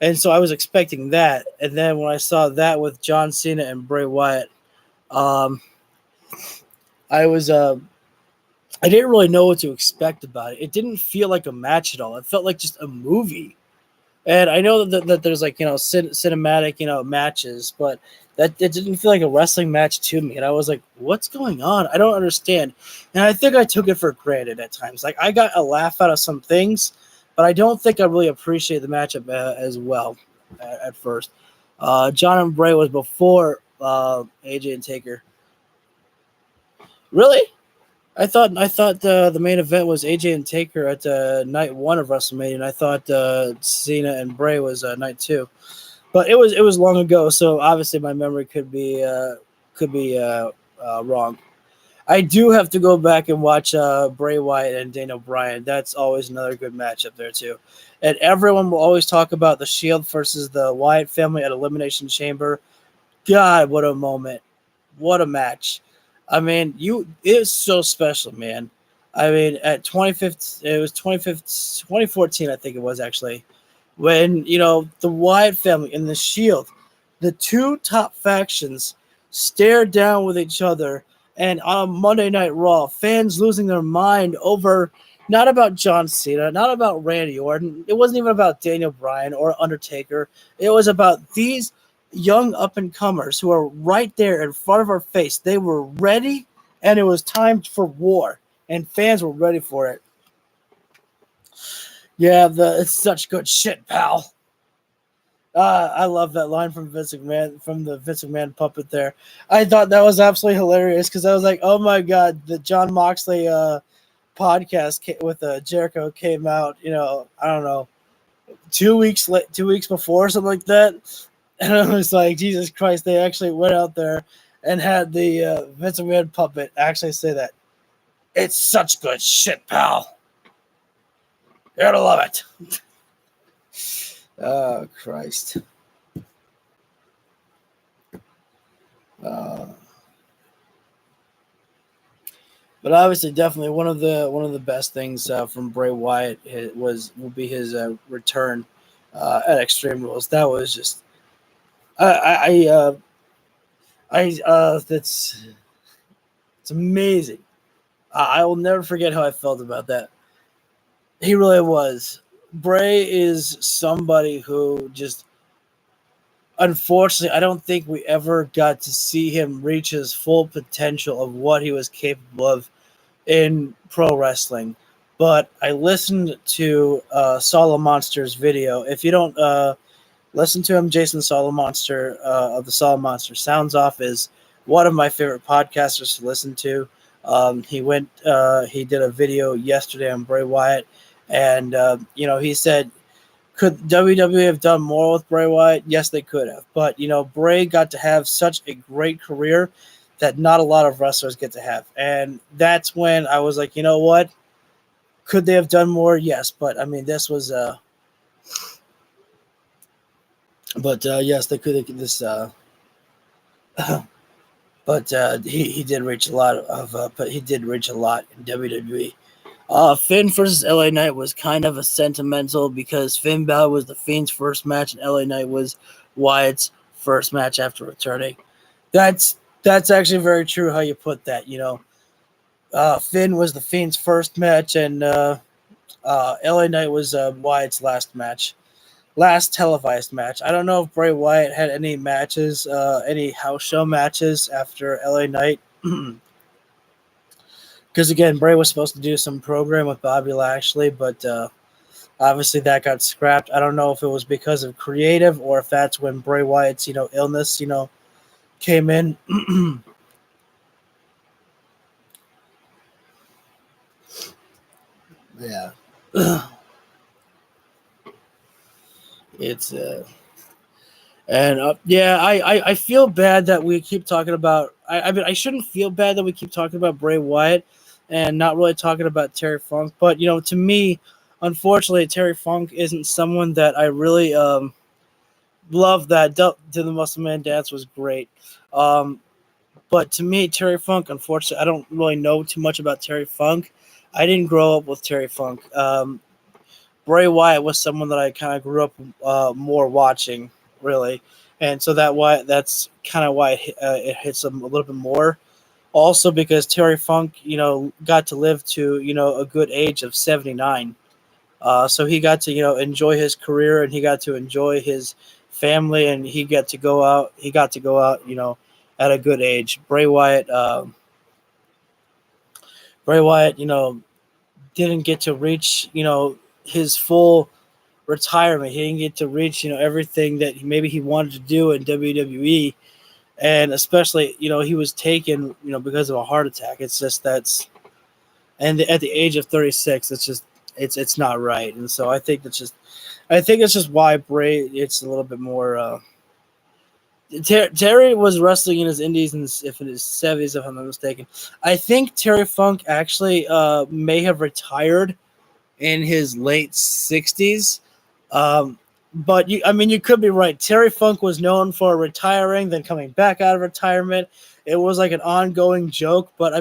And so I was expecting that. And then when I saw that with John Cena and Bray Wyatt, um, I was I didn't really know what to expect about it. It didn't feel like a match at all. It felt like just a movie. And I know that there's like, cinematic, matches, but that it didn't feel like a wrestling match to me. And I was like, what's going on? I don't understand. And I think I took it for granted at times. Like, I got a laugh out of some things, but I don't think I really appreciate the matchup as well at first. John and Bray was before AJ and Taker. Really? I thought the main event was AJ and Taker at night 1 of WrestleMania, and I thought Cena and Bray was night 2. But it was long ago, so obviously my memory could be wrong. I do have to go back and watch Bray Wyatt and Daniel Bryan. That's always another good matchup there too. And everyone will always talk about the Shield versus the Wyatt family at Elimination Chamber. God, what a moment! What a match! I mean, it is so special, man. I mean, at 2015, it was 2014, I think it was actually, when, the Wyatt family and the Shield, the two top factions, stared down with each other, and on a Monday Night Raw, fans losing their mind over, not about John Cena, not about Randy Orton, it wasn't even about Daniel Bryan or Undertaker, it was about these young up-and-comers who are right there in front of our face. They were ready, and it was time for war, and fans were ready for it. Yeah, it's such good shit, pal. I love that line from Vince McMahon, from the Vince McMahon puppet there. I thought that was absolutely hilarious because I was like, oh my God, the John Moxley podcast with Jericho came out, I don't know, 2 weeks before, something like that. And I was like, Jesus Christ, they actually went out there and had the Vince McMahon puppet actually say that. It's such good shit, pal. You're going to love it. Oh, Christ. But obviously, definitely one of the best things from Bray Wyatt will be his return at Extreme Rules. That was just it's amazing. I will never forget how I felt about that. He really was. Bray is somebody who just, unfortunately, I don't think we ever got to see him reach his full potential of what he was capable of in pro wrestling. But I listened to Solomonster's video. If you don't listen to him, Jason Solomonster of the Solomonster Sounds Off is one of my favorite podcasters to listen to. He did a video yesterday on Bray Wyatt, and he said, could WWE have done more with Bray Wyatt? Yes, they could have. But Bray got to have such a great career that not a lot of wrestlers get to have, and that's when I was like, you know what? Could they have done more? Yes, but I mean, this was yes, they could have this. But he did reach a lot but he did reach a lot in WWE. Finn versus LA Knight was kind of a sentimental because Finn Balor was the Fiend's first match and LA Knight was Wyatt's first match after returning. That's actually very true how you put that. Finn was the Fiend's first match and LA Knight was Wyatt's last televised match. I don't know if Bray Wyatt had any matches, any house show matches after LA Knight. Because, again, Bray was supposed to do some program with Bobby Lashley, but obviously that got scrapped. I don't know if it was because of creative or if that's when Bray Wyatt's, illness, came in. Yeah. It's I feel bad that we keep talking about. I mean, I shouldn't feel bad that we keep talking about Bray Wyatt and not really talking about Terry Funk. But to me, unfortunately, Terry Funk isn't someone that I really love. That To the Muscle Man Dance was great. But to me, Terry Funk, unfortunately, I don't really know too much about Terry Funk. I didn't grow up with Terry Funk. Bray Wyatt was someone that I kind of grew up more watching, really, and so that's kind of why it hits him a little bit more. Also, because Terry Funk, got to live to a good age of 79, so he got to enjoy his career, and he got to enjoy his family, and he got to go out. He got to go out, at a good age. Bray Wyatt, didn't get to reach, his full retirement. He didn't get to reach, everything that maybe he wanted to do in WWE. And especially, he was taken, because of a heart attack. It's just and at the age of 36, it's not right. And so I think it's just why Bray, it's a little bit more, Terry was wrestling in his indies in his 70s, if I'm not mistaken. I think Terry Funk actually may have retired in his late 60s. But you could be right. Terry Funk was known for retiring, then coming back out of retirement. It was like an ongoing joke. But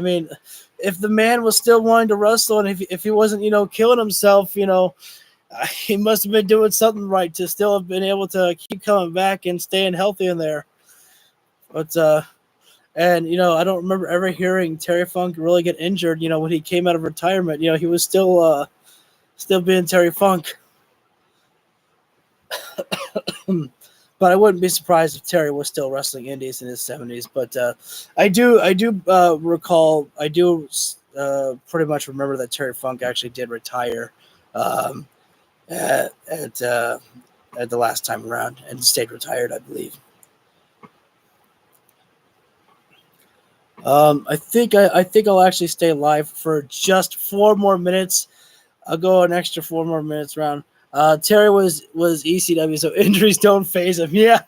if the man was still wanting to wrestle, and if he wasn't, killing himself, he must have been doing something right to still have been able to keep coming back and staying healthy in there. But I don't remember ever hearing Terry Funk really get injured. When he came out of retirement, he was still being Terry Funk. But I wouldn't be surprised if Terry was still wrestling indies in his 70s. But I do recall, pretty much remember that Terry Funk actually did retire at the last time around, and stayed retired, I believe. I think I'll actually stay live for just 4 more minutes. I'll go an extra 4 more minutes around. Terry was ECW, so injuries don't phase him. Yeah,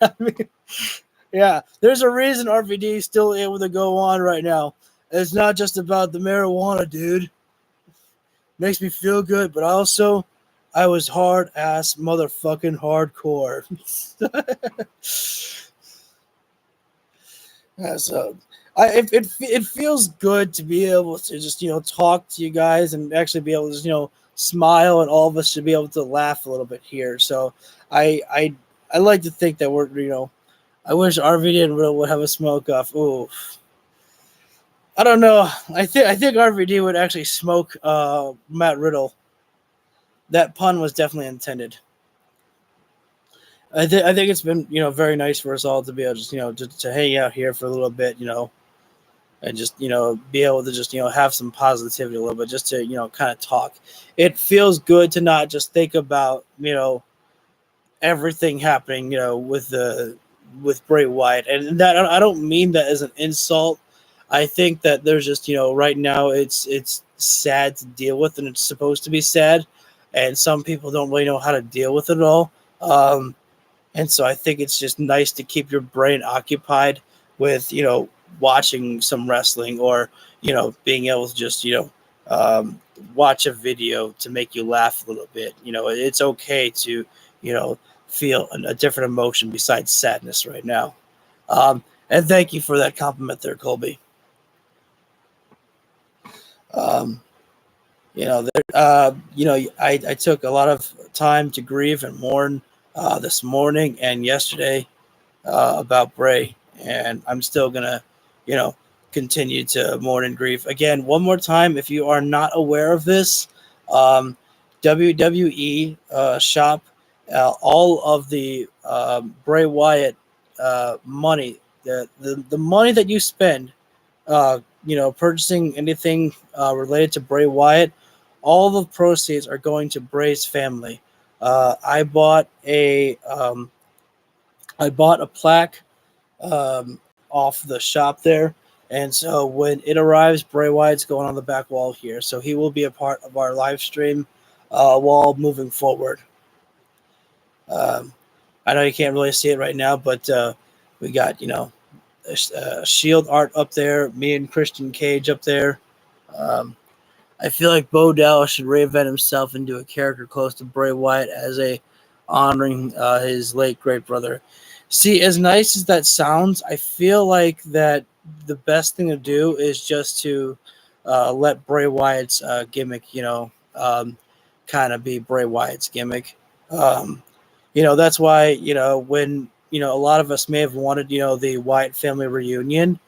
yeah. There's a reason RVD is still able to go on right now. It's not just about the marijuana, dude. Makes me feel good, but also I was hard ass motherfucking hardcore. Yeah, so it feels good to be able to just talk to you guys and actually be able to just smile, and all of us should be able to laugh a little bit here. So I like to think that we're I wish RVD and Riddle would have a smoke off. Ooh, I don't know. I think RVD would actually smoke Matt Riddle. That pun was definitely intended. I think it's been very nice for us all to be able to just to hang out here for a little bit, and just be able to just have some positivity a little bit, just to kind of talk. It feels good to not just think about everything happening with Bray Wyatt, and that I don't mean that as an insult. I think that there's just right now it's sad to deal with, and it's supposed to be sad, and some people don't really know how to deal with it all. And so I think it's just nice to keep your brain occupied with watching some wrestling, or being able to just watch a video to make you laugh a little bit. It's okay to feel a different emotion besides sadness right now. And thank you for that compliment there, Colby. I took a lot of time to grieve and mourn this morning and yesterday about Bray, and I'm still gonna continue to mourn and grieve. Again, one more time, if you are not aware of this, WWE shop, all of the Bray Wyatt money, the money that you spend, purchasing anything related to Bray Wyatt, all the proceeds are going to Bray's family. I bought a plaque off the shop there, and so when it arrives, Bray Wyatt's going on the back wall here, so he will be a part of our live stream wall moving forward. I know you can't really see it right now, but we got Shield art up there, me and Christian Cage up there. I feel like Bo Dallas should reinvent himself into a character close to Bray Wyatt as a honoring his late great brother. See, as nice as that sounds, I feel like that the best thing to do is just to let Bray Wyatt's gimmick, kind of be Bray Wyatt's gimmick. That's why, when, a lot of us may have wanted, the Wyatt family reunion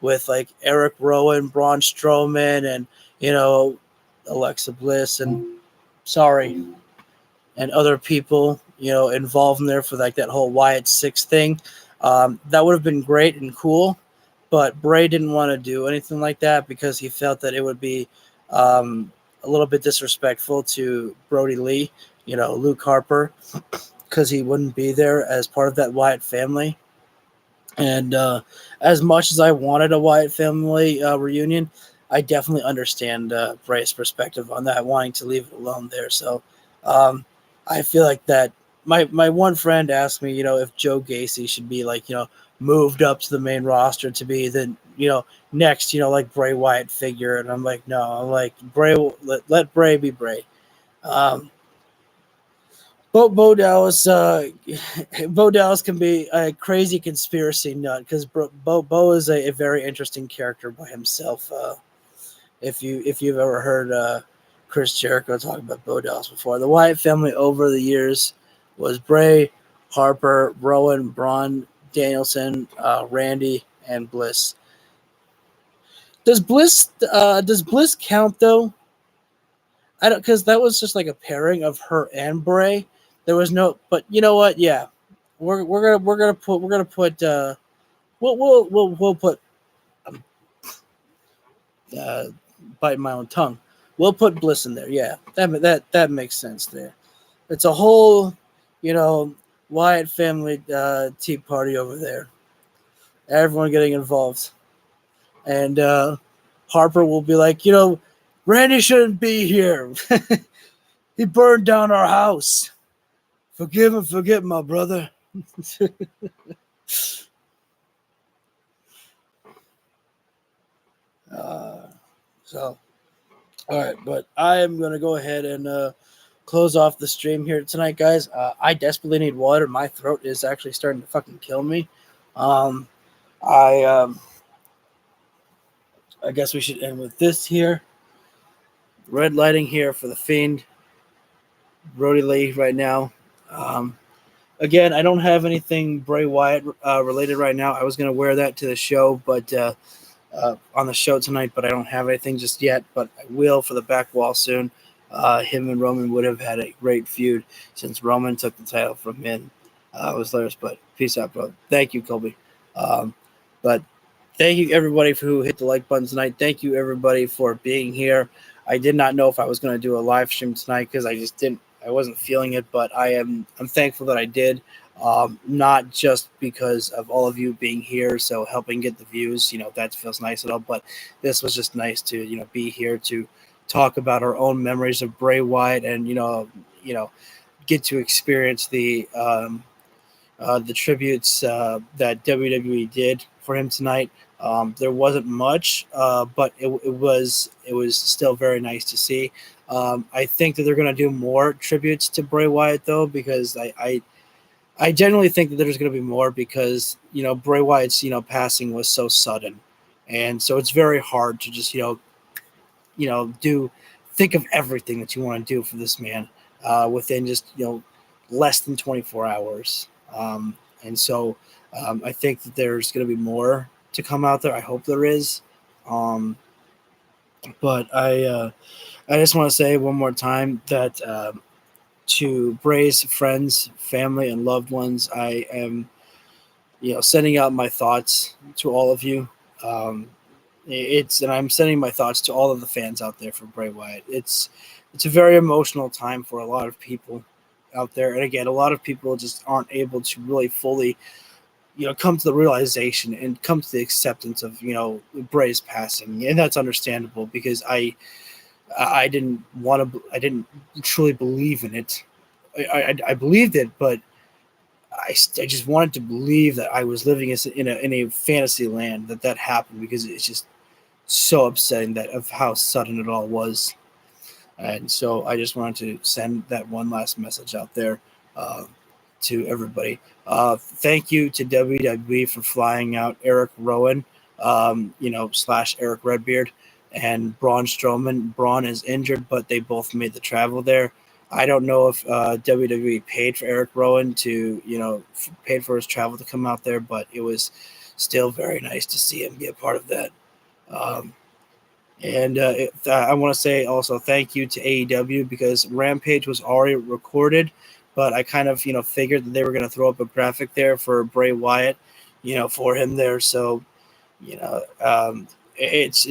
with like Eric Rowan, Braun Strowman, and, Alexa Bliss and other people, involved in there for like that whole Wyatt 6 thing. That would have been great and cool, but Bray didn't want to do anything like that because he felt that it would be a little bit disrespectful to Brody Lee, Luke Harper, because he wouldn't be there as part of that Wyatt family. And as much as I wanted a Wyatt family reunion, I definitely understand Bray's perspective on that, wanting to leave it alone there. So I feel like that my one friend asked me, if Joe Gacy should be like, moved up to the main roster to be the, next, like Bray Wyatt figure. And I'm like, no, I'm like, Bray, let Bray be Bray. Bo Dallas can be a crazy conspiracy nut because Bo is a very interesting character by himself. If you've ever heard Chris Jericho talk about Bo Dallas before, the Wyatt family over the years was Bray, Harper, Rowan, Braun, Danielson, Randy, and Bliss. Does Bliss count though? I don't, because that was just like a pairing of her and Bray. There was no, but you know what? Yeah, we're gonna put we'll put bite my own tongue. We'll put Bliss in there. Yeah, that makes sense there. It's a whole, Wyatt family tea party over there. Everyone getting involved, and Harper will be like, Randy shouldn't be here. He burned down our house. Forgive and forget, my brother. All right, but I am going to go ahead and close off the stream here tonight, guys. I desperately need water. My throat is actually starting to fucking kill me. I guess we should end with this here. Red lighting here for the Fiend. Brody Lee right now. Again, I don't have anything Bray Wyatt related right now. I was going to wear that to the show, but on the show tonight, but I don't have anything just yet. But I will for the back wall soon. Him and Roman would have had a great feud since Roman took the title from him. It was hilarious, but peace out, bro. Thank you, Colby. But thank you, everybody, who hit the like button tonight. Thank you, everybody, for being here. I did not know if I was going to do a live stream tonight because I wasn't feeling it, but I'm thankful that I did. Not just because of all of you being here, so helping get the views, that feels nice at all, but this was just nice to, be here to talk about our own memories of Bray Wyatt and, get to experience the tributes that WWE did for him tonight. There wasn't much, but it was still very nice to see. I think that they're going to do more tributes to Bray Wyatt though, because I generally think that there's going to be more because, Bray Wyatt's, passing was so sudden. And so it's very hard to just, think of everything that you want to do for this man within just, less than 24 hours. And so I think that there's going to be more to come out there. I hope there is. But I just want to say one more time that to Bray's friends, family, and loved ones, I am, sending out my thoughts to all of you. And I'm sending my thoughts to all of the fans out there for Bray Wyatt. It's a very emotional time for a lot of people out there. And again, a lot of people just aren't able to really fully, come to the realization and come to the acceptance of, Bray's passing. And that's understandable because I didn't truly believe in it. I believed it, but I just wanted to believe that I was living in a fantasy land that happened, because it's just so upsetting that of how sudden it all was. And so I just wanted to send that one last message out there to everybody. Thank you to WWE for flying out Eric Rowan, / Eric Redbeard. and Braun Strowman. Braun is injured, but they both made the travel there. I don't know if WWE paid for Eric Rowan to, paid for his travel to come out there, but it was still very nice to see him be a part of that. I want to say also thank you to AEW because Rampage was already recorded, but I kind of, figured that they were going to throw up a graphic there for Bray Wyatt, for him there. So, it's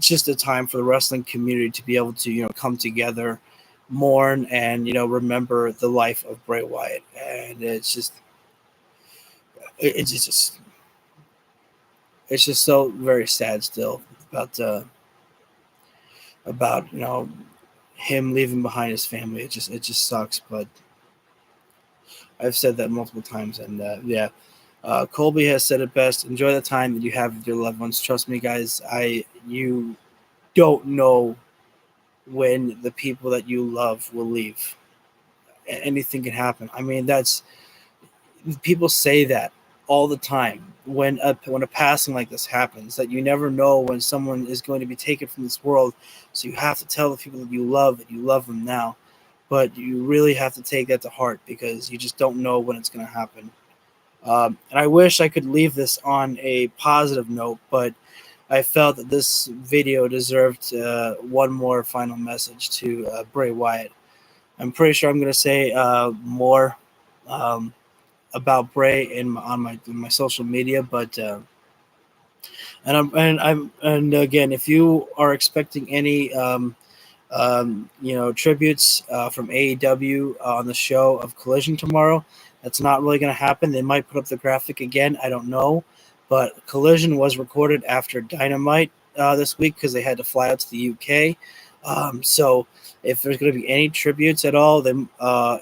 just a time for the wrestling community to be able to, come together, mourn, and, remember the life of Bray Wyatt. And it's just so very sad still about him leaving behind his family. It just sucks, but I've said that multiple times. And Colby has said it best: enjoy the time that you have with your loved ones. Trust me, guys, you don't know when the people that you love will leave. Anything can happen. I mean, people say that all the time when a passing like this happens, that you never know when someone is going to be taken from this world. So you have to tell the people that you love them now, but you really have to take that to heart because you just don't know when it's going to happen. And I wish I could leave this on a positive note, but I felt that this video deserved one more final message to Bray Wyatt. I'm pretty sure I'm going to say more about Bray on my social media, but and again, if you are expecting any tributes from AEW on the show of Collision tomorrow, that's not really going to happen. They might put up the graphic again. I don't know, but Collision was recorded after Dynamite this week because they had to fly out to the UK. So if there's going to be any tributes at all, then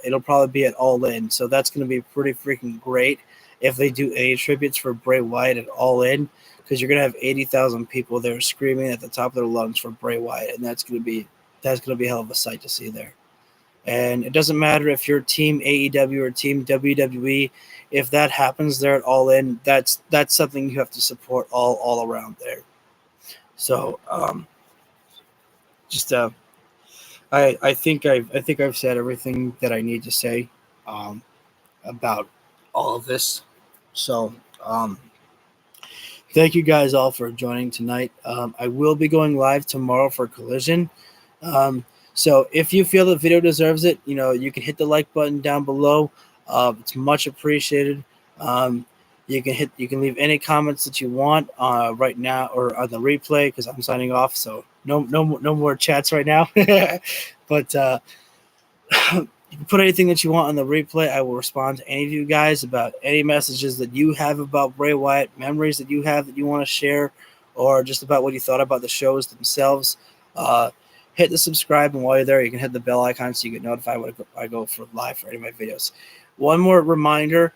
it'll probably be at All In. So that's going to be pretty freaking great if they do any tributes for Bray Wyatt at All In, because you're going to have 80,000 people there screaming at the top of their lungs for Bray Wyatt, and that's going to be a hell of a sight to see there. And it doesn't matter if you're Team AEW or Team WWE. If that happens there at All In, that's something you have to support all around there. So I think I've said everything that I need to say about all of this. So thank you guys all for joining tonight. I will be going live tomorrow for Collision. So if you feel the video deserves it, you can hit the like button down below. It's much appreciated. You can leave any comments that you want right now or on the replay because I'm signing off. So no more chats right now. But you can put anything that you want on the replay. I will respond to any of you guys about any messages that you have about Bray Wyatt, memories that you have that you want to share, or just about what you thought about the shows themselves. Hit the subscribe, and while you're there, you can hit the bell icon so you get notified when I go for live for any of my videos. One more reminder.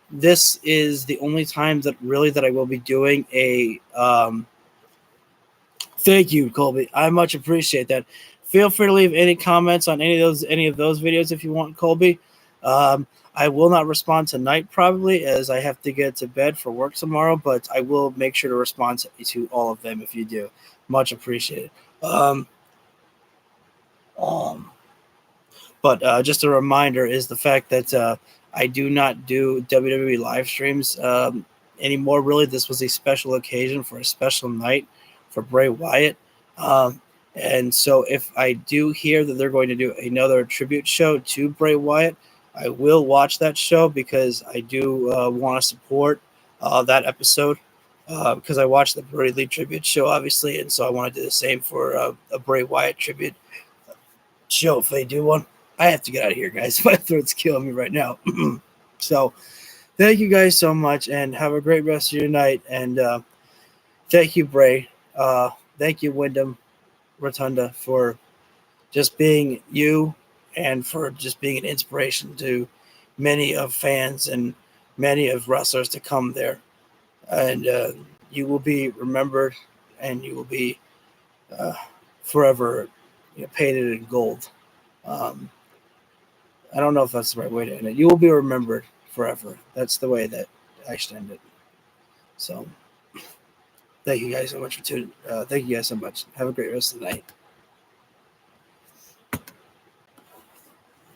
This is the only time that I will be doing a thank you, Colby. I much appreciate that. Feel free to leave any comments on any of those videos if you want, Colby. I will not respond tonight probably as I have to get to bed for work tomorrow, but I will make sure to respond to all of them if you do. Much appreciated. But just a reminder is the fact that I do not do WWE live streams anymore. Really, this was a special occasion for a special night for Bray Wyatt. And so if I do hear that they're going to do another tribute show to Bray Wyatt, I will watch that show because I do want to support that episode because I watched the Bray Lee tribute show, obviously, and so I want to do the same for a Bray Wyatt tribute show if they do one. I have to get out of here, guys. My throat's killing me right now. So thank you guys so much, and have a great rest of your night. And thank you, Bray. Thank you, Wyndham Rotunda, for just being you and for just being an inspiration to many of fans and many of wrestlers to come there. And you will be remembered, and you will be forever painted in gold. I don't know if that's the right way to end it. You will be remembered forever. That's the way that I should end it. So Thank you guys so much for tuning. Thank you guys so much. Have a great rest of the night.